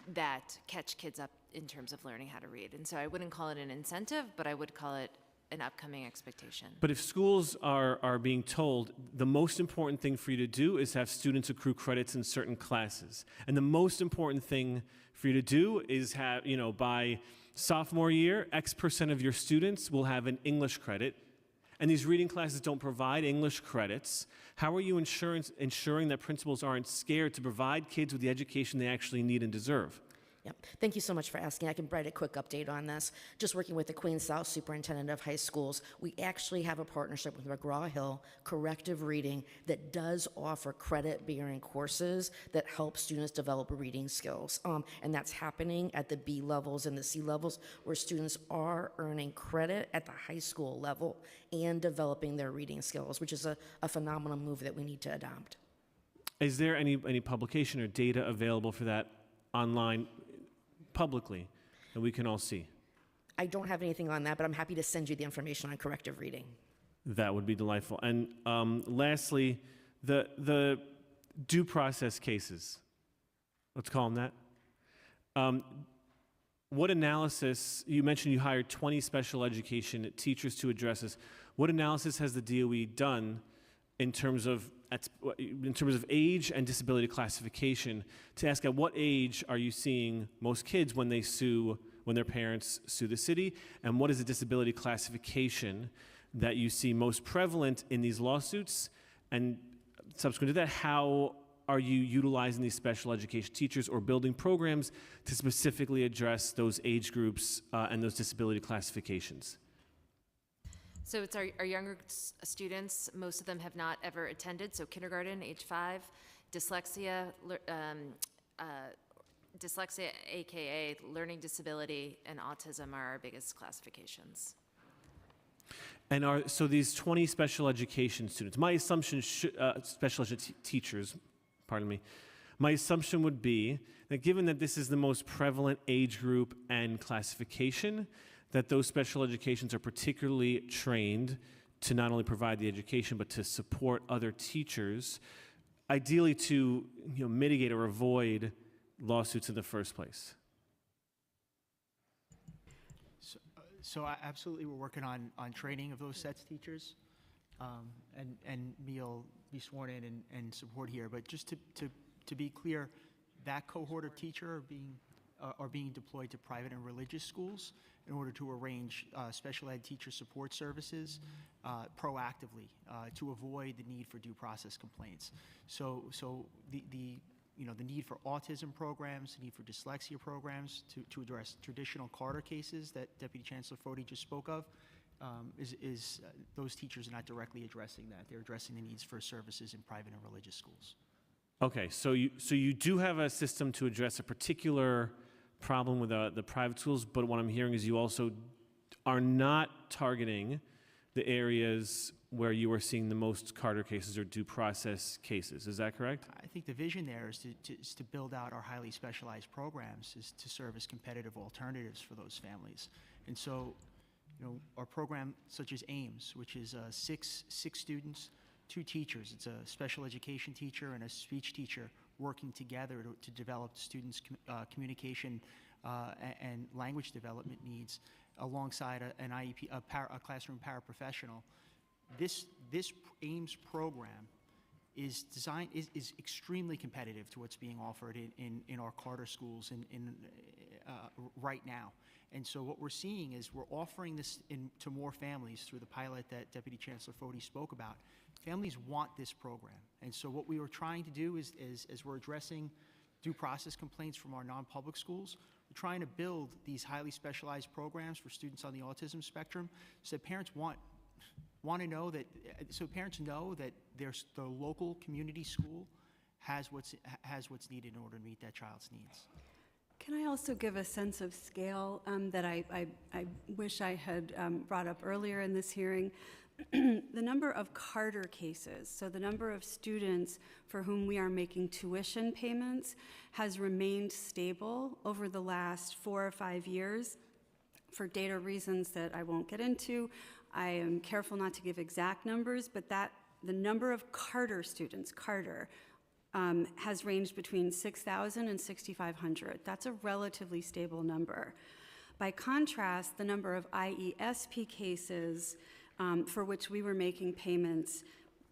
that catch kids up in terms of learning how to read. And so I wouldn't call it an incentive, but I would call it an upcoming expectation. But if schools are being told the most important thing for you to do is have students accrue credits in certain classes, and the most important thing for you to do is have, by sophomore year, X% of your students will have an English credit, and these reading classes don't provide English credits, how are you ensuring that principals aren't scared to provide kids with the education they actually need and deserve? Yep. Thank you so much for asking. I can provide a quick update on this. Just working with the Queens South Superintendent of High Schools, we actually have a partnership with McGraw-Hill Corrective Reading that does offer credit-bearing courses that help students develop reading skills. And that's happening at the B levels and the C levels, where students are earning credit at the high school level and developing their reading skills, which is a phenomenal move that we need to adopt. Is there any publication or data available for that online publicly that we can all see? I don't have anything on that, but I'm happy to send you the information on corrective reading. That would be delightful. And lastly, the due process cases, let's call them that. What analysis, you mentioned you hired 20 special education teachers to address this. What analysis has the DOE done in terms of age and disability classification to ask at what age are you seeing most kids when their parents sue the city, and what is the disability classification that you see most prevalent in these lawsuits? And subsequent to that, how are you utilizing these special education teachers or building programs to specifically address those age groups and those disability classifications? So it's our younger students. Most of them have not ever attended, so kindergarten, age 5, dyslexia, AKA learning disability, and autism are our biggest classifications. And so these 20 special education students, my assumption, special education teachers, pardon me, my assumption would be that given that this is the most prevalent age group and classification, that those special educations are particularly trained to not only provide the education, but to support other teachers, ideally to mitigate or avoid lawsuits in the first place. So absolutely, we're working on training of those sets teachers, and me'll be sworn in and support here. But just to be clear, that cohort of teacher are being deployed to private and religious schools in order to arrange special ed teacher support services proactively to avoid the need for due process complaints. So the need for autism programs, the need for dyslexia programs to address traditional Carter cases that Deputy Chancellor Foti just spoke of, those teachers are not directly addressing that. They're addressing the needs for services in private and religious schools. Okay, so you do have a system to address a particular problem with the private schools, but what I'm hearing is you also are not targeting the areas where you are seeing the most Carter cases or due process cases. Is that correct? I think the vision there is to build out our highly specialized programs, is to serve as competitive alternatives for those families. And so, our program such as AIMS, which is six students, 2 teachers. It's a special education teacher and a speech teacher working together to develop students' communication and language development needs alongside an IEP, a classroom paraprofessional. This AIMS program is extremely competitive to what's being offered in our Carter schools right now. And so what we're seeing is we're offering this to more families through the pilot that Deputy Chancellor Foti spoke about. Families want this program. And so what we were trying to do is as we're addressing due process complaints from our non-public schools, we're trying to build these highly specialized programs for students on the autism spectrum so that parents parents know that the local community school has what's needed in order to meet that child's needs. Can I also give a sense of scale that I wish I had brought up earlier in this hearing? The number of Carter cases, so the number of students for whom we are making tuition payments, has remained stable over the last 4 or 5 years for data reasons that I won't get into. I am careful not to give exact numbers, but the number of Carter students, has ranged between 6,000 and 6,500. That's a relatively stable number. By contrast, the number of IESP cases for which we were making payments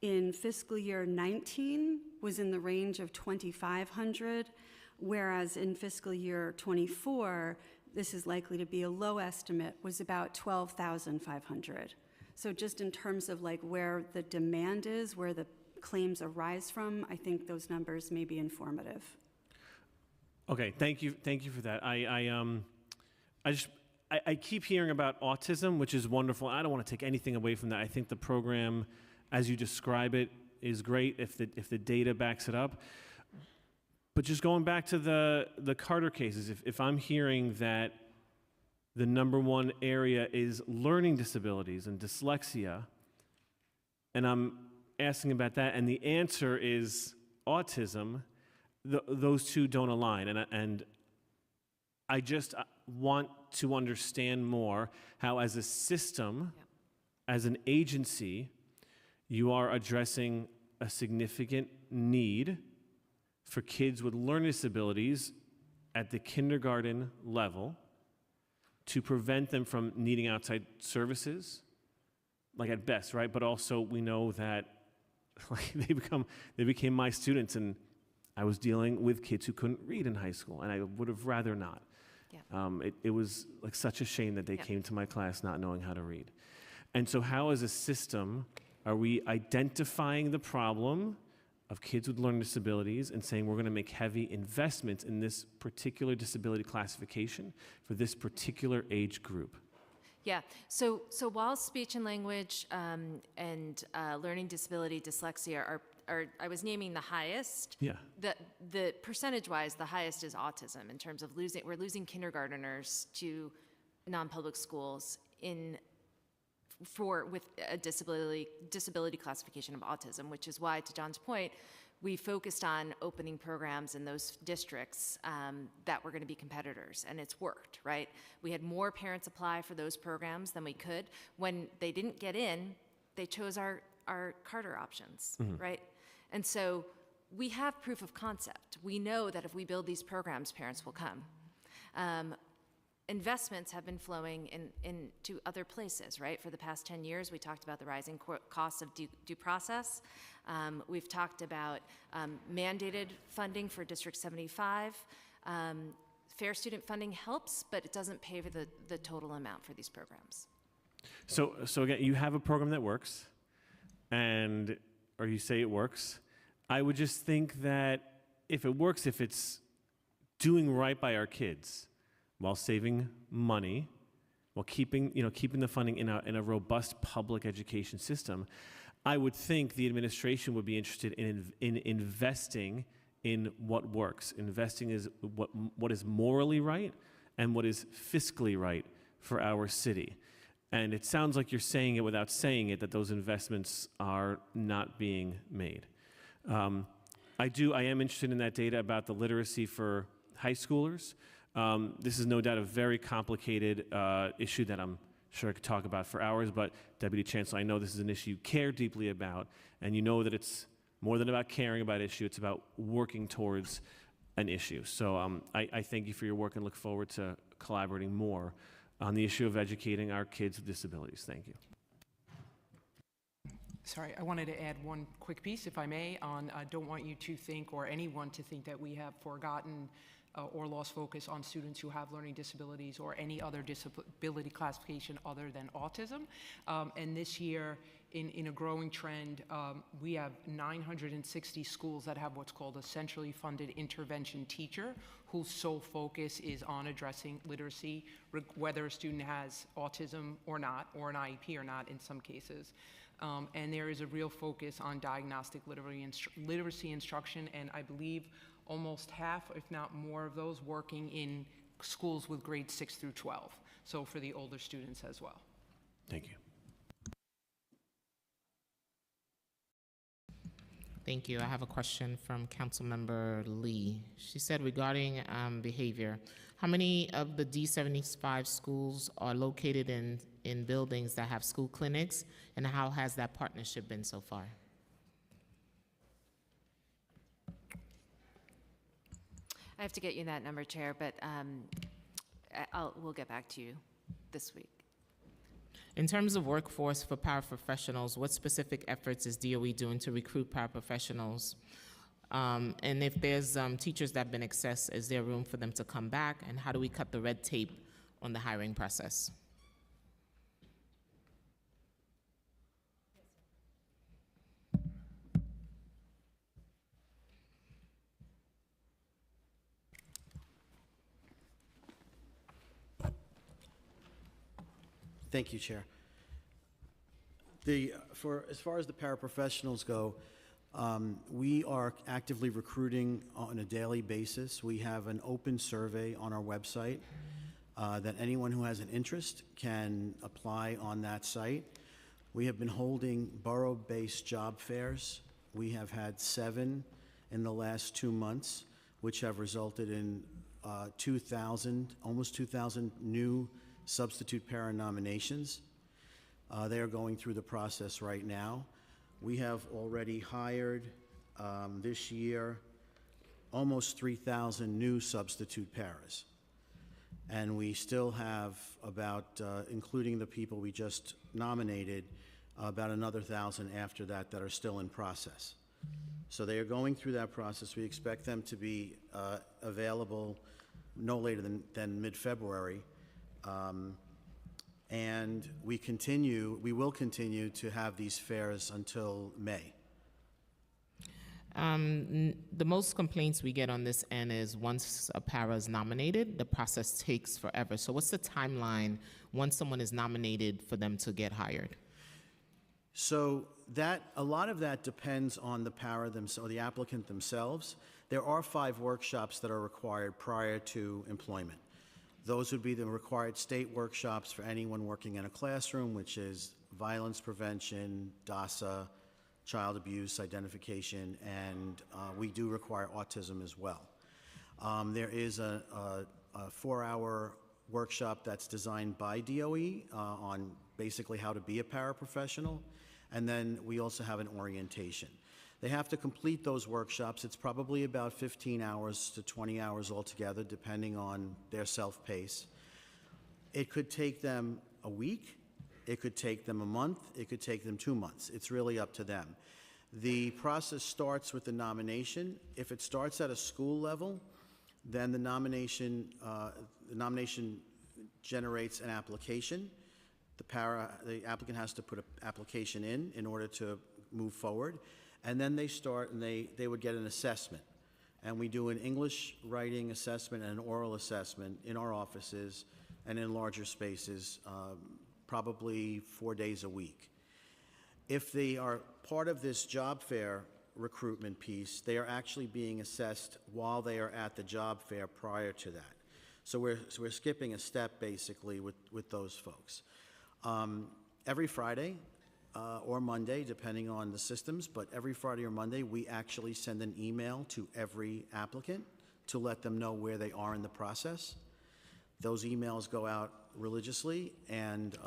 in fiscal year 19 was in the range of 2,500, whereas in fiscal year 24, this is likely to be a low estimate, was about 12,500. So just in terms of like where the demand is, where the claims arise from, I think those numbers may be informative. Okay, thank you for that. I keep hearing about autism, which is wonderful. I don't want to take anything away from that. I think the program, as you describe it, is great if the data backs it up. But just going back to the Carter cases, if I'm hearing that the number one area is learning disabilities and dyslexia, and I'm asking about that, and the answer is autism, those two don't align. And I just want to understand more how, as a system, as an agency, you are addressing a significant need for kids with learning disabilities at the kindergarten level to prevent them from needing outside services, like at best, right? But also we know that they became my students, and I was dealing with kids who couldn't read in high school, and I would have rather not. Yeah. It was like such a shame that they came to my class not knowing how to read. And so how, as a system, are we identifying the problem of kids with learning disabilities and saying we're going to make heavy investments in this particular disability classification for this particular age group? Yeah, so while speech and language and learning disability, dyslexia are I was naming the highest. Yeah. The percentage-wise, the highest is autism in terms of we're losing kindergarteners to non-public schools with a disability classification of autism, which is why, to John's point, we focused on opening programs in those districts that were going to be competitors, and it's worked, right? We had more parents apply for those programs than we could. When they didn't get in, they chose our Carter options, right? And so we have proof of concept. We know that if we build these programs, parents will come. Investments have been flowing into other places, right? For the past 10 years, we talked about the rising costs of due process. We've talked about mandated funding for District 75. Fair student funding helps, but it doesn't pay for the total amount for these programs. So again, you have a program that works, or you say it works. I would just think that if it works, if it's doing right by our kids, while saving money while keeping the funding in a robust public education system, I would think the administration would be interested in investing in what works. Investing is what is morally right and what is fiscally right for our city. And it sounds like you're saying it without saying it, that those investments are not being made. I am interested in that data about the literacy for high schoolers. This is no doubt a very complicated issue that I'm sure I could talk about for hours, but Deputy Chancellor, I know this is an issue you care deeply about, and you know that it's more than about caring about issue, it's about working towards an issue. So I thank you for your work and look forward to collaborating more on the issue of educating our kids with disabilities. Thank you. Sorry, I wanted to add one quick piece, if I may, on I don't want you to think, or anyone to think, that we have forgotten or lost focus on students who have learning disabilities or any other disability classification other than autism. And this year, in a growing trend, we have 960 schools that have what's called a centrally funded intervention teacher, whose sole focus is on addressing literacy, whether a student has autism or not, or an IEP or not in some cases. And there is a real focus on diagnostic literacy instruction, and I believe almost half, if not more, of those working in schools with grades 6 through 12, so for the older students as well. Thank you. Thank you. I have a question from Councilmember Lee. She said regarding behavior, how many of the D75 schools are located in buildings that have school clinics, and how has that partnership been so far? I have to get you that number, Chair, but we'll get back to you this week. In terms of workforce for paraprofessionals, what specific efforts is DOE doing to recruit paraprofessionals? And if there's teachers that have been accessed, is there room for them to come back? And how do we cut the red tape on the hiring process? Thank you, Chair. As far as the paraprofessionals go, we are actively recruiting on a daily basis. We have an open survey on our website that anyone who has an interest can apply on that site. We have been holding borough-based job fairs. We have had 7 in the last 2 months, which have resulted in almost 2,000 new substitute para nominations. They are going through the process right now. We have already hired this year almost 3,000 new substitute paras. And we still have about, including the people we just nominated, about another 1,000 after that are still in process. So they are going through that process. We expect them to be available no later than mid-February. And we will continue to have these fairs until May. The most complaints we get on this end is once a para is nominated, the process takes forever. So what's the timeline once someone is nominated for them to get hired? So a lot of that depends on the para themselves, the applicant themselves. There are 5 workshops that are required prior to employment. Those would be the required state workshops for anyone working in a classroom, which is violence prevention, DASA, child abuse identification, and we do require autism as well. There is a 4-hour workshop that's designed by DOE on basically how to be a paraprofessional, and then we also have an orientation. They have to complete those workshops. It's probably about 15 hours to 20 hours altogether, depending on their self-pace. It could take them a week. It could take them a month. It could take them 2 months. It's really up to them. The process starts with the nomination. If it starts at a school level, then the nomination generates an application. The applicant has to put an application in order to move forward. And then they start, and they would get an assessment. And we do an English writing assessment and an oral assessment in our offices and in larger spaces, probably 4 days a week. If they are part of this job fair recruitment piece, they are actually being assessed while they are at the job fair prior to that. So we're skipping a step basically with those folks. Every Friday or Monday, depending on the systems, but every Friday or Monday, we actually send an email to every applicant to let them know where they are in the process. Those emails go out religiously, and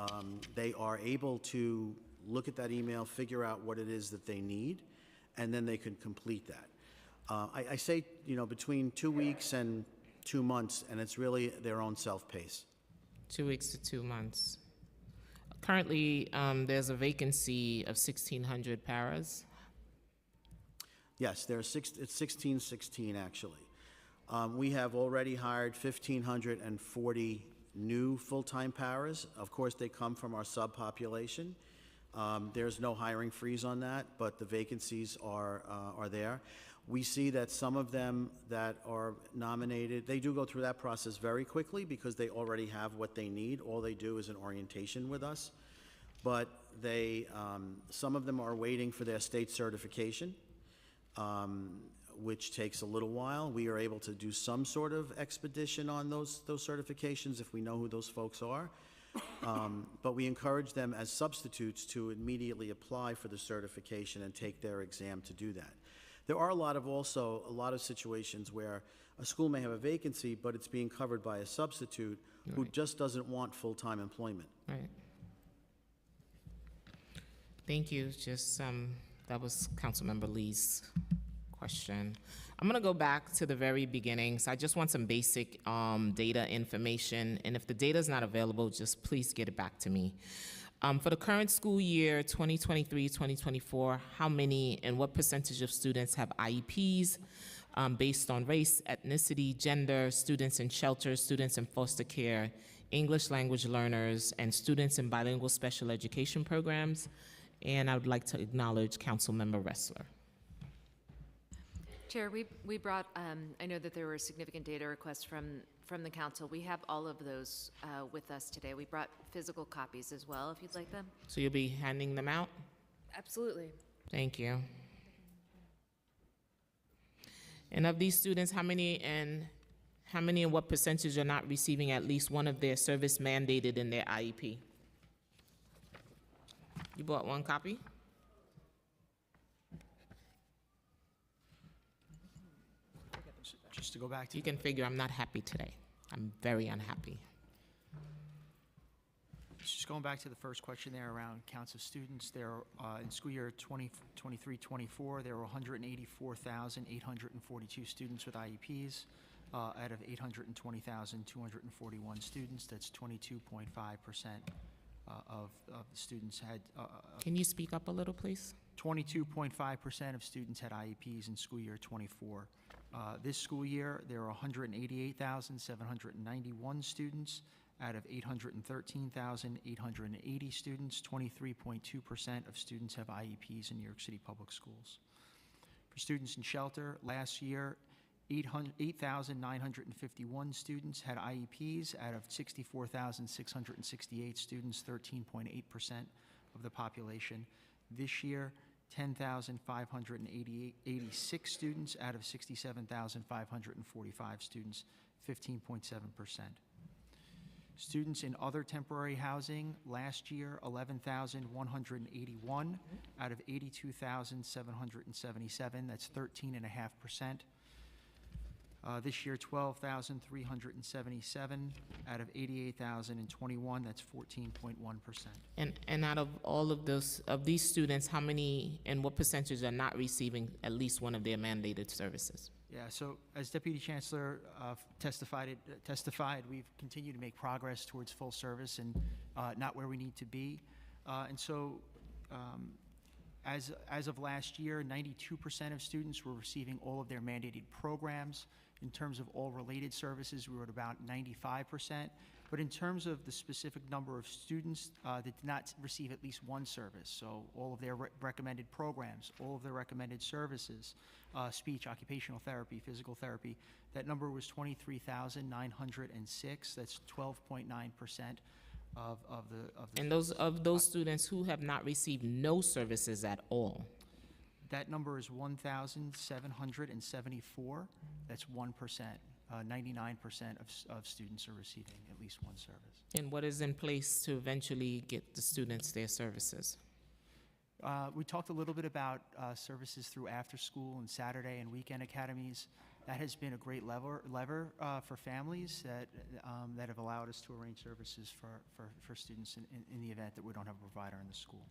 they are able to look at that email, figure out what it is that they need, and then they can complete that. I say, between 2 weeks and 2 months, and it's really their own self-pace. 2 weeks to 2 months. Currently, there's a vacancy of 1,600 paras. Yes, it's 1616 actually. We have already hired 1,540 new full-time paras. Of course, they come from our subpopulation. There's no hiring freeze on that, but the vacancies are there. We see that some of them that are nominated, they do go through that process very quickly because they already have what they need. All they do is an orientation with us. But some of them are waiting for their state certification, which takes a little while. We are able to do some sort of expedition on those certifications if we know who those folks are. But we encourage them as substitutes to immediately apply for the certification and take their exam to do that. There are a lot of situations where a school may have a vacancy, but it's being covered by a substitute who just doesn't want full-time employment. Right. Thank you. Just that was Councilmember Lee's question. I'm going to go back to the very beginning. So I just want some basic data information, and if the data is not available, just please get it back to me. For the current school year, 2023-2024, how many and what percentage of students have IEPs based on race, ethnicity, gender, students in shelters, students in foster care, English language learners, and students in bilingual special education programs? And I would like to acknowledge Councilmember Ressler. Chair, we brought, I know that there were significant data requests from the council. We have all of those with us today. We brought physical copies as well, if you'd like them. So you'll be handing them out? Absolutely. Thank you. And of these students, how many and what percentage are not receiving at least one of their service mandated in their IEP? You bought one copy? Just to go back to... You can figure I'm not happy today. I'm very unhappy. Just going back to the first question there around counts of students, there in school year 2023-24, there were 184,842 students with IEPs out of 820,241 students. That's 22.5% of the students had... Can you speak up a little, please? 22.5% of students had IEPs in school year 24. This school year, there are 188,791 students out of 813,880 students. 23.2% of students have IEPs in New York City Public Schools. For students in shelter, last year, 8,951 students had IEPs out of 64,668 students, 13.8% of the population. This year, 10,586 students out of 67,545 students, 15.7%. Students in other temporary housing, last year, 11,181 out of 82,777, that's 13.5%. This year, 12,377 out of 88,021, that's 14.1%. And out of all of these students, how many and what percentage are not receiving at least one of their mandated services? Yeah, so as Deputy Chancellor testified, we've continued to make progress towards full service and not where we need to be. And so as of last year, 92% of students were receiving all of their mandated programs. In terms of all related services, we were at about 95%. But in terms of the specific number of students that did not receive at least one service, so all of their recommended programs, all of their recommended services, speech, occupational therapy, physical therapy, that number was 23,906. That's 12.9% of the. And those students who have not received no services at all. That number is 1,774. That's 1%. 99% of students are receiving at least one service. And what is in place to eventually get the students their services? We talked a little bit about services through after-school and Saturday and weekend academies. That has been a great lever for families that have allowed us to arrange services for students in the event that we don't have a provider in the school.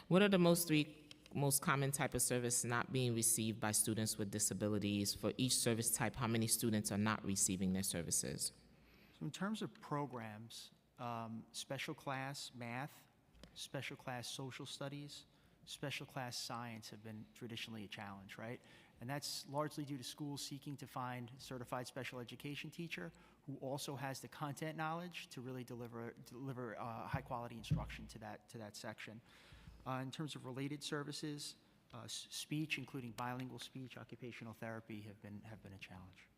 What are the most common type of service not being received by students with disabilities? For each service type, how many students are not receiving their services? So in terms of programs, special class math, special class social studies, special class science have been traditionally a challenge, right? And that's largely due to schools seeking to find a certified special education teacher who also has the content knowledge to really deliver high quality instruction to that section. In terms of related services, speech, including bilingual speech, occupational therapy, have been a challenge.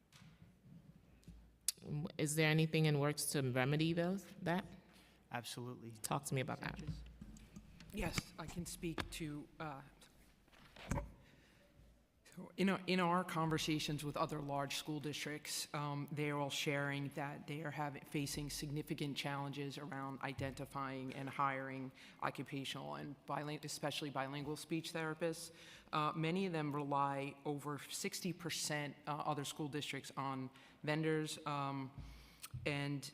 Is there anything in works to remedy that? Absolutely. Talk to me about that. Yes, I can speak to, in our conversations with other large school districts, they're all sharing that they are facing significant challenges around identifying and hiring occupational and especially bilingual speech therapists. Many of them rely over 60%, other school districts, on vendors. And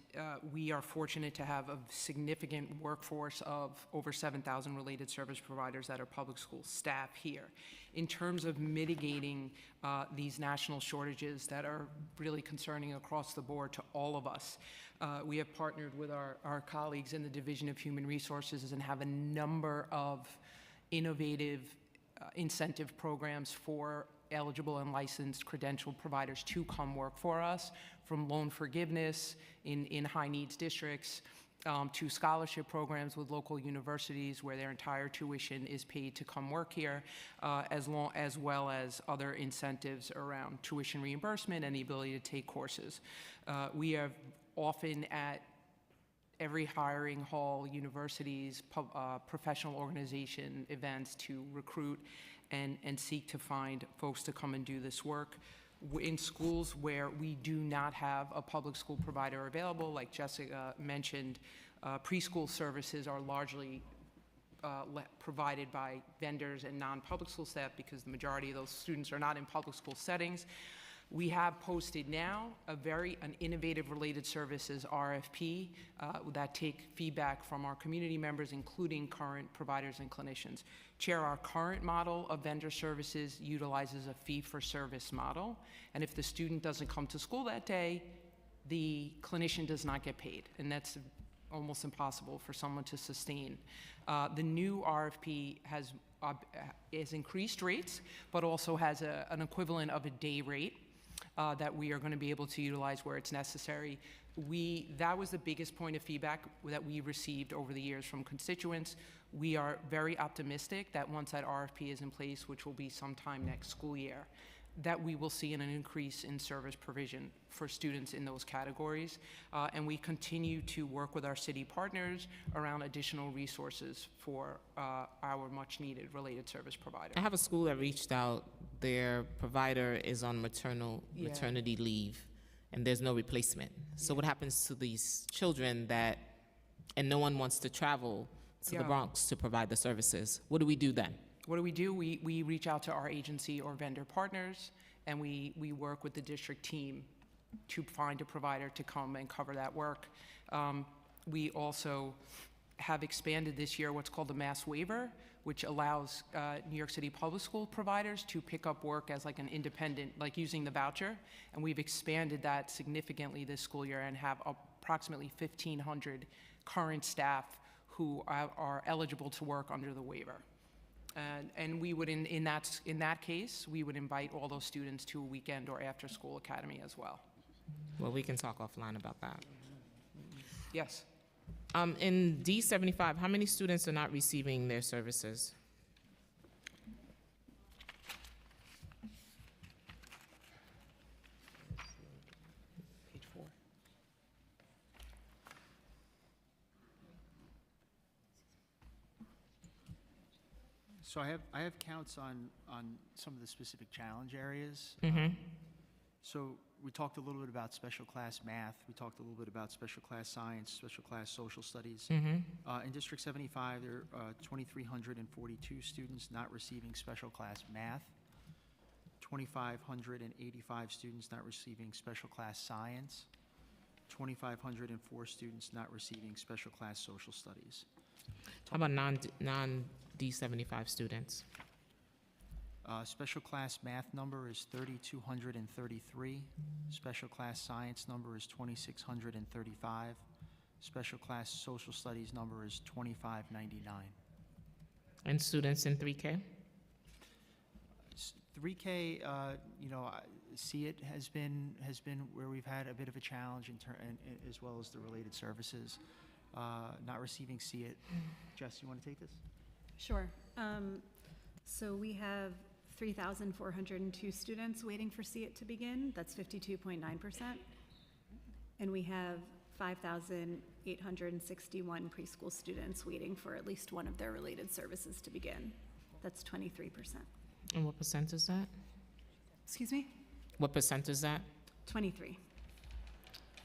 we are fortunate to have a significant workforce of over 7,000 related service providers that are public school staff here. In terms of mitigating these national shortages that are really concerning across the board to all of us, we have partnered with our colleagues in the Division of Human Resources and have a number of innovative incentive programs for eligible and licensed credentialed providers to come work for us, from loan forgiveness in high needs districts to scholarship programs with local universities where their entire tuition is paid to come work here, as well as other incentives around tuition reimbursement and the ability to take courses. We are often at every hiring hall, universities, professional organization events to recruit and seek to find folks to come and do this work. In schools where we do not have a public school provider available, like Jessica mentioned, preschool services are largely provided by vendors and non-public school staff because the majority of those students are not in public school settings. We have posted now an innovative related services RFP that take feedback from our community members, including current providers and clinicians. Chair, our current model of vendor services utilizes a fee-for-service model, and if the student doesn't come to school that day, the clinician does not get paid, and that's almost impossible for someone to sustain. The new RFP has increased rates, but also has an equivalent of a day rate that we are going to be able to utilize where it's necessary. That was the biggest point of feedback that we received over the years from constituents. We are very optimistic that once that RFP is in place, which will be sometime next school year, that we will see an increase in service provision for students in those categories. And we continue to work with our city partners around additional resources for our much needed related service provider. I have a school that reached out. Their provider is on maternity leave, and there's no replacement. So what happens to these children and no one wants to travel to the Bronx to provide the services? What do we do then? What do? We reach out to our agency or vendor partners, and we work with the district team to find a provider to come and cover that work. We also have expanded this year what's called the mass waiver, which allows New York City public school providers to pick up work as like an independent, like using the voucher. And we've expanded that significantly this school year and have approximately 1,500 current staff who are eligible to work under the waiver. And we would, in that case, we would invite all those students to a weekend or after-school academy as well. Well, we can talk offline about that. Yes. In D75, how many students are not receiving their services? Page 4. So I have counts on some of the specific challenge areas. So we talked a little bit about special class math. We talked a little bit about special class science, special class social studies. In District 75, there are 2,342 students not receiving special class math, 2,585 students not receiving special class science, 2,504 students not receiving special class social studies. How about non-D75 students? Special class math number is 3,233. Special class science number is 2,635. Special class social studies number is 2,599. And students in 3K? 3K, see it has been where we've had a bit of a challenge as well as the related services. Not receiving see it. Jess, you want to take this? Sure. So we have 3,402 students waiting for see it to begin. That's 52.9%. And we have 5,861 preschool students waiting for at least one of their related services to begin. That's 23%. And what percent is that? Excuse me? What percent is that? 23.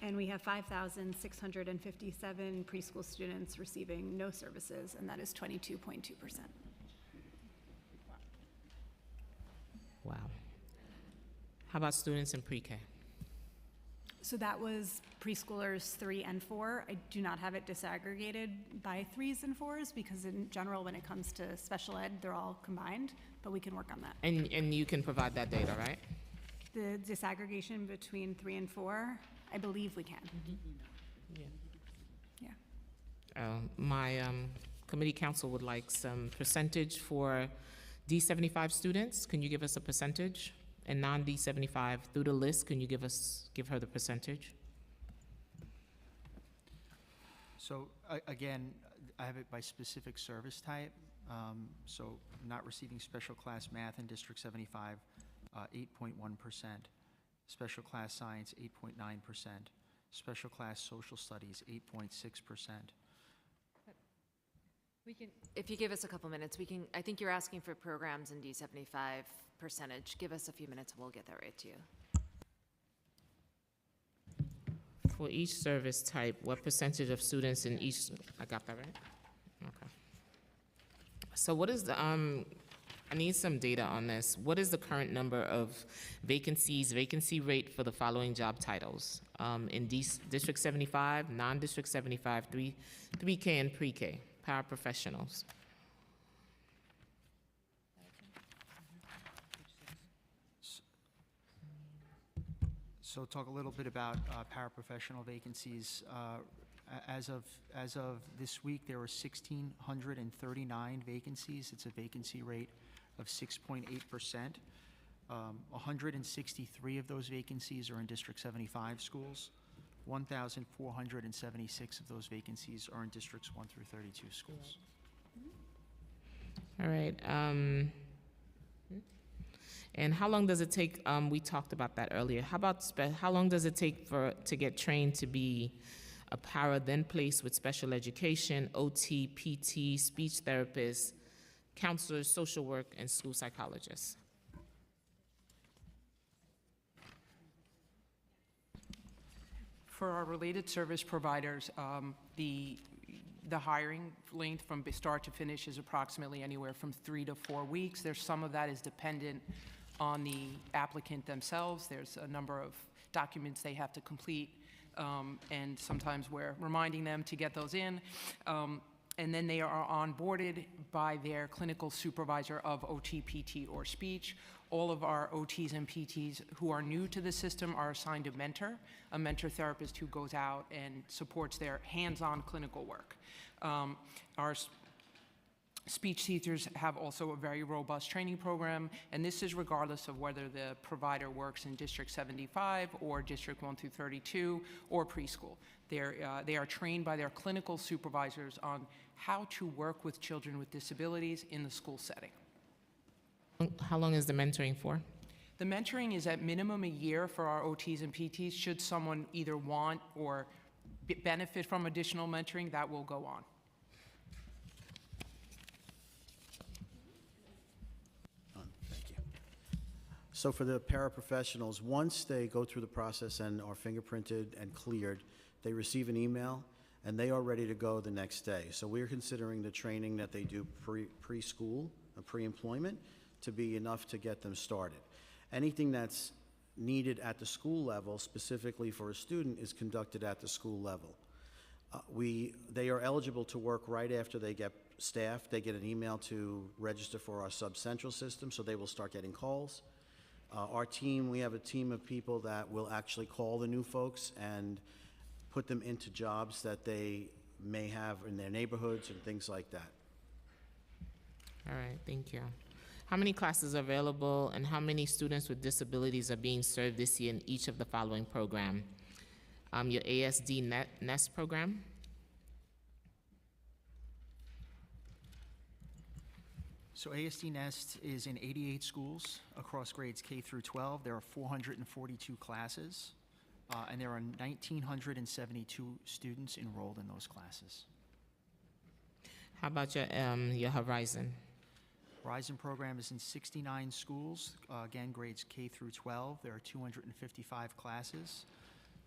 And we have 5,657 preschool students receiving no services, and that is 22.2%. Wow. How about students in pre-K? So that was preschoolers 3 and 4. I do not have it disaggregated by 3s and 4s because in general, when it comes to special ed, they're all combined, but we can work on that. And you can provide that data, right? The disaggregation between 3 and 4, I believe we can. Yeah. My committee council would like some percentage for D75 students. Can you give us a percentage? And non-D75 through the list, can you give her the percentage? So again, I have it by specific service type. So not receiving special class math in District 75, 8.1%. Special class science, 8.9%. Special class social studies, 8.6%. If you give us a couple minutes, I think you're asking for programs in D75 percentage. Give us a few minutes and we'll get that right to you. For each service type, what percentage of students in each, I got that right? Okay. So what is the, I need some data on this. What is the current number of vacancy rate for the following job titles? In District 75, non-District 75, 3K and pre-K, paraprofessionals. So talk a little bit about paraprofessional vacancies. As of this week, there were 1,639 vacancies. It's a vacancy rate of 6.8%. 163 of those vacancies are in District 75 schools. 1,476 of those vacancies are in Districts 1 through 32 schools. All right. And how long does it take? We talked about that earlier. How long does it take to get trained to be a para, then placed with special education, OT, PT, speech therapists, counselors, social work, and school psychologists? For our related service providers, the hiring length from start to finish is approximately anywhere from 3 to 4 weeks. There's some of that is dependent on the applicant themselves. There's a number of documents they have to complete, and sometimes we're reminding them to get those in. And then they are onboarded by their clinical supervisor of OT, PT, or speech. All of our OTs and PTs who are new to the system are assigned a mentor therapist who goes out and supports their hands-on clinical work. Speech teachers have also a very robust training program, and this is regardless of whether the provider works in District 75 or District 1 through 32 or preschool. They are trained by their clinical supervisors on how to work with children with disabilities in the school setting. How long is the mentoring for? The mentoring is at minimum a year for our OTs and PTs. Should someone either want or benefit from additional mentoring, that will go on. Thank you. So for the paraprofessionals, once they go through the process and are fingerprinted and cleared, they receive an email and they are ready to go the next day. So we're considering the training that they do preschool, pre-employment, to be enough to get them started. Anything that's needed at the school level, specifically for a student, is conducted at the school level. They are eligible to work right after they get staffed. They get an email to register for our sub-central system, so they will start getting calls. Our team, we have a team of people that will actually call the new folks and put them into jobs that they may have in their neighborhoods and things like that. All right, thank you. How many classes are available, and how many students with disabilities are being served this year in each of the following program? Your ASD NEST program. So ASD Nest is in 88 schools across grades K through 12. There are 442 classes, and there are 1,972 students enrolled in those classes. How about your Horizon? Horizon program is in 69 schools, again, grades K through 12. There are 255 classes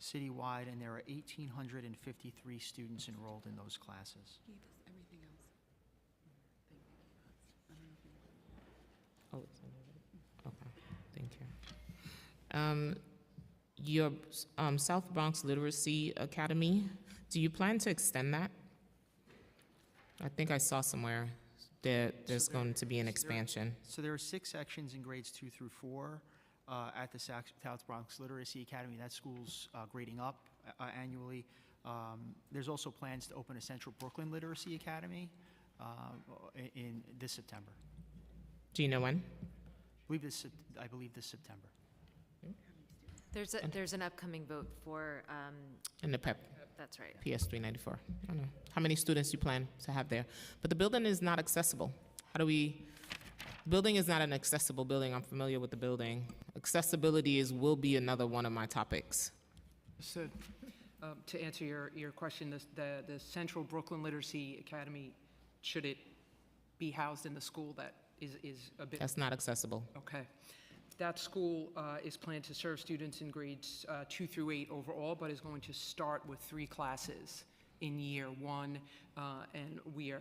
citywide, and there are 1,853 students enrolled in those classes. Oh, it's okay, thank you. Your South Bronx Literacy Academy, do you plan to extend that? I think I saw somewhere that there's going to be an expansion. So there are 6 sections in grades 2 through 4 at the South Bronx Literacy Academy. That school's grading up annually. There's also plans to open a Central Brooklyn Literacy Academy in this September. Do you know when? I believe this September. There's an upcoming vote for. In the PEP. That's right. PS 394. I don't know how many students you plan to have there, but the building is not accessible. How do we? Building is not an accessible building. I'm familiar with the building. Accessibility will be another one of my topics. So, to answer your question, the Central Brooklyn Literacy Academy, should it be housed in the school that is a bit? That's not accessible. Okay. That school is planned to serve students in grades 2 through 8 overall, but is going to start with 3 classes in year 1, and we've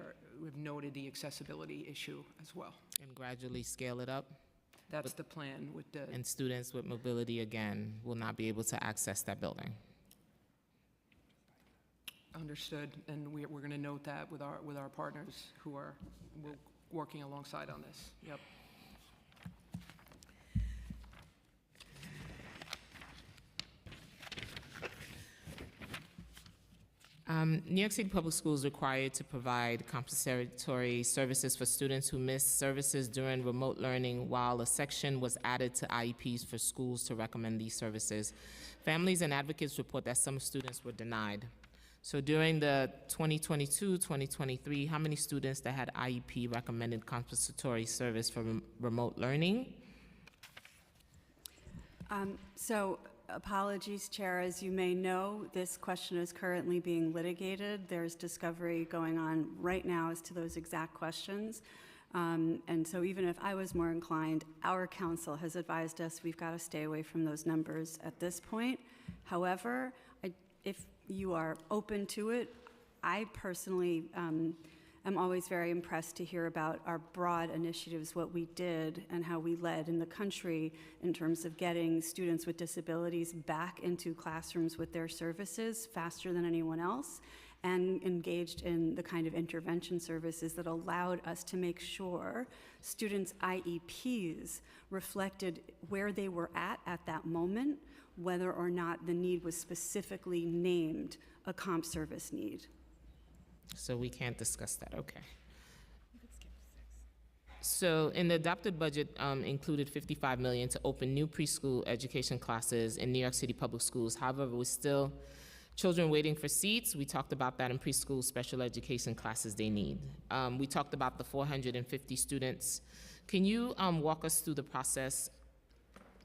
noted the accessibility issue as well. And gradually scale it up? That's the plan with the. And students with mobility, again, will not be able to access that building. Understood, and we're going to note that with our partners who are working alongside on this. Yep. New York City Public Schools is required to provide compensatory services for students who missed services during remote learning, while a section was added to IEPs for schools to recommend these services. Families and advocates report that some students were denied. So during the 2022-2023, how many students that had IEP recommended compensatory service for remote learning? So apologies, Chair. As you may know, this question is currently being litigated. There's discovery going on right now as to those exact questions. And so even if I was more inclined, our counsel has advised us we've got to stay away from those numbers at this point. However, if you are open to it, I personally am always very impressed to hear about our broad initiatives, what we did and how we led in the country in terms of getting students with disabilities back into classrooms with their services faster than anyone else, and engaged in the kind of intervention services that allowed us to make sure students' IEPs reflected where they were at that moment, whether or not the need was specifically named a comp service need. So we can't discuss that, okay. So in the adopted budget included $55 million to open new preschool education classes in New York City public schools. However, we're still children waiting for seats. We talked about that in preschool special education classes they need. We talked about the 450 students. Can you walk us through the process?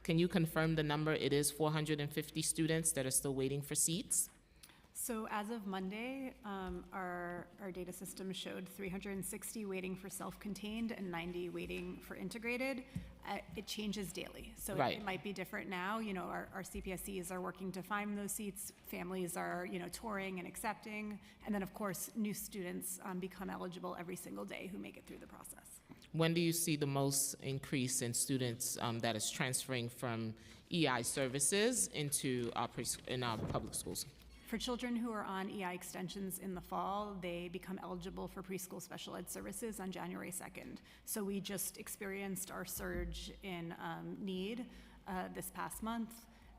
Can you confirm the number? It is 450 students that are still waiting for seats? So as of Monday, our data system showed 360 waiting for self-contained and 90 waiting for integrated. It changes daily, so Right. it might be different now. You know, our CPSCs are working to find those seats. Families are, you know, touring and accepting. And then, of course, new students become eligible every single day who make it through the process. When do you see the most increase in students that is transferring from EI services into in our public schools? For children who are on EI extensions in the fall, they become eligible for preschool special ed services on January 2nd. So we just experienced our surge in need this past month,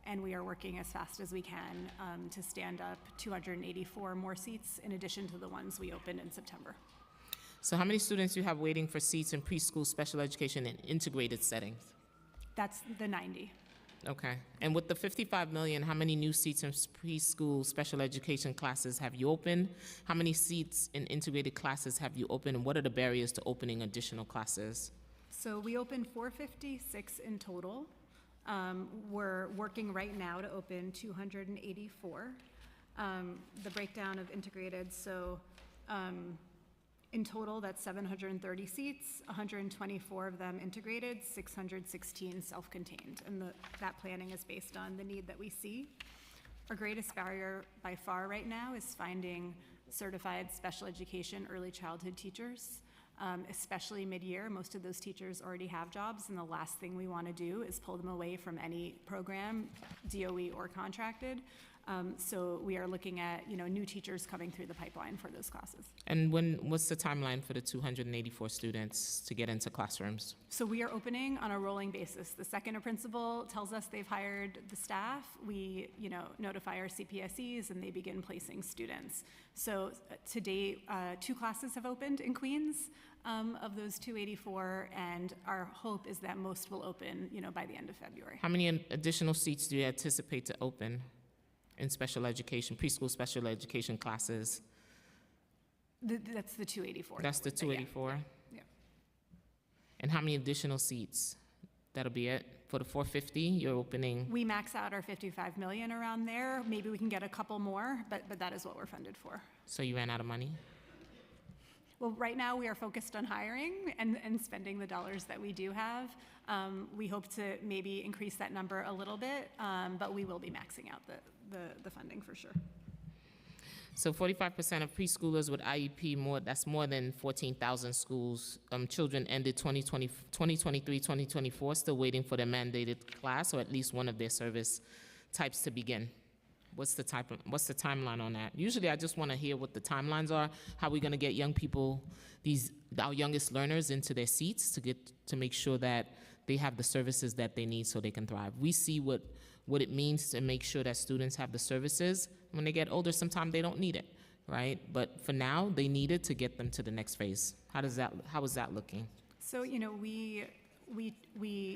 and we are working as fast as we can to stand up 284 more seats in addition to the ones we opened in September. So how many students you have waiting for seats in preschool special education in integrated settings? That's the 90. Okay. And with the $55 million, how many new seats in preschool special education classes have you opened? How many seats in integrated classes have you opened? And what are the barriers to opening additional classes? So we opened 456 in total. We're working right now to open 284. The breakdown of integrated, so in total, that's 730 seats, 124 of them integrated, 616 self-contained. And that planning is based on the need that we see. Our greatest barrier by far right now is finding certified special education early childhood teachers, especially mid-year. Most of those teachers already have jobs, and the last thing we want to do is pull them away from any program, DOE or contracted. So we are looking at, you know, new teachers coming through the pipeline for those classes. And what's the timeline for the 284 students to get into classrooms? So we are opening on a rolling basis. The second a principal tells us they've hired the staff, we, you know, notify our CPSCs and they begin placing students. So to date, 2 classes have opened in Queens of those 284, and our hope is that most will open, you know, by the end of February. How many additional seats do you anticipate to open in special education, preschool special education classes? That's the 284. That's the 284? Yeah. And how many additional seats? That'll be it? For the 450, you're opening? We max out our 55 million around there. Maybe we can get a couple more, but that is what we're funded for. So you ran out of money? Well, right now we are focused on hiring and spending the dollars that we do have. We hope to maybe increase that number a little bit, but we will be maxing out the funding for sure. So 45% of preschoolers with IEP, that's more than 14,000 schools. Children ended 2023-2024 still waiting for their mandated class or at least one of their service types to begin. What's the timeline on that? Usually I just want to hear what the timelines are, how we're going to get young people, our youngest learners into their seats to make sure that they have the services that they need so they can thrive. We see what it means to make sure that students have the services. When they get older, sometimes they don't need it, right? But for now, they need it to get them to the next phase. How is that looking? So, you know, we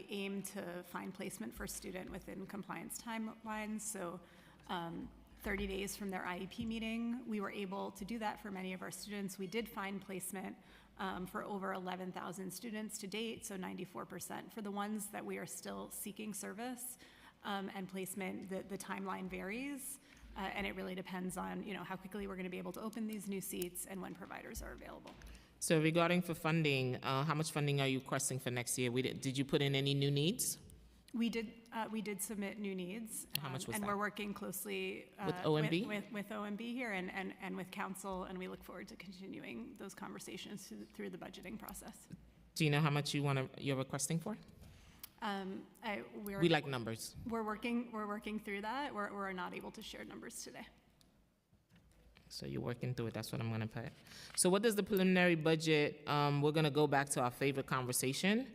aim to find placement for a student within compliance timelines. So 30 days from their IEP meeting, we were able to do that for many of our students. We did find placement for over 11,000 students to date, so 94%. For the ones that we are still seeking service and placement, the timeline varies, and it really depends on, you know, how quickly we're going to be able to open these new seats and when providers are available. So regarding for funding, how much funding are you requesting for next year? Did you put in any new needs? We did submit new needs. How much was and that? we're working closely With OMB? with OMB here and with council, and we look forward to continuing those conversations through the budgeting process. Do you know how much you're requesting for? We like numbers. We're working through that. We're not able to share numbers today. So you're working through it, that's what I'm gonna put. So what does the preliminary budget, we're gonna go back to our favorite conversation.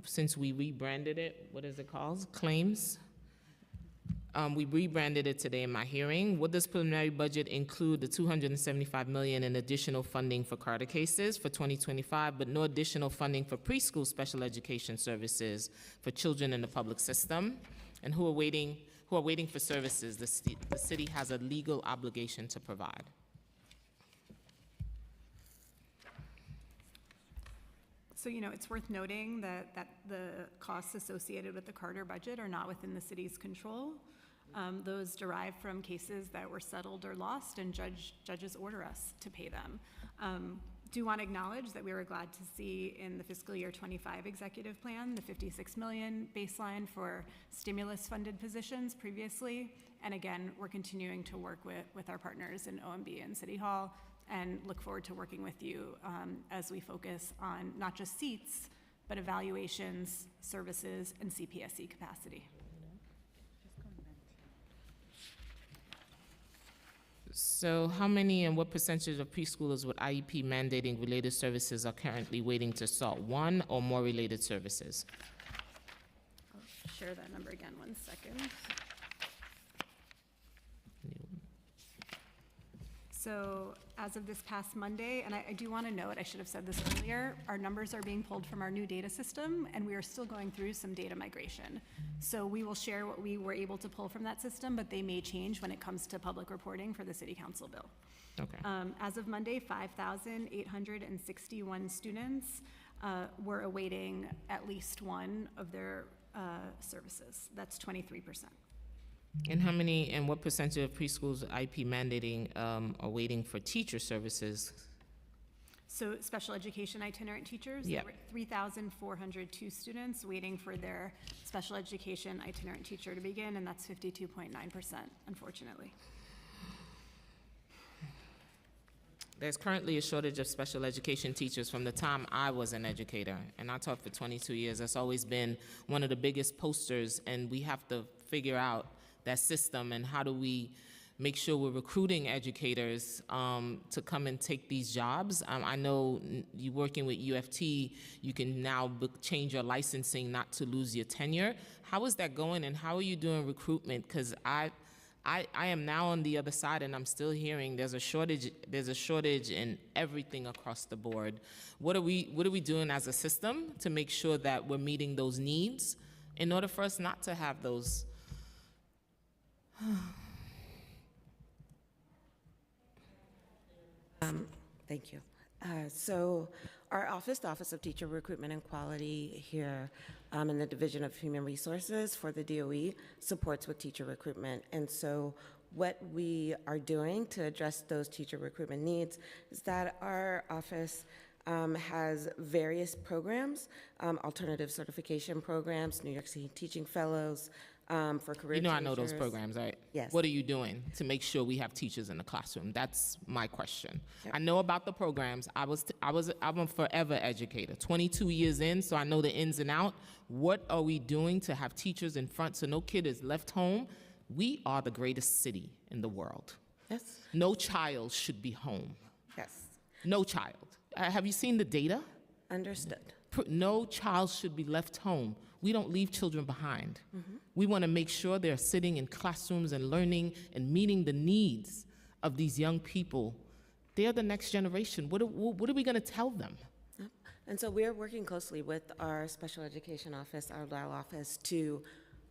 Since we rebranded it, what is it called? Claims. We rebranded it today in my hearing. Would this preliminary budget include the $275 million in additional funding for CARTA cases for 2025, but no additional funding for preschool special education services for children in the public system, and who are waiting for services the city has a legal obligation to provide? So, it's worth noting that the costs associated with the Carter budget are not within the city's control. Those derive from cases that were settled or lost, and judges order us to pay them. Do want to acknowledge that we were glad to see in the fiscal year 25 executive plan the $56 million baseline for stimulus-funded positions previously. And again, we're continuing to work with our partners in OMB and City Hall, and look forward to working with you as we focus on not just seats, but evaluations, services, and CPSC capacity. So how many and what percentage of preschoolers with IEP mandating related services are currently waiting to start one or more related services? I'll share that number again, 1 second. So as of this past Monday, and I do want to note, I should have said this earlier, our numbers are being pulled from our new data system, and we are still going through some data migration. So we will share what we were able to pull from that system, but they may change when it comes to public reporting for the City Council bill. Okay. As of Monday, 5,861 students were awaiting at least one of their services. That's 23%. And how many and what percentage of preschools IEP mandating are waiting for teacher services? So special education itinerant teachers, Yeah. there were 3,402 students waiting for their special education itinerant teacher to begin, and that's 52.9%, unfortunately. There's currently a shortage of special education teachers from the time I was an educator, and I taught for 22 years. That's always been one of the biggest posters, and we have to figure out that system and how do we make sure we're recruiting educators to come and take these jobs. I know you working with UFT, you can now change your licensing not to lose your tenure. How is that going, and how are you doing recruitment? Because I am now on the other side, and I'm still hearing there's a shortage in everything across the board. What are we doing as a system to make sure that we're meeting those needs in order for us not to have those? Thank you. So our office, the Office of Teacher Recruitment and Quality here in the Division of Human Resources for the DOE, supports with teacher recruitment. And so what we are doing to address those teacher recruitment needs is that our office has various programs, alternative certification programs, New York City Teaching Fellows, for career I know changers. those programs, right? Yes. What are you doing to make sure we have teachers in the classroom? That's my question. Yep. I know about the programs. I'm a forever educator, 22 years in, so I know the ins and out. What are we doing to have teachers in front so no kid is left home? We are the greatest city in the world. Yes. No child should be home. Yes. No child. Have you seen the data? Understood. No child should be left home. We don't leave children behind. We want to make sure they're sitting in classrooms and learning and meeting the needs of these young people. They're the next generation. What are we going to tell them? Yep. And so we're working closely with our special education office, our LAL office, to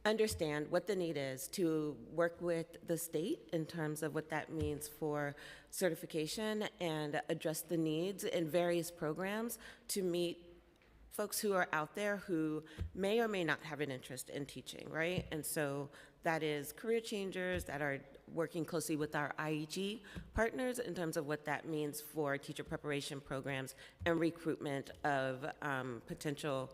understand what the need is, to work with the state in terms of what that means for certification and address the needs in various programs to meet folks who are out there who may or may not have an interest in teaching, right? And so that is career changers that are working closely with our IEG partners in terms of what that means for teacher preparation programs and recruitment of potential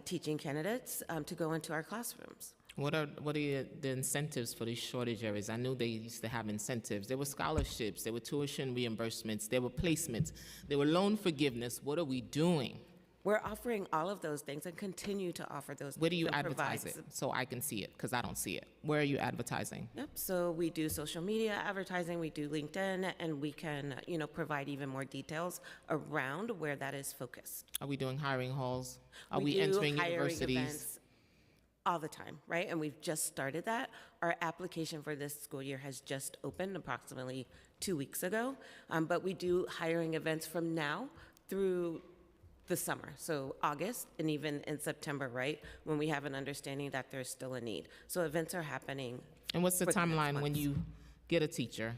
teaching candidates to go into our classrooms. What are the incentives for these shortage areas? I knew they used to have incentives. There were scholarships, there were tuition reimbursements, there were placements, there were loan forgiveness. What are we doing? We're offering all of those things and continue to offer those. Where do you and advertise provide it so I can see it? Because I don't see it. Where are you advertising? Yep, so we do social media advertising, we do LinkedIn, and we can, provide even more details around where that is focused. Are we doing hiring halls? Are We we do entering hiring universities? events. all the time, right? And we've just started that. Our application for this school year has just opened approximately 2 weeks ago, but we do hiring events from now through the summer, so August and even in September, right, when we have an understanding that there's still a need. So events are happening. And what's the for next timeline when months. you get a teacher?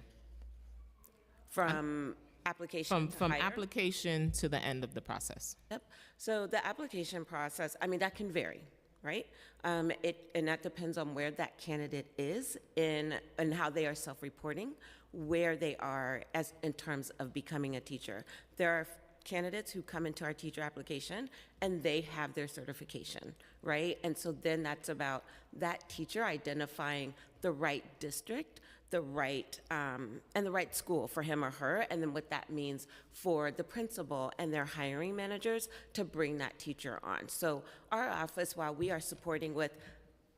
From application to From hire? application to the end of the process? Yep. So the application process, I mean, that can vary, right? And that depends on where that candidate is and how they are self-reporting, where they are as in terms of becoming a teacher. There are candidates who come into our teacher application and they have their certification, right? And so then that's about that teacher identifying the right district, the right, and the right school for him or her, and then what that means for the principal and their hiring managers to bring that teacher on. So our office, while we are supporting with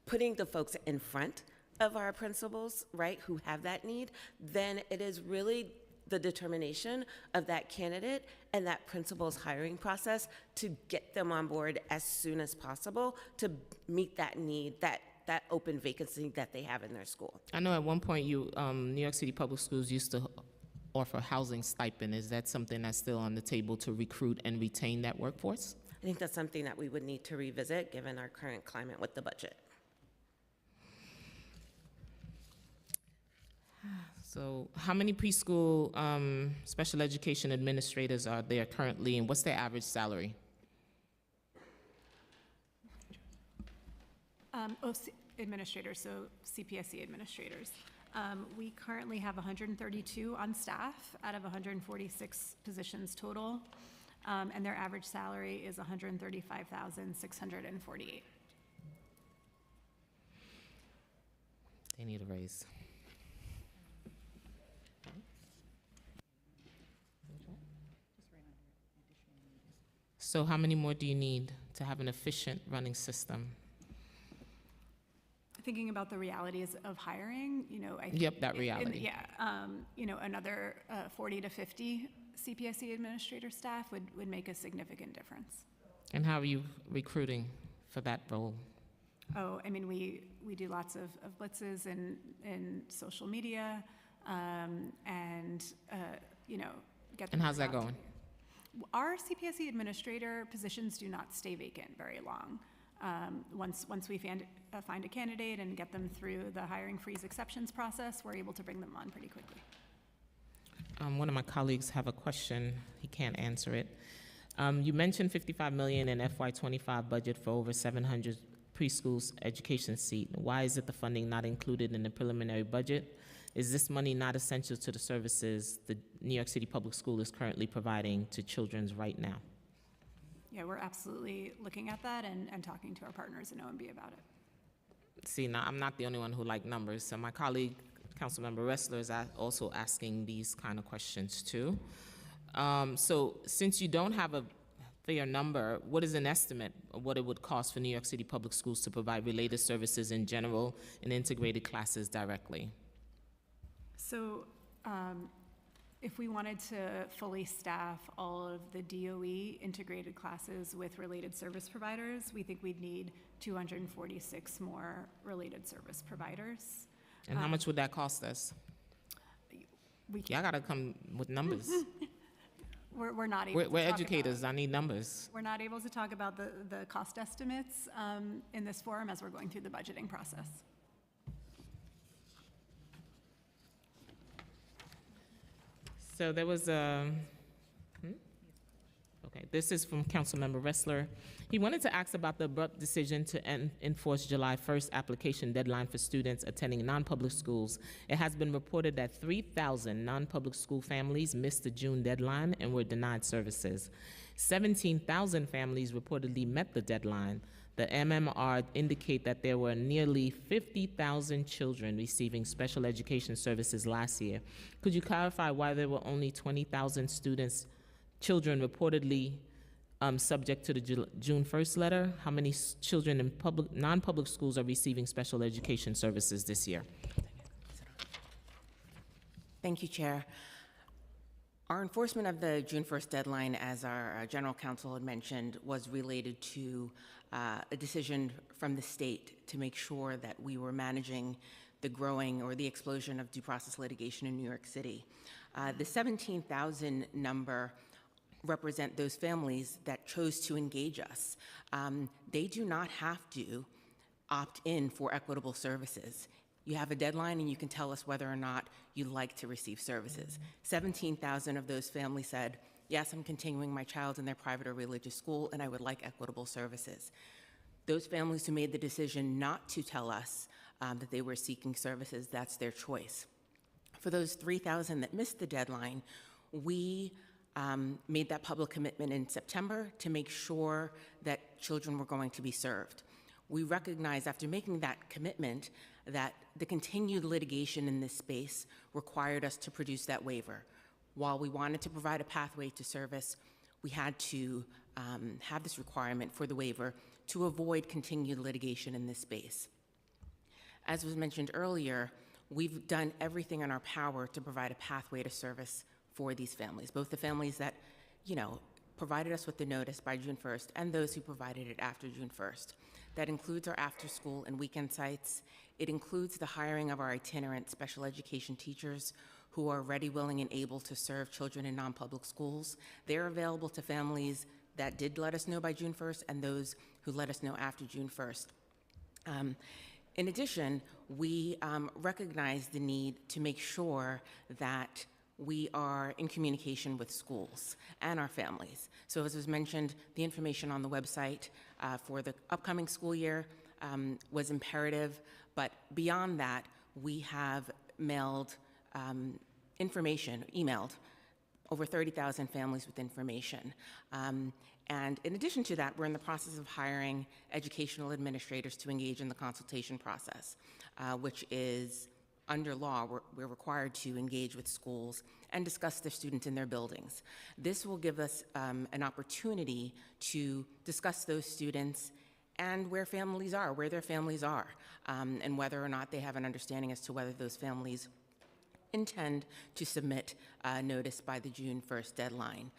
putting the folks in front of our principals, right, who have that need, then it is really the determination of that candidate and that principal's hiring process to get them on board as soon as possible to meet that need, that open vacancy that they have in their school. I know at one point you, New York City Public Schools used to offer housing stipend. Is that something that's still on the table to recruit and retain that workforce? I think that's something that we would need to revisit given our current climate with the budget. So how many preschool special education administrators are there currently, and what's their average salary? Administrators, so CPSC administrators. We currently have 132 on staff out of 146 positions total, and their average salary is $135,648. They need a raise. So how many more do you need to have an efficient running system? Thinking about the realities of hiring, I think. Yep, that reality. Another 40 to 50 CPSC administrator staff would make a significant difference. And how are you recruiting for that role? Oh, I mean, we do lots of blitzes in social media, and get them. And how's that out. going? Our CPSC administrator positions do not stay vacant very long. Once we find a candidate and get them through the hiring freeze exceptions process, we're able to bring them on pretty quickly. One of my colleagues have a question. He can't answer it. You mentioned $55 million in FY25 budget for over 700 preschool education seats. Why is it the funding not included in the preliminary budget? Is this money not essential to the services the New York City Public School is currently providing to children right now? Yeah, we're absolutely looking at that and talking to our partners in OMB about it. See, now I'm not the only one who like numbers, so my colleague, Councilmember Ressler, is also asking these kind of questions too. So since you don't have a fair number, what is an estimate of what it would cost for New York City Public Schools to provide related services in general and integrated classes directly? So if we wanted to fully staff all of the DOE integrated classes with related service providers, we think we'd need 246 more related service providers. And how much would that cost us? Y'all gotta come with numbers. We're not able to We're talk educators, I need numbers. We're not able to talk about the cost estimates in this forum as we're going through the budgeting process. So there was a, okay, this is from Councilmember Ressler. He wanted to ask about the abrupt decision to enforce July 1st application deadline for students attending non-public schools. It has been reported that 3,000 non-public school families missed the June deadline and were denied services. 17,000 families reportedly met the deadline. The MMR indicate that there were nearly 50,000 children receiving special education services last year. Could you clarify why there were only 20,000 children reportedly subject to the June 1st letter? How many children in non-public schools are receiving special education services this year? Thank you, Chair. Our enforcement of the June 1st deadline, as our general counsel had mentioned, was related to a decision from the state to make sure that we were managing the growing or the explosion of due process litigation in New York City. The 17,000 number represent those families that chose to engage us. They do not have to opt in for equitable services. You have a deadline and you can tell us whether or not you'd like to receive services. 17,000 of those families said, yes, I'm continuing my child in their private or religious school and I would like equitable services. Those families who made the decision not to tell us that they were seeking services, that's their choice. For those 3,000 that missed the deadline, we made that public commitment in September to make sure that children were going to be served. We recognized after making that commitment that the continued litigation in this space required us to produce that waiver. While we wanted to provide a pathway to service, we had to have this requirement for the waiver to avoid continued litigation in this space. As was mentioned earlier, we've done everything in our power to provide a pathway to service for these families, both the families that, provided us with the notice by June 1st and those who provided it after June 1st. That includes our after-school and weekend sites. It includes the hiring of our itinerant special education teachers who are ready, willing, and able to serve children in non-public schools. They're available to families that did let us know by June 1st and those who let us know after June 1st. In addition, we recognize the need to make sure that we are in communication with schools and our families. So as was mentioned, the information on the website for the upcoming school year was imperative, but beyond that, we have emailed over 30,000 families with information. And in addition to that, we're in the process of hiring educational administrators to engage in the consultation process, which is under law, we're required to engage with schools and discuss their students in their buildings. This will give us an opportunity to discuss those students and where their families are, and whether or not they have an understanding as to whether those families intend to submit notice by the June 1st deadline,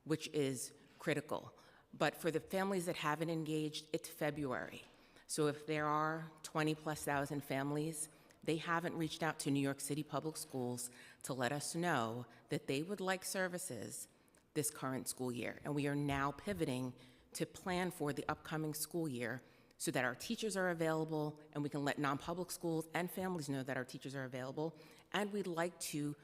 which is critical. But for the families that haven't engaged, it's February. So if there are 20,000+ families, they haven't reached out to New York City Public Schools to let us know that they would like services this current school year. And we are now pivoting to plan for the upcoming school year so that our teachers are available and we can let non-public schools and families know that our teachers are available. And we'd like to,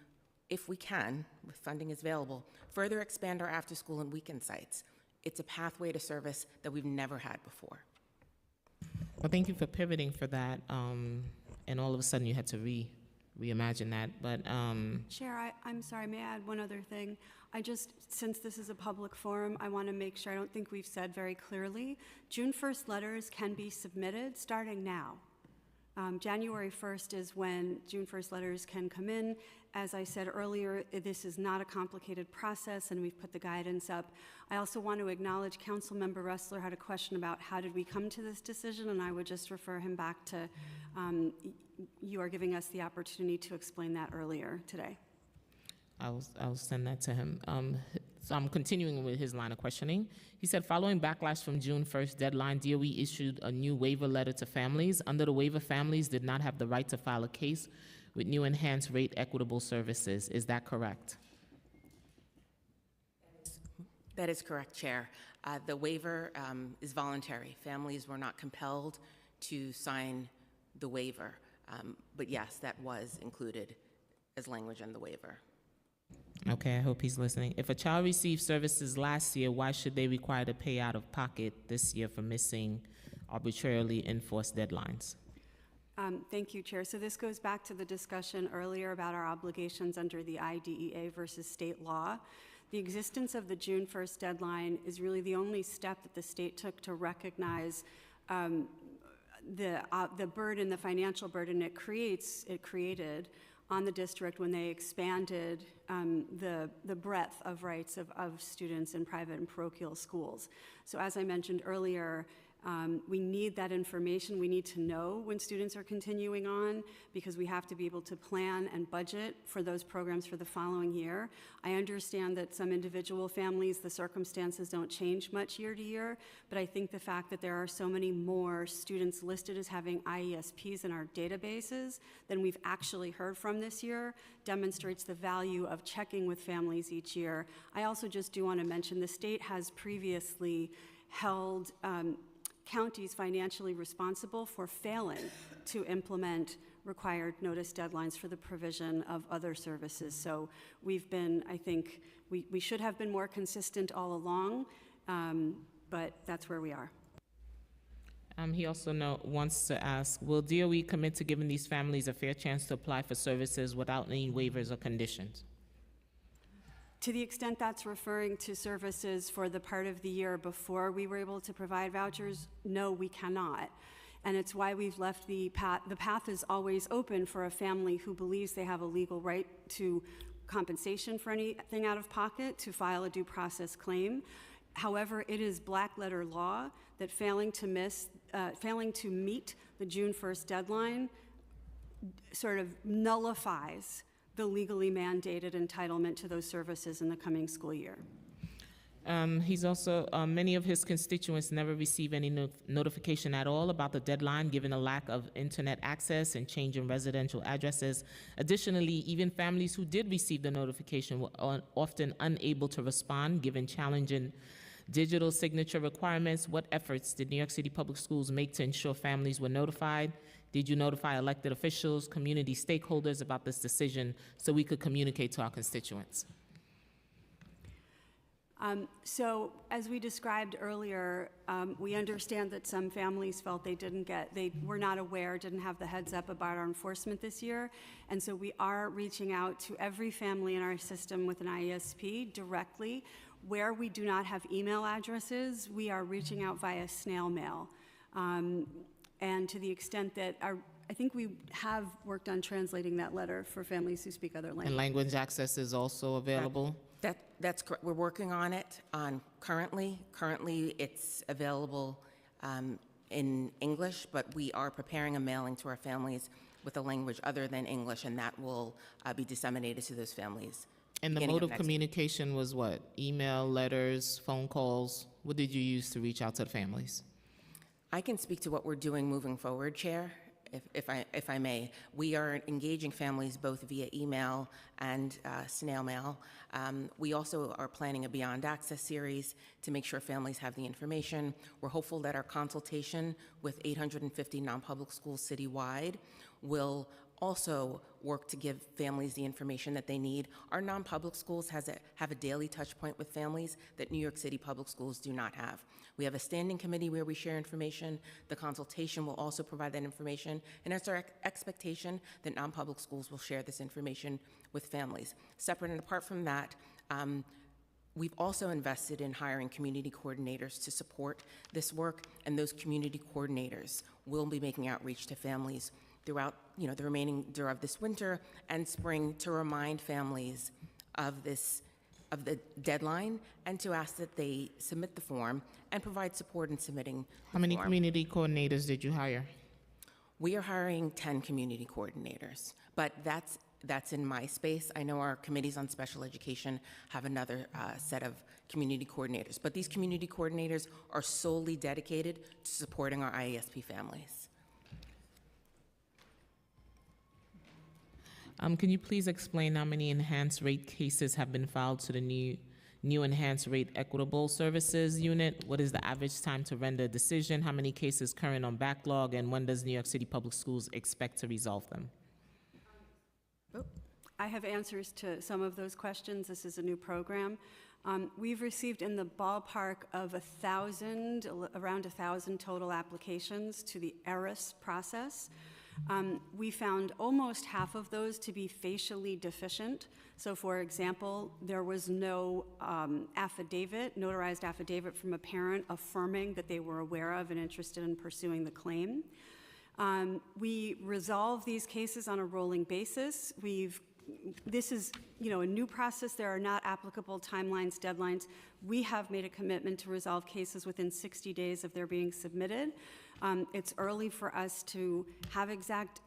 if we can, if funding is available, further expand our after-school and weekend sites. It's a pathway to service that we've never had before. Well, thank you for pivoting for that. And all of a sudden you had to reimagine that, but Chair, I'm sorry, may I add one other thing? Since this is a public forum, I want to make sure, I don't think we've said very clearly, June 1st letters can be submitted starting now. January 1st is when June 1st letters can come in. As I said earlier, this is not a complicated process, and we've put the guidance up. I also want to acknowledge Councilmember Ressler had a question about how did we come to this decision, and I would just refer him back to you are giving us the opportunity to explain that earlier today. I'll send that to him. So I'm continuing with his line of questioning. He said, following backlash from June 1st deadline, DOE issued a new waiver letter to families. Under the waiver, families did not have the right to file a case with new enhanced rate equitable services. Is that correct? That is correct, Chair. The waiver is voluntary. Families were not compelled to sign the waiver. But yes, that was included as language in the waiver. Okay, I hope he's listening. If a child received services last year, why should they require to pay out of pocket this year for missing arbitrarily enforced deadlines? Thank you, Chair. So this goes back to the discussion earlier about our obligations under the IDEA versus state law. The existence of the June 1st deadline is really the only step that the state took to recognize the burden, the financial burden it created on the district when they expanded the breadth of rights of students in private and parochial schools. So as I mentioned earlier, We need that information. We need to know when students are continuing on because we have to be able to plan and budget for those programs for the following year. I understand that some individual families, the circumstances don't change much year to year, but I think the fact that there are so many more students listed as having IEPs in our databases than we've actually heard from this year demonstrates the value of checking with families each year. I also just do want to mention the state has previously held counties financially responsible for failing to implement required notice deadlines for the provision of other services. So we've been, I think, we should have been more consistent all along, but that's where we are. He also wants to ask, will DOE commit to giving these families a fair chance to apply for services without any waivers or conditions? To the extent that's referring to services for the part of the year before we were able to provide vouchers, no, we cannot. And it's why we've left the path. The path is always open for a family who believes they have a legal right to compensation for anything out of pocket to file a due process claim. However, it is black letter law that failing to meet the June 1st deadline sort of nullifies the legally mandated entitlement to those services in the coming school year. He's also, many of his constituents never receive any notification at all about the deadline, given a lack of internet access and change in residential addresses. Additionally, even families who did receive the notification were often unable to respond, given challenging digital signature requirements. What efforts did New York City Public Schools make to ensure families were notified? Did you notify elected officials, community stakeholders about this decision so we could communicate to our constituents? So as we described earlier, we understand that some families felt they were not aware, didn't have the heads up about our enforcement this year. And so we are reaching out to every family in our system with an IEP directly. Where we do not have email addresses, we are reaching out via snail mail. And to the extent that I think we have worked on translating that letter for families who speak other languages. And language access is also available? That's correct. We're working on it currently. Currently, it's available in English, but we are preparing a mailing to our families with a language other than English, and that will be disseminated to those families. And the mode of communication was what? Email, letters, phone calls? What did you use to reach out to the families? I can speak to what we're doing moving forward, Chair, if I may. We are engaging families both via email and snail mail. We also are planning a Beyond Access series to make sure families have the information. We're hopeful that our consultation with 850 non-public schools citywide will also work to give families the information that they need. Our non-public schools have a daily touch point with families that New York City Public Schools do not have. We have a standing committee where we share information. The consultation will also provide that information, and it's our expectation that non-public schools will share this information with families. Separate and apart from that, we've also invested in hiring community coordinators to support this work, and those community coordinators will be making outreach to families throughout the remainder of this winter and spring to remind families of the deadline and to ask that they submit the form and provide support in submitting the How many form. community coordinators did you hire? We are hiring 10 community coordinators, but that's in my space. I know our committees on special education have another set of community coordinators, but these community coordinators are solely dedicated to supporting our IESP families. Can you please explain how many enhanced rate cases have been filed to the new enhanced rate equitable services unit? What is the average time to render a decision? How many cases current on backlog? And when does New York City Public Schools expect to resolve them? I have answers to some of those questions. This is a new program. We've received in the ballpark of around 1,000 total applications to the ERIS process. We found almost half of those to be facially deficient. So for example, there was no notarized affidavit from a parent affirming that they were aware of and interested in pursuing the claim. We resolve these cases on a rolling basis. This is a new process. There are not applicable timelines, deadlines. We have made a commitment to resolve cases within 60 days of their being submitted. It's early for us to have exact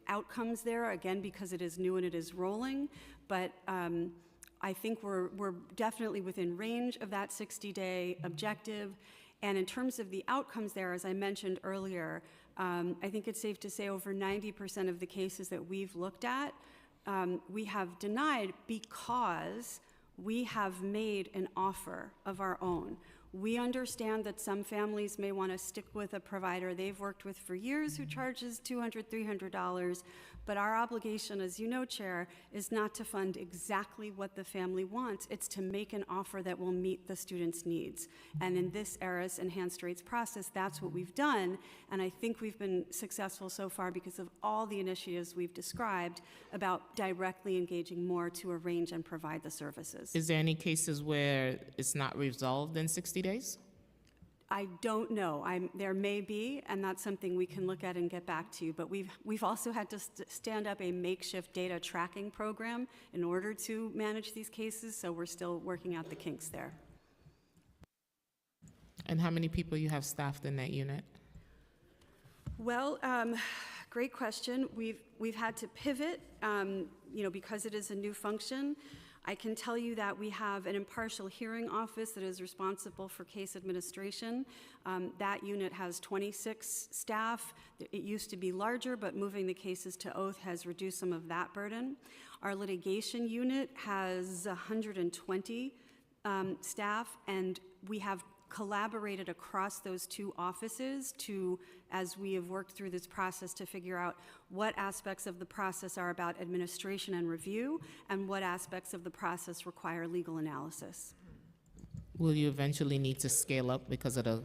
outcomes there, again, because it is new and it is rolling, but I think we're definitely within range of that 60-day objective. And in terms of the outcomes there, as I mentioned earlier, I think it's safe to say over 90% of the cases that we've looked at, we have denied because we have made an offer of our own. We understand that some families may want to stick with a provider they've worked with for years who charges $200, $300, but our obligation, as you know, Chair, is not to fund exactly what the family wants. It's to make an offer that will meet the student's needs. And in this ERAS enhanced rates process, that's what we've done, and I think we've been successful so far because of all the initiatives we've described about directly engaging more to arrange and provide the services. Is there any cases where it's not resolved in 60 days? I don't know. There may be, and that's something we can look at and get back to you. But we've also had to stand up a makeshift data tracking program in order to manage these cases, so we're still working out the kinks there. And how many people you have staffed in that unit? Well, great question. We've had to pivot, because it is a new function. I can tell you that we have an impartial hearing office that is responsible for case administration. That unit has 26 staff. It used to be larger, but moving the cases to oath has reduced some of that burden. Our litigation unit has 120 staff, and we have collaborated across those two offices as we have worked through this process to figure out what aspects of the process are about administration and review and what aspects of the process require legal analysis. Will you eventually need to scale up because of the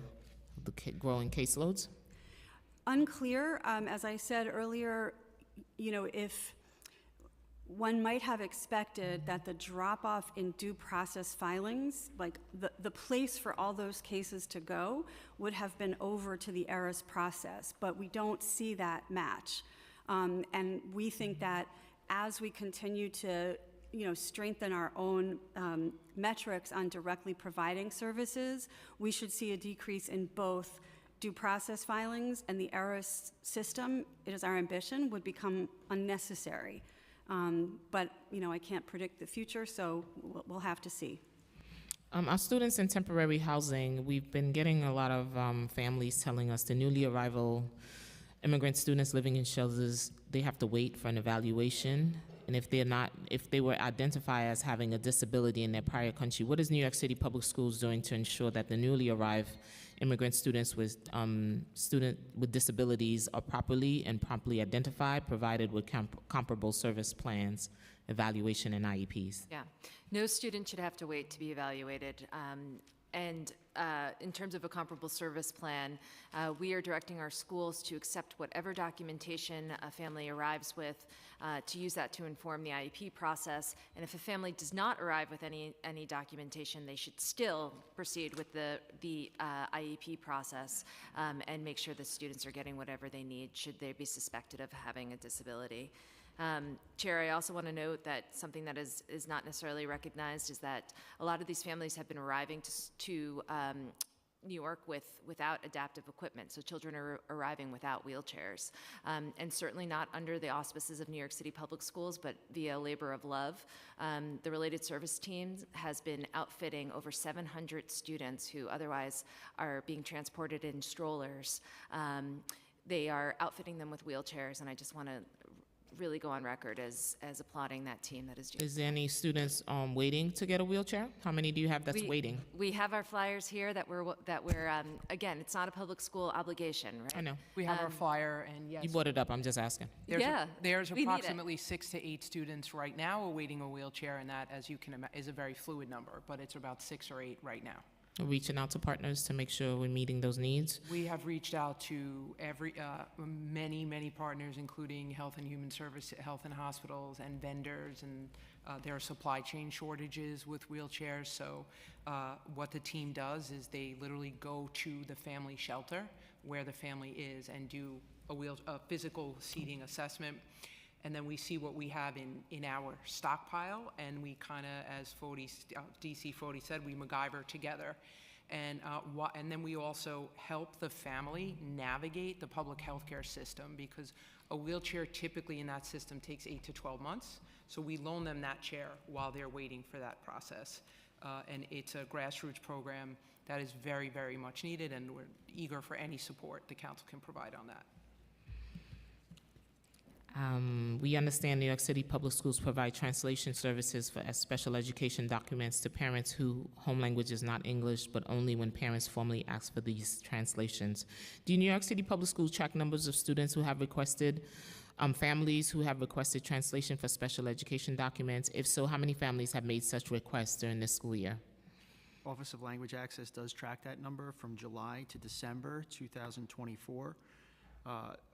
growing caseloads? Unclear. As I said earlier, if one might have expected that the drop-off in due process filings, like the place for all those cases to go, would have been over to the ERAS process, but we don't see that match. And we think that as we continue to strengthen our own metrics on directly providing services, we should see a decrease in both due process filings, and the ERAS system, it is our ambition, would become unnecessary. But I can't predict the future, so we'll have to see. Our students in temporary housing, we've been getting a lot of families telling us the newly arrival immigrant students living in shelters, they have to wait for an evaluation. And if they were identified as having a disability in their prior country, what is New York City Public Schools doing to ensure that the newly arrived immigrant students with disabilities are properly and promptly identified, provided with comparable service plans, evaluation, and IEPs? Yeah, no student should have to wait to be evaluated. And in terms of a comparable service plan, we are directing our schools to accept whatever documentation a family arrives with, to use that to inform the IEP process. And if a family does not arrive with any documentation, they should still proceed with the IEP process and make sure the students are getting whatever they need should they be suspected of having a disability. Chair, I also want to note that something that is not necessarily recognized is that a lot of these families have been arriving to New York without adaptive equipment. So children are arriving without wheelchairs. And certainly not under the auspices of New York City Public Schools, but via labor of love. The related service team has been outfitting over 700 students who otherwise are being transported in strollers. They are outfitting them with wheelchairs, and I just want to really go on record as applauding that team that is doing. Is there any students waiting to get a wheelchair? How many do you have that's waiting? We have our flyers here that we're again, it's not a public school obligation, right? I know. We have our flyer, and yes. You brought it up, I'm just asking. There's approximately 6 to 8 students right now awaiting a wheelchair, and that, as you can imagine, is a very fluid number, but it's about 6 or 8 right now. Reaching out to partners to make sure we're meeting those needs? We have reached out to many partners, including Health and Human Service, health and hospitals, and vendors, and there are supply chain shortages with wheelchairs. So what the team does is they literally go to the family shelter where the family is and do a physical seating assessment. and then we see what we have in our stockpile, and we kind of, as DC Fody said, we MacGyver together. And then we also help the family navigate the public healthcare system, because a wheelchair typically in that system takes 8 to 12 months. So we loan them that chair while they're waiting for that process. And it's a grassroots program that is very, very much needed, and we're eager for any support the council can provide on that. We understand New York City Public Schools provide translation services for special education documents to parents whose home language is not English, but only when parents formally ask for these translations. Do New York City Public Schools track numbers of students who have requested, families who have requested translation for special education documents? If so, how many families have made such requests during this school year? Office of Language Access does track that number from July to December 2024.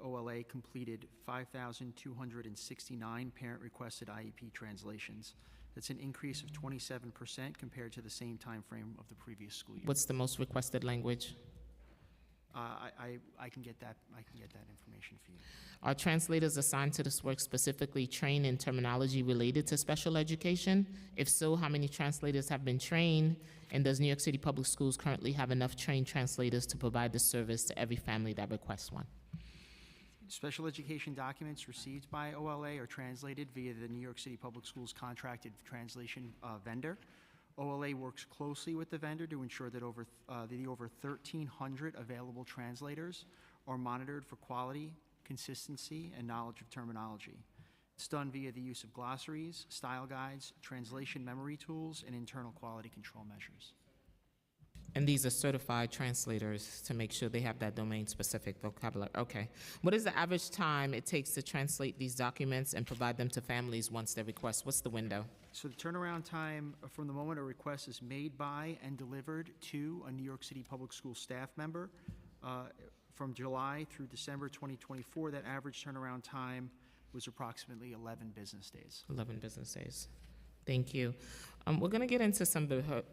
OLA completed 5,269 parent-requested IEP translations. That's an increase of 27% compared to the same time frame of the previous school year. What's the most requested language? I can get that. I can get that information for you. Are translators assigned to this work specifically trained in terminology related to special education? If so, how many translators have been trained? And does New York City Public Schools currently have enough trained translators to provide the service to every family that requests one? Special education documents received by OLA are translated via the New York City Public Schools contracted translation vendor. OLA works closely with the vendor to ensure that the over 1,300 available translators are monitored for quality, consistency, and knowledge of terminology. It's done via the use of glossaries, style guides, translation memory tools, and internal quality control measures. And these are certified translators to make sure they have that domain-specific vocabulary. Okay. What is the average time it takes to translate these documents and provide them to families once they request? What's the window? So the turnaround time from the moment a request is made by and delivered to a New York City Public School staff member, from July through December 2024, that average turnaround time was approximately 11 business days. 11 business days. Thank you. We're going to get into some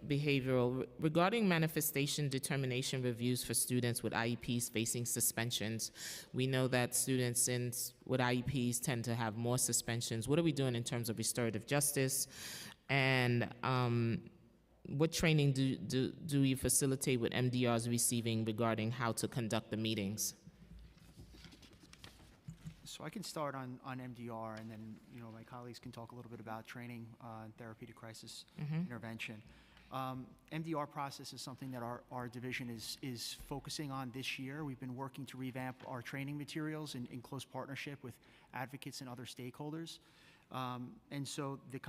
behavioral. Regarding manifestation determination reviews for students with IEPs facing suspensions, we know that students with IEPs tend to have more suspensions. What are we doing in terms of restorative justice? And what training do you facilitate with MDRs receiving regarding how to conduct the meetings? So I can start on MDR, and then my colleagues can talk a little bit about training and therapeutic crisis intervention. MDR process is something that our division is focusing on this year. We've been working to revamp our training materials in close partnership with advocates and other stakeholders. And so the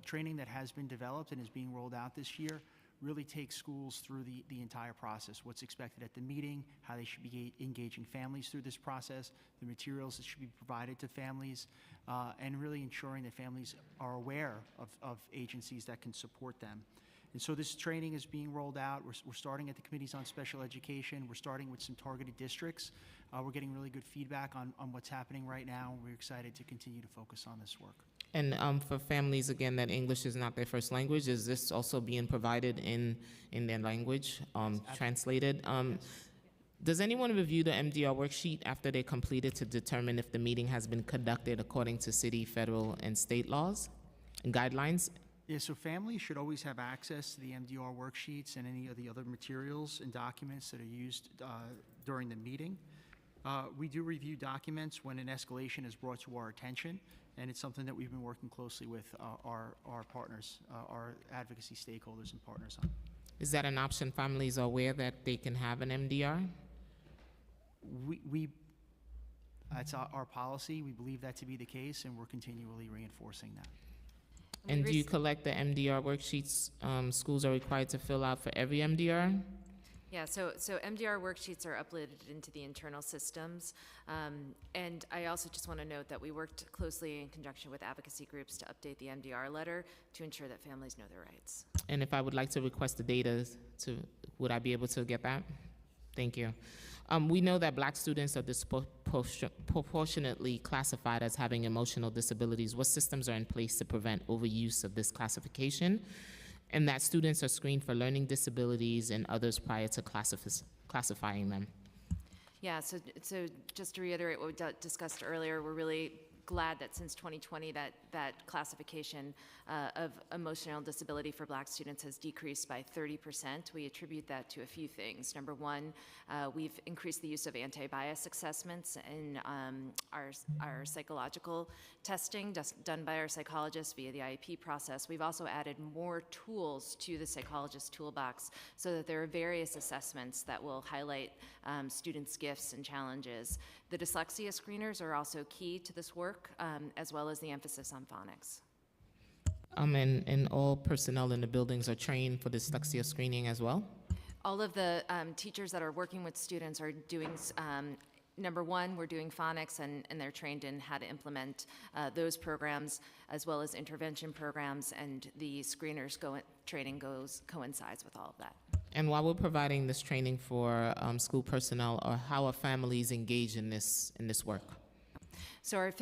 training that has been developed and is being rolled out this year really takes schools through the entire process, what's expected at the meeting, how they should be engaging families through this process, the materials that should be provided to families, and really ensuring that families are aware of agencies that can support them. And so this training is being rolled out. We're starting at the committees on special education. We're starting with some targeted districts. We're getting really good feedback on what's happening right now. We're excited to continue to focus on this work. And for families, again, that English is not their first language, is this also being provided in their language, translated? Yes. Does anyone review the MDR worksheet after they complete it to determine if the meeting has been conducted according to city, federal, and state laws and guidelines? Yeah, so families should always have access to the MDR worksheets and any of the other materials and documents that are used during the meeting. We do review documents when an escalation is brought to our attention, and it's something that we've been working closely with our partners, our advocacy stakeholders and partners on. Is that an option families are aware that they can have an MDR? That's our policy. We believe that to be the case, and we're continually reinforcing that. And do you collect the MDR worksheets schools are required to fill out for every MDR? Yeah, so MDR worksheets are uploaded into the internal systems. And I also just want to note that we worked closely in conjunction with advocacy groups to update the MDR letter to ensure that families know their rights. And if I would like to request the data, would I be able to get that? Thank you. We know that Black students are disproportionately classified as having emotional disabilities. What systems are in place to prevent overuse of this classification? And that students are screened for learning disabilities and others prior to classifying them. Yeah, so just to reiterate what we discussed earlier, we're really glad that since 2020 that classification of emotional disability for Black students has decreased by 30%. We attribute that to a few things. Number one, we've increased the use of anti-bias assessments in our psychological testing done by our psychologists via the IEP process. We've also added more tools to the psychologist toolbox so that there are various assessments that will highlight students' gifts and challenges. The dyslexia screeners are also key to this work, as well as the emphasis on phonics. And all personnel in the buildings are trained for dyslexia screening as well? All of the teachers that are working with students are doing, number one, we're doing phonics, and they're trained in how to implement those programs, as well as intervention programs, and the screeners training coincides with all of that. And while we're providing this training for school personnel, or how are families engaged in this work? So our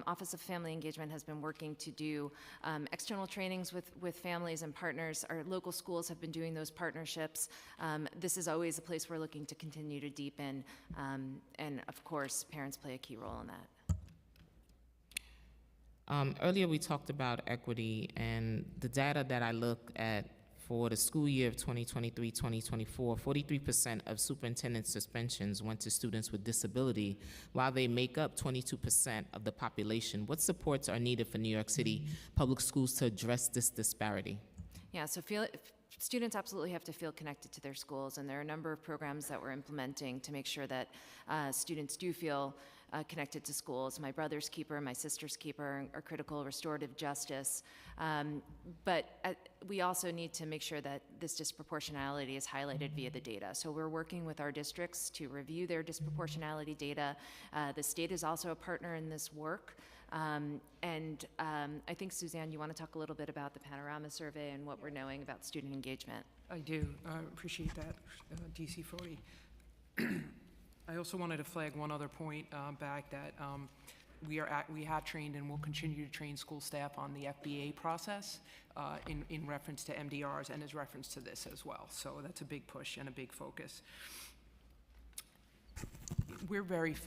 Office of Family Engagement has been working to do external trainings with families and partners. Our local schools have been doing those partnerships. This is always a place we're looking to continue to deepen, and of course, parents play a key role in that. Earlier we talked about equity, and the data that I looked at for the school year of 2023-2024, 43% of superintendent suspensions went to students with disability, while they make up 22% of the population. What supports are needed for New York City public schools to address this disparity? Yeah, so students absolutely have to feel connected to their schools, and there are a number of programs that we're implementing to make sure that students do feel connected to schools. My brother's keeper, my sister's keeper are critical, restorative justice. But we also need to make sure that this disproportionality is highlighted via the data. So we're working with our districts to review their disproportionality data. The state is also a partner in this work. I think, Suzanne, you want to talk a little bit about the Panorama Survey and what we're knowing about student engagement. I do. I appreciate that, DC 40. I also wanted to flag one other point back that we have trained and will continue to train school staff on the FBA process in reference to MDRs and as reference to this as well. So that's a big push and a big focus. We're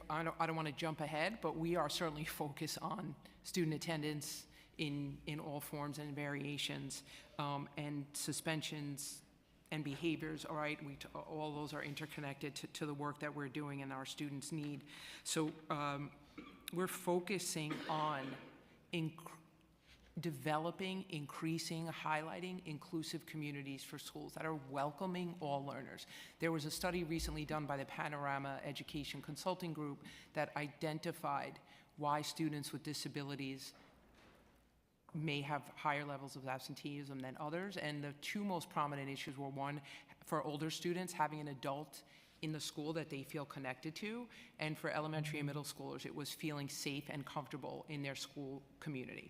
I don't want to jump ahead, but we are certainly focused on student attendance in all forms and variations, and suspensions and behaviors, all right? All those are interconnected to the work that we're doing and our students need. So we're focusing on developing, increasing, highlighting inclusive communities for schools that are welcoming all learners. There was a study recently done by the Panorama Education Consulting Group that identified why students with disabilities may have higher levels of absenteeism than others, and the two most prominent issues were, one, for older students, having an adult in the school that they feel connected to, and for elementary and middle schoolers, it was feeling safe and comfortable in their school community.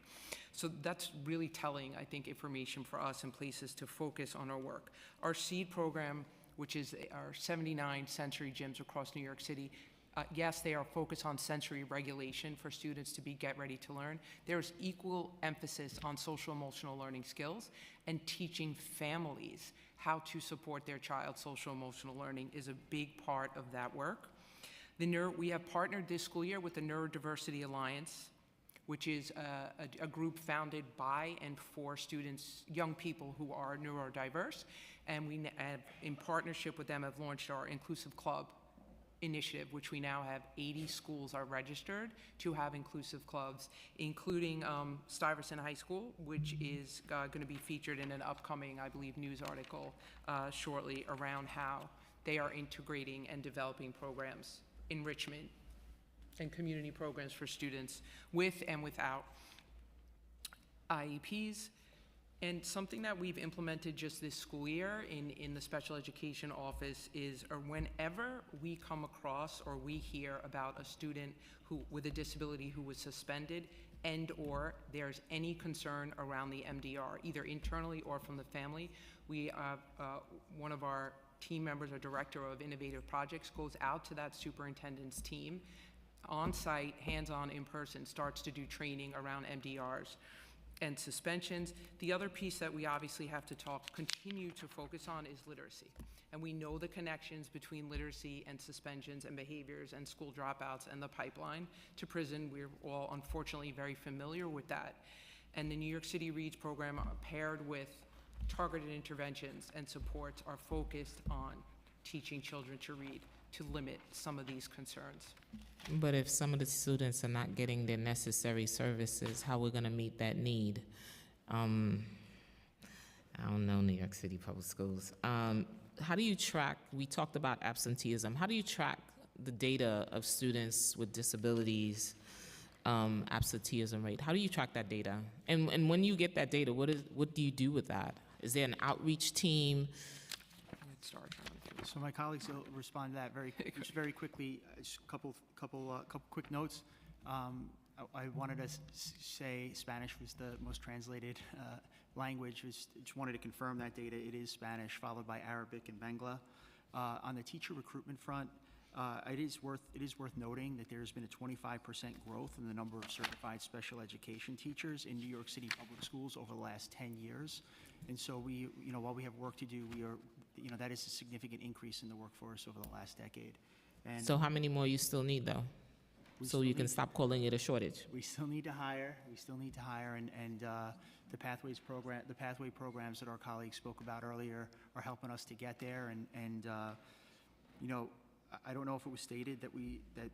So that's really telling, I think, information for us and places to focus on our work. Our SEED program, which is our 79 sensory gyms across New York City, yes, they are focused on sensory regulation for students to get ready to learn. There's equal emphasis on social emotional learning skills, and teaching families how to support their child's social emotional learning is a big part of that work. We have partnered this school year with the Neurodiversity Alliance, which is a group founded by and for students, young people who are neurodiverse, and we have, in partnership with them, have launched our Inclusive Club initiative, which we now have 80 schools are registered to have inclusive clubs, including Stuyvesant High School, which is going to be featured in an upcoming, I believe, news article shortly around how they are integrating and developing programs, enrichment, and community programs for students with and without IEPs. And something that we've implemented just this school year in the special education office is, or whenever we come across or we hear about a student with a disability who was suspended, and/or there's any concern around the MDR, either internally or from the family, we one of our team members, our director of innovative projects, goes out to that superintendent's team on site, hands-on, in person, starts to do training around MDRs. and suspensions. The other piece that we obviously have to continue to focus on is literacy. And we know the connections between literacy and suspensions and behaviors and school dropouts and the pipeline to prison. We're all unfortunately very familiar with that. And the New York City READS program, paired with targeted interventions and supports, are focused on teaching children to read to limit some of these concerns. But if some of the students are not getting their necessary services, how we're going to meet that need? I don't know New York City Public Schools. How do you track, we talked about absenteeism, how do you track the data of students with disabilities, absenteeism rate? How do you track that data? And when you get that data, what do you do with that? Is there an outreach team? Let's start. So my colleagues will respond to that very quickly. Just a couple quick notes. I wanted to say Spanish was the most translated language. Just wanted to confirm that data. It is Spanish, followed by Arabic and Bangla. On the teacher recruitment front, it is worth noting that there has been a 25% growth in the number of certified special education teachers in New York City public schools over the last 10 years. And so we, while we have work to do, we are, that is a significant increase in the workforce over the last decade. And So how many more you still need, though? So you can stop calling it a shortage? we still need to hire. And the pathway programs that our colleagues spoke about earlier are helping us to get there. And I don't know if it was stated that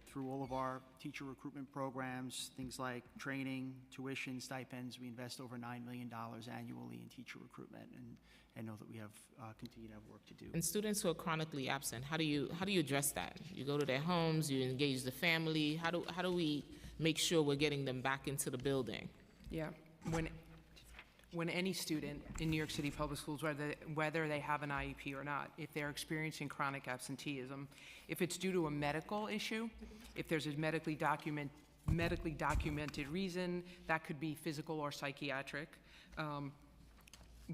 through all of our teacher recruitment programs, things like training, tuition, stipends, we invest over $9 million annually in teacher recruitment, and know that we have continue to have work to do. And students who are chronically absent, how do you address that? You go to their homes, you engage the family. How do we make sure we're getting them back into the building? Yeah, when any student in New York City Public Schools, whether they have an IEP or not, if they're experiencing chronic absenteeism, if it's due to a medical issue, if there's a medically documented reason, that could be physical or psychiatric.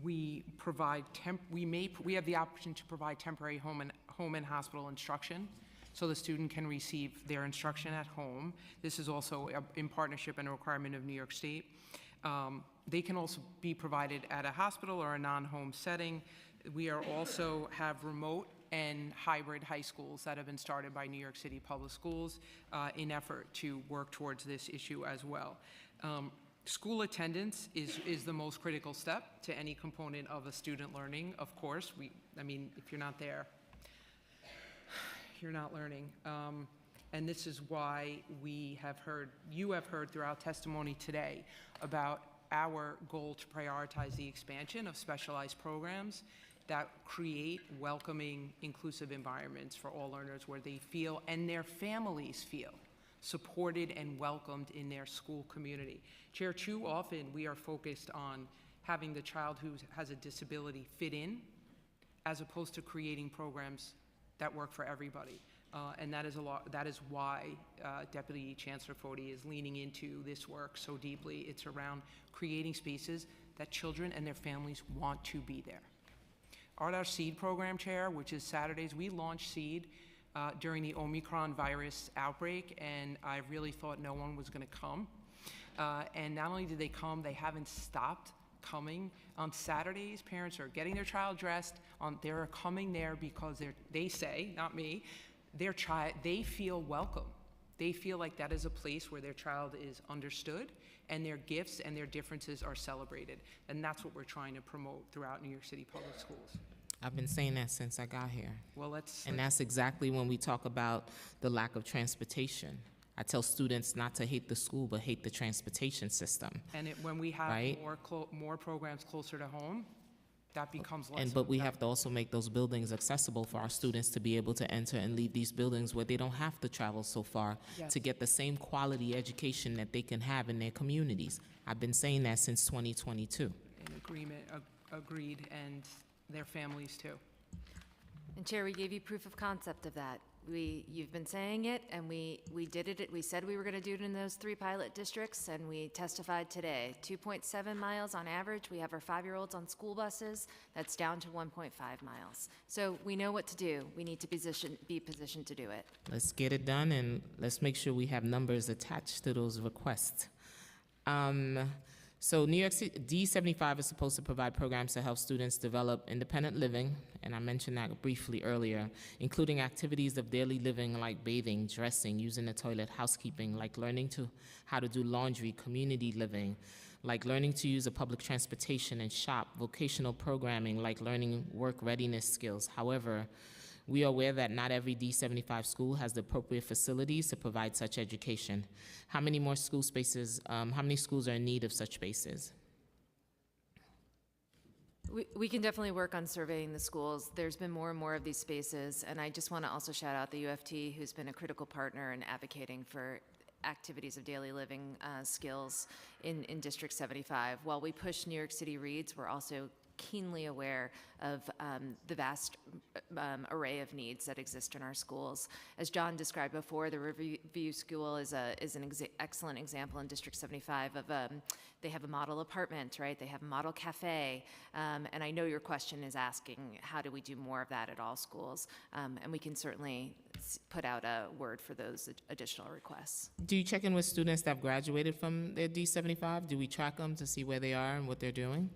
We have the option to provide temporary home and hospital instruction, so the student can receive their instruction at home. This is also in partnership and a requirement of New York State. They can also be provided at a hospital or a non-home setting. We also have remote and hybrid high schools that have been started by New York City Public Schools in effort to work towards this issue as well. School attendance is the most critical step to any component of a student learning. Of course, if you're not there, you're not learning. And this is why you have heard throughout testimony today about our goal to prioritize the expansion of specialized programs that create welcoming, inclusive environments for all learners where they feel and their families feel supported and welcomed in their school community. Chair, too often we are focused on having the child who has a disability fit in, as opposed to creating programs that work for everybody. And that is why Deputy Chancellor Foti is leaning into this work so deeply. It's around creating spaces that children and their families want to be there. Our SEED program, Chair, which is Saturdays, we launched SEED during the Omicron virus outbreak, and I really thought no one was going to come. And not only did they come, they haven't stopped coming. On Saturdays, parents are getting their child dressed. They're coming there because they say, not me, they feel welcome. They feel like that is a place where their child is understood and their gifts and their differences are celebrated. And that's what we're trying to promote throughout New York City Public Schools. I've been saying that since I got here. Well, and that's exactly when we talk about the lack of transportation. I tell students not to hate the school, but hate the transportation system. And when we have right? more programs closer to home, that becomes less. But we have to also make those buildings accessible for our students to be able to enter and leave these buildings where they don't have to travel so far to get the same quality education that they can have in their communities. I've been saying that since 2022. In agreement, agreed, and their families too. And Chair, we gave you proof of concept of that. You've been saying it, and we did it. We said we were going to do it in those 3 pilot districts, and we testified today. 2.7 miles on average. We have our 5-year-olds on school buses. That's down to 1.5 miles. So we know what to do. We need to be positioned to do it. Let's get it done, and let's make sure we have numbers attached to those requests. So New York City, D75 is supposed to provide programs to help students develop independent living, and I mentioned that briefly earlier, including activities of daily living like bathing, dressing, using the toilet, housekeeping, like learning how to do laundry, community living, like learning to use a public transportation and shop, vocational programming, like learning work readiness skills. However, we are aware that not every D75 school has the appropriate facilities to provide such education. How many more school spaces, how many schools are in need of such spaces? We can definitely work on surveying the schools. There's been more and more of these spaces, and I just want to also shout out the UFT, who's been a critical partner in advocating for activities of daily living skills in District 75. While we push New York City Reads, we're also keenly aware of the vast array of needs that exist in our schools. As John described before, the Riverview School is an excellent example in District 75 of they have a model apartment, right? They have a model cafe, and I know your question is asking, how do we do more of that at all schools? And we can certainly put out a word for those additional requests. Do you check in with students that have graduated from their D75? Do we track them to see where they are and what they're doing?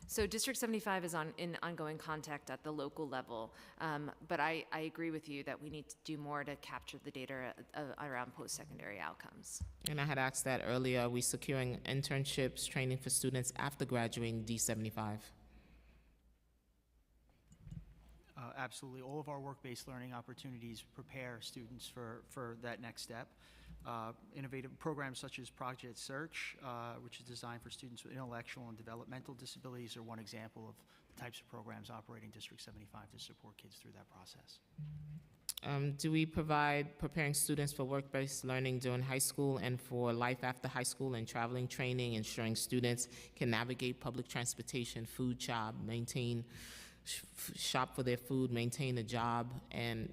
So District 75 is in ongoing contact at the local level, but I agree with you that we need to do more to capture the data around post-secondary outcomes. And I had asked that earlier, are we securing internships, training for students after graduating D75? Absolutely. All of our work-based learning opportunities prepare students for that next step. Innovative programs such as Project Search, which is designed for students with intellectual and developmental disabilities, are one example of the types of programs operating District 75 to support kids through that process. Do we provide preparing students for work-based learning during high school and for life after high school and traveling training, ensuring students can navigate public transportation, food shop, shop for their food, maintain a job, and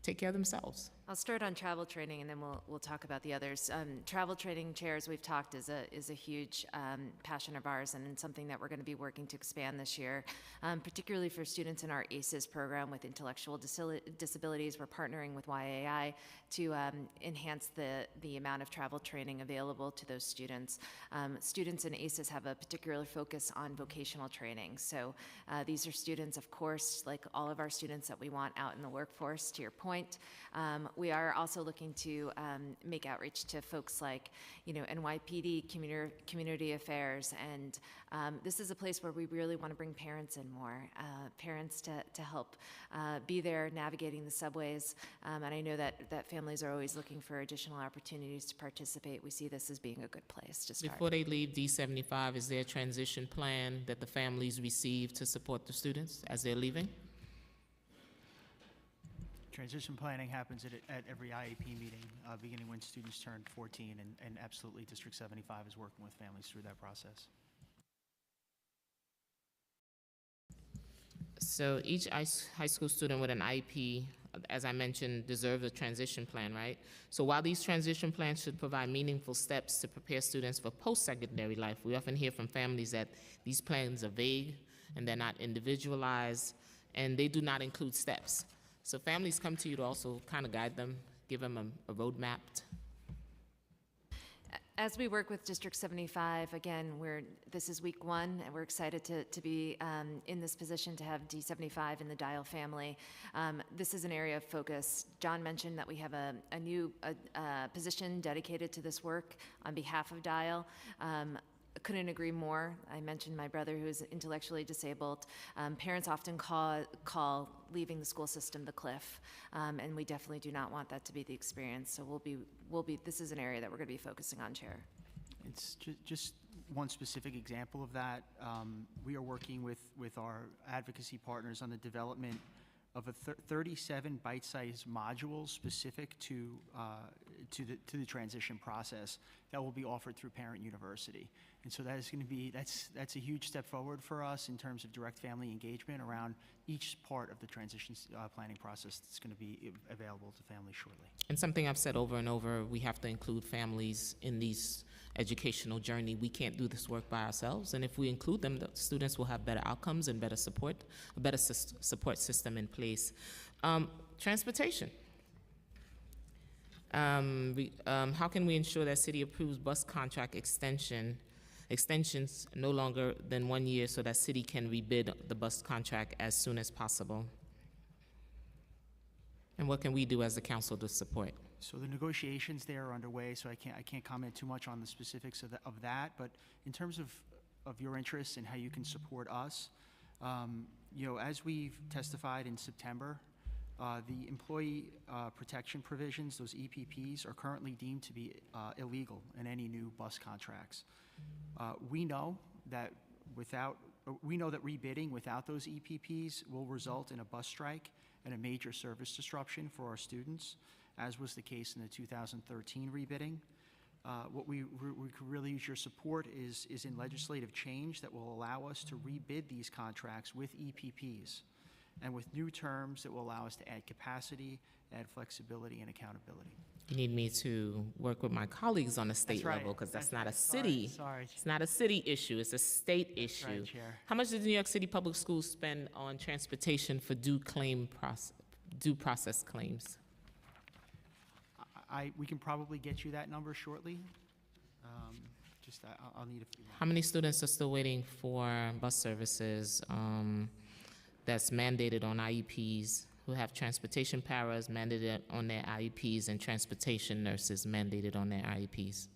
take care of themselves? I'll start on travel training, and then we'll talk about the others. Travel training, Chair, as we've talked, is a huge passion of ours, and something that we're going to be working to expand this year, particularly for students in our ACEs program with intellectual disabilities. We're partnering with YAI to enhance the amount of travel training available to those students. Students in ACEs have a particular focus on vocational training. So these are students, of course, like all of our students that we want out in the workforce, to your point. We are also looking to make outreach to folks like, NYPD, community affairs, and this is a place where we really want to bring parents in more, parents to help be there navigating the subways, and I know that families are always looking for additional opportunities to participate. We see this as being a good place to start. Before they leave D75, is there a transition plan that the families receive to support the students as they're leaving? Transition planning happens at every IEP meeting, beginning when students turn 14, and absolutely District 75 is working with families through that process. So each high school student with an IEP, as I mentioned, deserves a transition plan, right? So while these transition plans should provide meaningful steps to prepare students for post-secondary life, we often hear from families that these plans are vague and they're not individualized, and they do not include steps. So families come to you to also kind of guide them, give them a roadmap. As we work with District 75, again, this is week 1, and we're excited to be in this position to have D75 in the Dial family. This is an area of focus. John mentioned that we have a new position dedicated to this work on behalf of Dial. Couldn't agree more. I mentioned my brother who is intellectually disabled. Parents often call leaving the school system the cliff, and we definitely do not want that to be the experience. So this is an area that we're going to be focusing on, Chair. It's just one specific example of that. We are working with our advocacy partners on the development of 37 bite-sized modules specific to the transition process that will be offered through Parent University. And so that is going to be, that's a huge step forward for us in terms of direct family engagement around each part of the transition planning process that's going to be available to families shortly. And something I've said over and over, we have to include families in these educational journey. We can't do this work by ourselves, and if we include them, the students will have better outcomes and better support, a better support system in place. Transportation. How can we ensure that city approves bus contract extensions no longer than 1 year so that city can rebid the bus contract as soon as possible? And what can we do as a council to support? So the negotiations there are underway, so I can't comment too much on the specifics of that, but in terms of your interests and how you can support us, you know, as we've testified in September, the employee protection provisions, those EPPs, are currently deemed to be illegal in any new bus contracts. We know that rebidding without those EPPs will result in a bus strike and a major service disruption for our students, as was the case in the 2013 rebidding. What we could really use your support is in legislative change that will allow us to rebid these contracts with EPPs and with new terms that will allow us to add capacity, add flexibility and accountability. You need me to work with my colleagues on the state level, because that's not a city. Sorry. It's not a city issue, it's a state issue. Right, Chair. How much does New York City Public Schools spend on transportation for due process claims? We can probably get you that number shortly. I'll need a few more. How many students are still waiting for bus services that's mandated on IEPs, who have transportation paras mandated on their IEPs and transportation nurses mandated on their IEPs?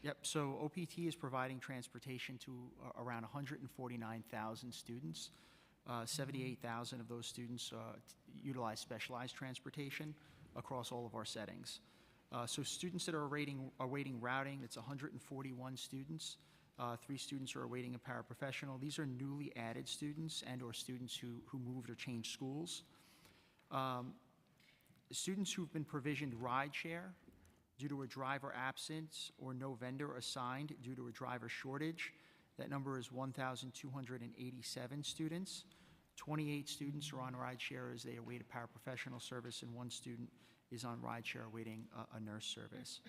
Yep, so OPT is providing transportation to around 149,000 students. 78,000 of those students utilize specialized transportation across all of our settings. So students that are awaiting routing, it's 141 students. 3 students are awaiting a paraprofessional. These are newly added students and or students who moved or changed schools. Students who've been provisioned rideshare due to a driver absence or no vendor assigned due to a driver shortage, that number is 1,287 students. 28 students are on rideshare as they await a paraprofessional service, and 1 student is on rideshare awaiting a nurse service.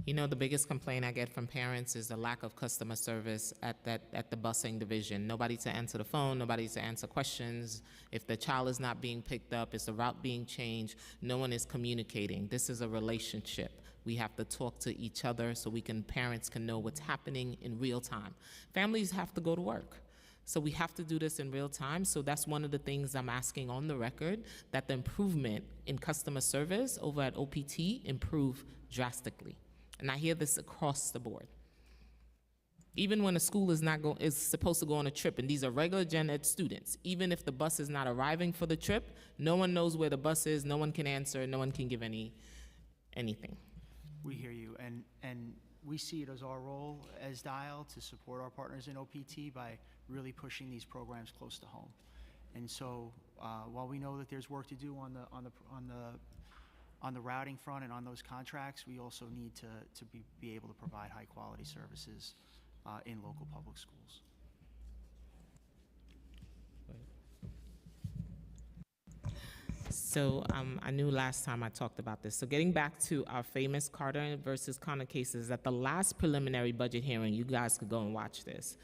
You know, the biggest complaint I get from parents is the lack of customer service at the busing division. Nobody to answer the phone, nobody to answer questions. If the child is not being picked up, is the route being changed, no one is communicating. This is a relationship. We have to talk to each other so parents can know what's happening in real time. Families have to go to work. So we have to do this in real time. So that's one of the things I'm asking on the record, that the improvement in customer service over at OPT improve drastically. And I hear this across the board. Even when a school is supposed to go on a trip, and these are regular gen ed students, even if the bus is not arriving for the trip, no one knows where the bus is, no one can answer, no one can give anything. We hear you, and we see it as our role as Dial to support our partners in OPT by really pushing these programs close to home. And so while we know that there's work to do on the routing front and on those contracts, we also need to be able to provide high quality services in local public schools. So I knew last time I talked about this. So getting back to our famous Carter versus Connor cases, at the last preliminary budget hearing, you guys could go and watch this.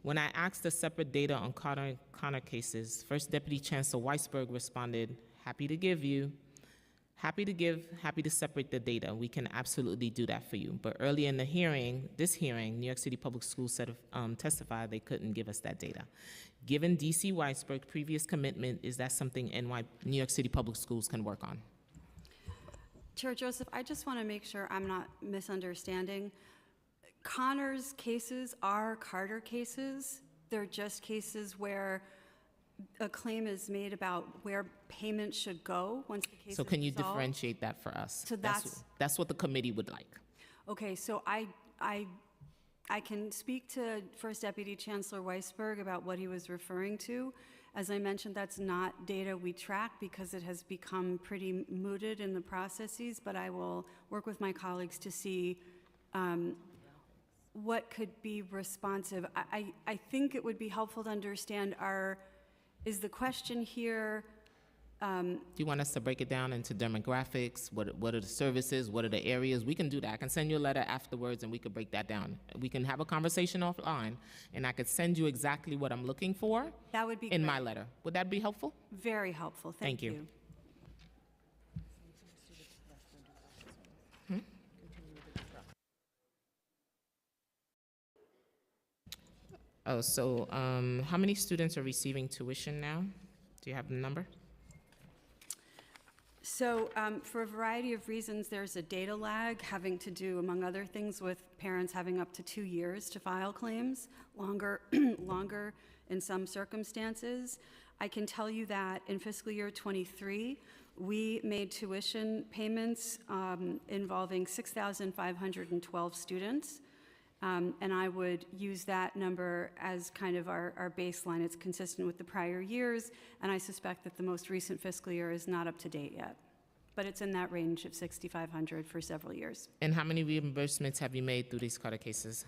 When I asked the separate data on Carter and Connor cases, First Deputy Chancellor Weisberg responded, happy to give you. Happy to separate the data. We can absolutely do that for you. But earlier in the hearing, New York City Public Schools testified they couldn't give us that data. Given DC Weisberg's previous commitment, is that something New York City Public Schools can work on? Chair Joseph, I just want to make sure I'm not misunderstanding. Connor's cases are Carter cases. They're just cases where a claim is made about where payment should go once the case is resolved. So can you differentiate that for us? So that's what the committee would like. Okay, so I can speak to First Deputy Chancellor Weisberg about what he was referring to. As I mentioned, that's not data we track because it has become pretty mooted in the processes, but I will work with my colleagues to see what could be responsive. I think it would be helpful to understand is the question here. Do you want us to break it down into demographics? What are the services? What are the areas? We can do that. I can send you a letter afterwards and we could break that down. We can have a conversation offline and I could send you exactly what I'm looking for. That would be in great. my letter. Would that be helpful? Very helpful. Thank you. Oh, so how many students are receiving tuition now? Do you have the number? So for a variety of reasons, there's a data lag having to do, among other things, with parents having up to 2 years to file claims, longer, longer in some circumstances. I can tell you that in fiscal year 23, we made tuition payments involving 6,512 students. And I would use that number as kind of our baseline. It's consistent with the prior years, and I suspect that the most recent fiscal year is not up to date yet. But it's in that range of 6,500 for several years. And how many reimbursements have you made through these CARTA cases?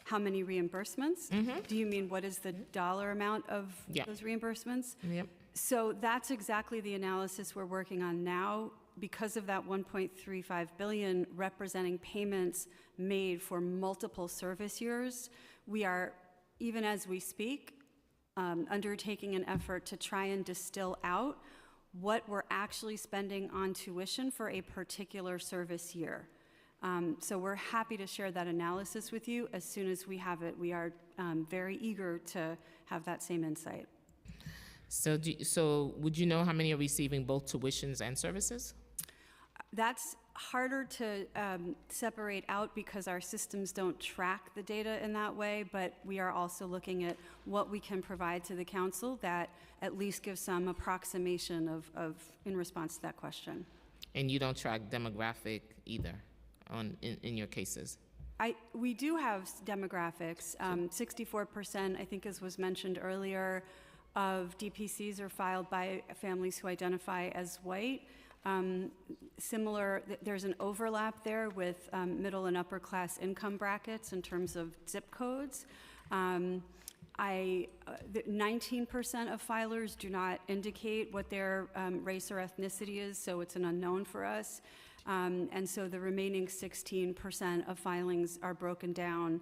How many reimbursements? Do you mean what is the dollar amount of those reimbursements? Yep. So that's exactly the analysis we're working on now. Because of that 1.35 billion representing payments made for multiple service years, we are, even as we speak, undertaking an effort to try and distill out what we're actually spending on tuition for a particular service year. So we're happy to share that analysis with you as soon as we have it. We are very eager to have that same insight. So would you know how many are receiving both tuitions and services? That's harder to separate out because our systems don't track the data in that way, but we are also looking at what we can provide to the council that at least gives some approximation of in response to that question. And you don't track demographic either in your cases? We do have demographics. 64%, I think as was mentioned earlier, of DPCs are filed by families who identify as white. There's an overlap there with middle and upper class income brackets in terms of zip codes. 19% of filers do not indicate what their race or ethnicity is, so it's an unknown for us. And so the remaining 16% of filings are broken down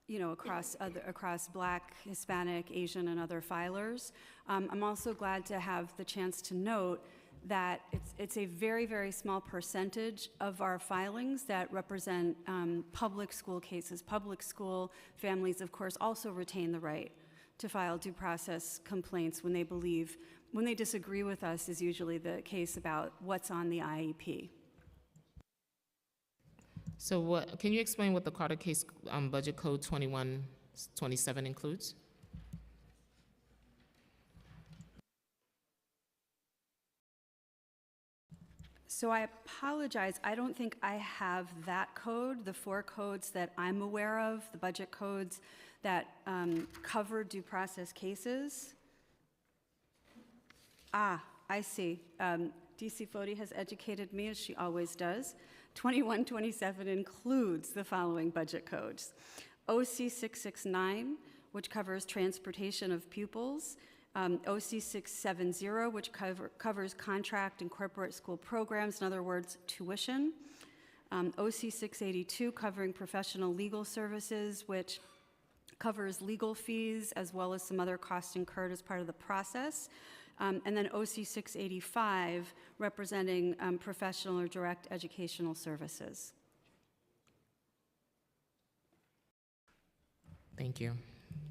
across Black, Hispanic, Asian, and other filers. I'm also glad to have the chance to note that it's a very, very small percentage of our filings that represent public school cases. Public school families, of course, also retain the right to file due process complaints when they disagree with us is usually the case about what's on the IEP. So can you explain what the CARTA case budget code 2127 includes? So I apologize, I don't think I have that code. The 4 codes that I'm aware of, the budget codes that cover due process cases. I see. DC Foti has educated me, as she always does. 2127 includes the following budget codes. OC 669, which covers transportation of pupils. OC 670, which covers contract and corporate school programs, in other words, tuition. OC 682, covering professional legal services, which covers legal fees as well as some other costs incurred as part of the process. And then OC 685, representing professional or direct educational services. Thank you.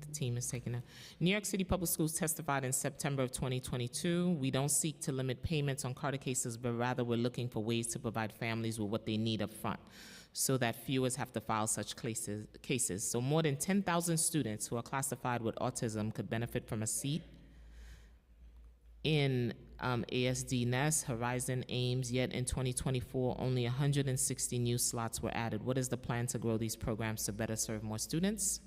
The team is taking it. New York City Public Schools testified in September of 2022. We don't seek to limit payments on CARTA cases, but rather we're looking for ways to provide families with what they need up front so that fewer have to file such cases. So more than 10,000 students who are classified with autism could benefit from a seat in ASD Nest, Horizon, Ames, yet in 2024, only 160 new slots were added. What is the plan to grow these programs to better serve more students?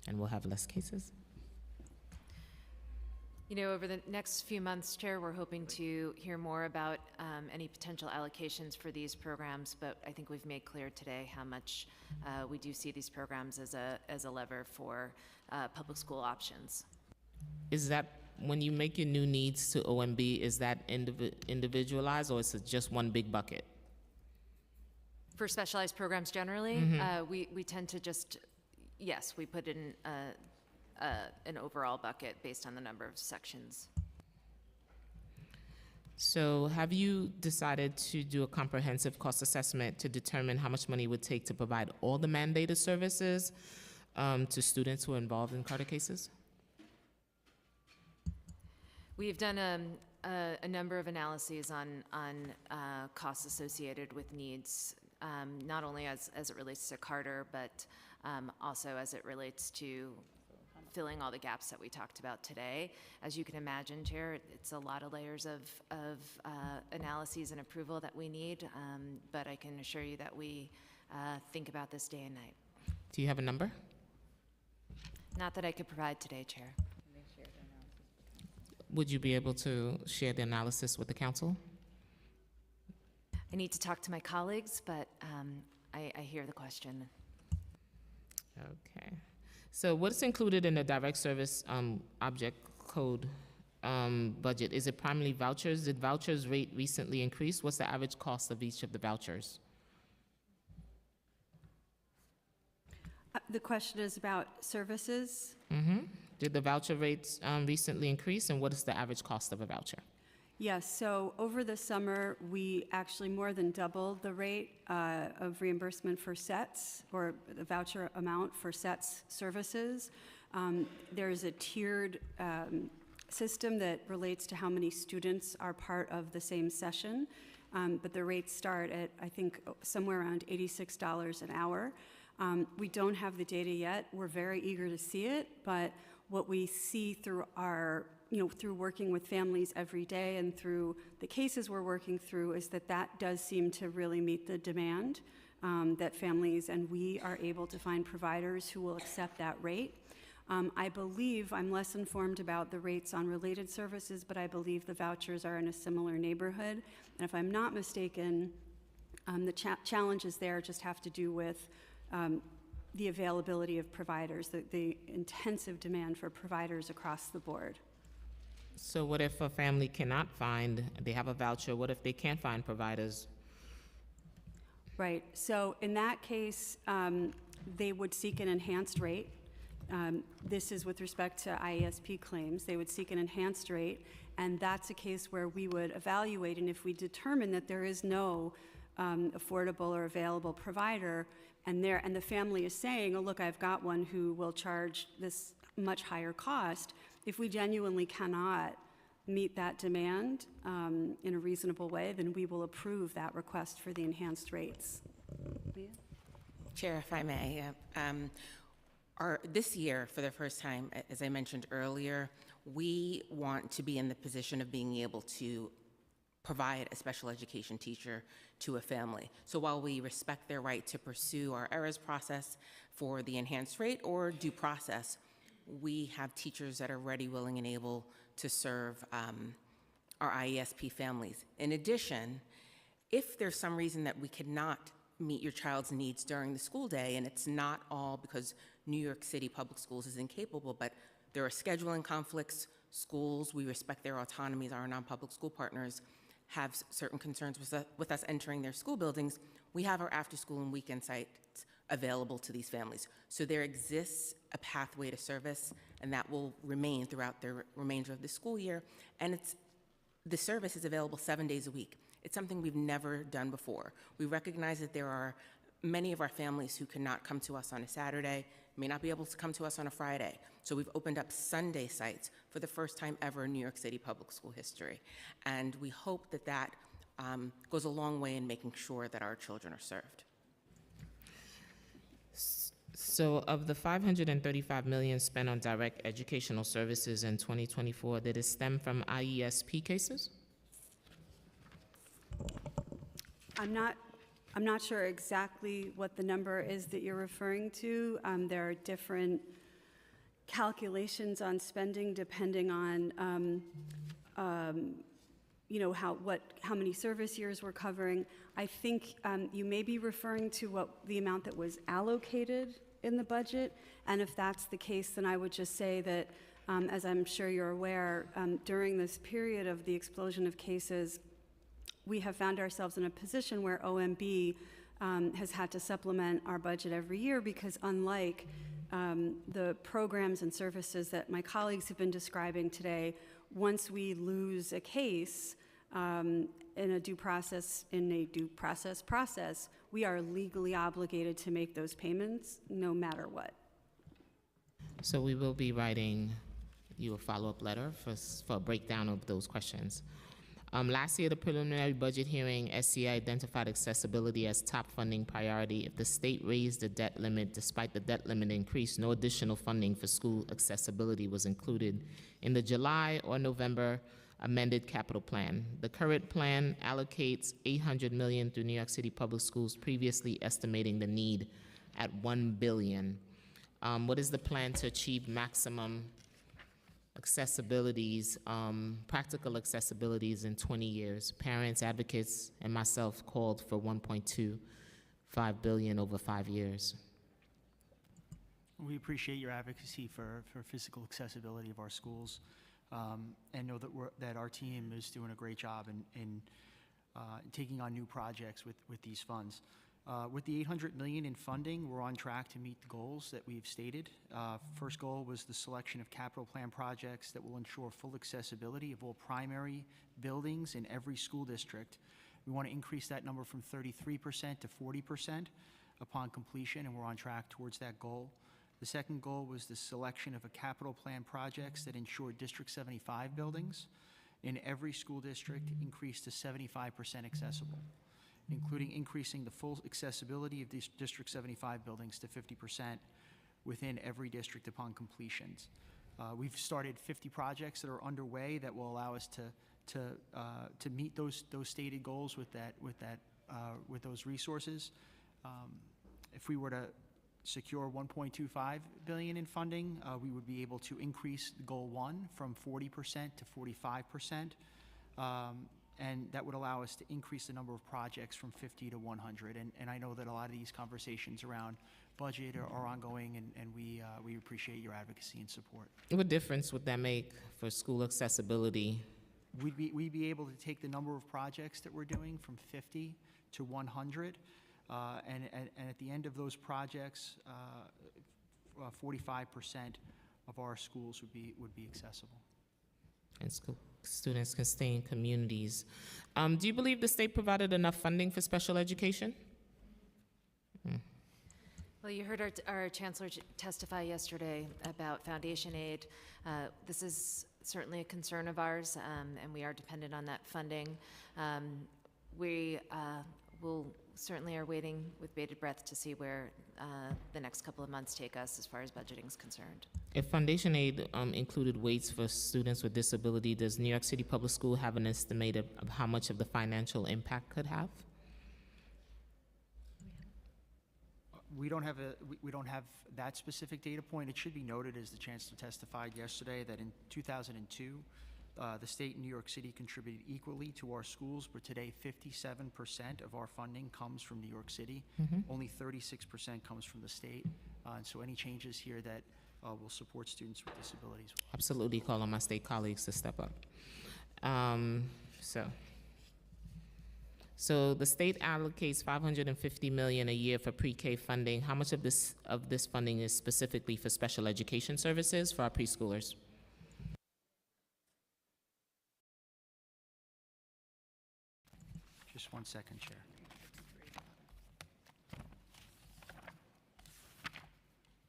And we'll have less cases. Over the next few months, Chair, we're hoping to hear more about any potential allocations for these programs, but I think we've made clear today how much we do see these programs as a lever for public school options. Is that, when you make your new needs to OMB, is that individualized, or is it just one big bucket? For specialized programs generally, we tend to just, yes, we put in an overall bucket based on the number of sections. So have you decided to do a comprehensive cost assessment to determine how much money it would take to provide all the mandated services? to students who are involved in Carter cases? We've done a number of analyses on costs associated with needs, not only as it relates to Carter, but also as it relates to filling all the gaps that we talked about today. As you can imagine, Chair, it's a lot of layers of analyses and approval that we need, but I can assure you that we think about this day and night. Do you have a number? Not that I could provide today, Chair. Would you be able to share the analysis with the council? I need to talk to my colleagues, but I hear the question. Okay. So what's included in the direct service object code budget? Is it primarily vouchers? Did vouchers rate recently increase? What's the average cost of each of the vouchers? The question is about services. Mm-hmm. Did the voucher rates recently increase, and what is the average cost of a voucher? Yes, so over the summer, we actually more than doubled the rate of reimbursement for sets, or the voucher amount for sets services. There's a tiered system that relates to how many students are part of the same session, but the rates start at, I think, somewhere around $86 an hour. We don't have the data yet. We're very eager to see it, but what we see through our, through working with families every day and through the cases we're working through is that does seem to really meet the demand, that families and we are able to find providers who will accept that rate. I believe, I'm less informed about the rates on related services, but I believe the vouchers are in a similar neighborhood. And if I'm not mistaken, the challenges there just have to do with the availability of providers, the intensive demand for providers across the board. So what if a family cannot find, they have a voucher, what if they can't find providers? Right, so in that case, they would seek an enhanced rate. This is with respect to IESP claims. They would seek an enhanced rate, and that's a case where we would evaluate, and if we determine that there is no affordable or available provider, and the family is saying, oh, look, I've got one who will charge this much higher cost, if we genuinely cannot meet that demand in a reasonable way, then we will approve that request for the enhanced rates. Leah? Chair, if I may, this year, for the first time, as I mentioned earlier, we want to be in the position of being able to provide a special education teacher to a family. So while we respect their right to pursue our ERAS process for the enhanced rate or due process, we have teachers that are ready, willing, and able to serve our IESP families. In addition, if there's some reason that we cannot meet your child's needs during the school day, and it's not all because New York City Public Schools is incapable, but there are scheduling conflicts, schools, we respect their autonomies, our non-public school partners have certain concerns with us entering their school buildings, we have our after-school and weekend sites available to these families. So there exists a pathway to service, and that will remain throughout the remainder of the school year, and the service is available 7 days a week. It's something we've never done before. We recognize that there are many of our families who cannot come to us on a Saturday, may not be able to come to us on a Friday. So we've opened up Sunday sites for the first time ever in New York City public school history. And we hope that that goes a long way in making sure that our children are served. So of the $535 million spent on direct educational services in 2024, did it stem from IESP cases? I'm not sure exactly what the number is that you're referring to. There are different calculations on spending depending on how many service years we're covering. I think you may be referring to the amount that was allocated in the budget, and if that's the case, then I would just say that, as I'm sure you're aware, during this period of the explosion of cases, we have found ourselves in a position where OMB has had to supplement our budget every year because unlike the programs and services that my colleagues have been describing today, once we lose a case in a due process process, we are legally obligated to make those payments no matter what. So we will be writing you a follow-up letter for a breakdown of those questions. Last year, the preliminary budget hearing, SCA identified accessibility as top funding priority. If the state raised the debt limit, despite the debt limit increase, no additional funding for school accessibility was included in the July or November amended capital plan. The current plan allocates $800 million through New York City Public Schools, previously estimating the need at $1 billion. What is the plan to achieve maximum accessibilities, practical accessibilities in 20 years? Parents, advocates, and myself called for $1.25 billion over 5 years. We appreciate your advocacy for physical accessibility of our schools, and know that our team is doing a great job in taking on new projects with these funds. With the $800 million in funding, we're on track to meet the goals that we've stated. First goal was the selection of capital plan projects that will ensure full accessibility of all primary buildings in every school district. We want to increase that number from 33% to 40% upon completion, and we're on track towards that goal. The second goal was the selection of a capital plan projects that ensure District 75 buildings in every school district increased to 75% accessible, including increasing the full accessibility of these District 75 buildings to 50% within every district upon completions. We've started 50 projects that are underway that will allow us to meet those stated goals with those resources. If we were to secure $1.25 billion in funding, we would be able to increase goal 1 from 40% to 45%. And that would allow us to increase the number of projects from 50 to 100. And I know that a lot of these conversations around budget are ongoing, and we appreciate your advocacy and support. What difference would that make for school accessibility? We'd be able to take the number of projects that we're doing from 50 to 100, and at the end of those projects, 45% of our schools would be accessible. And students can stay in communities. Do you believe the state provided enough funding for special education? Well, you heard our chancellor testify yesterday about foundation aid. This is certainly a concern of ours, and we are dependent on that funding. We will certainly are waiting with bated breath to see where the next couple of months take us as far as budgeting is concerned. If foundation aid included weights for students with disability, does New York City Public School have an estimate of how much of the financial impact could have? We don't have that specific data point. It should be noted, as the chancellor testified yesterday, that in 2002, the state and New York City contributed equally to our schools, but today 57% of our funding comes from New York City. Only 36% comes from the state. And so any changes here that will support students with disabilities. Absolutely call on my state colleagues to step up. So the state allocates $550 million a year for pre-K funding. How much of this funding is specifically for special education services for our preschoolers? Just 1 second, Chair.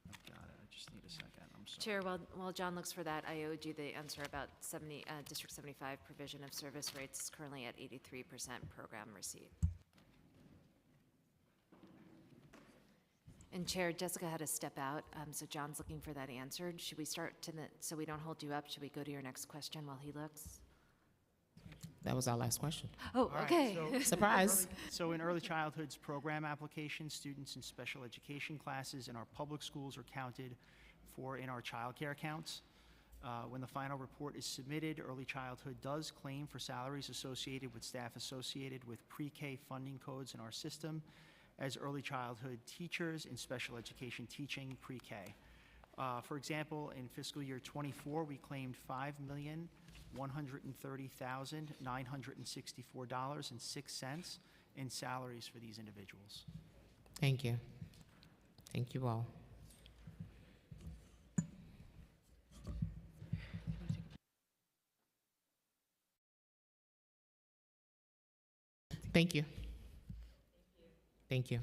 I've got it. I just need a second. I'm sorry. Chair, while John looks for that, I owed you the answer about District 75 provision of service rates is currently at 83% program receipt. And Chair, Jessica had to step out, so John's looking for that answered. Should we start so we don't hold you up, should we go to your next question while he looks? That was our last question. Oh, okay. Surprise. So in early childhood's program applications, students in special education classes in our public schools are counted for in our child care accounts. When the final report is submitted, early childhood does claim for salaries associated with staff associated with pre-K funding codes in our system as early childhood teachers in special education teaching pre-K. For example, in fiscal year 24, we claimed $5,130,964.06 in salaries for these individuals. Thank you. Thank you all. Thank you. Thank you.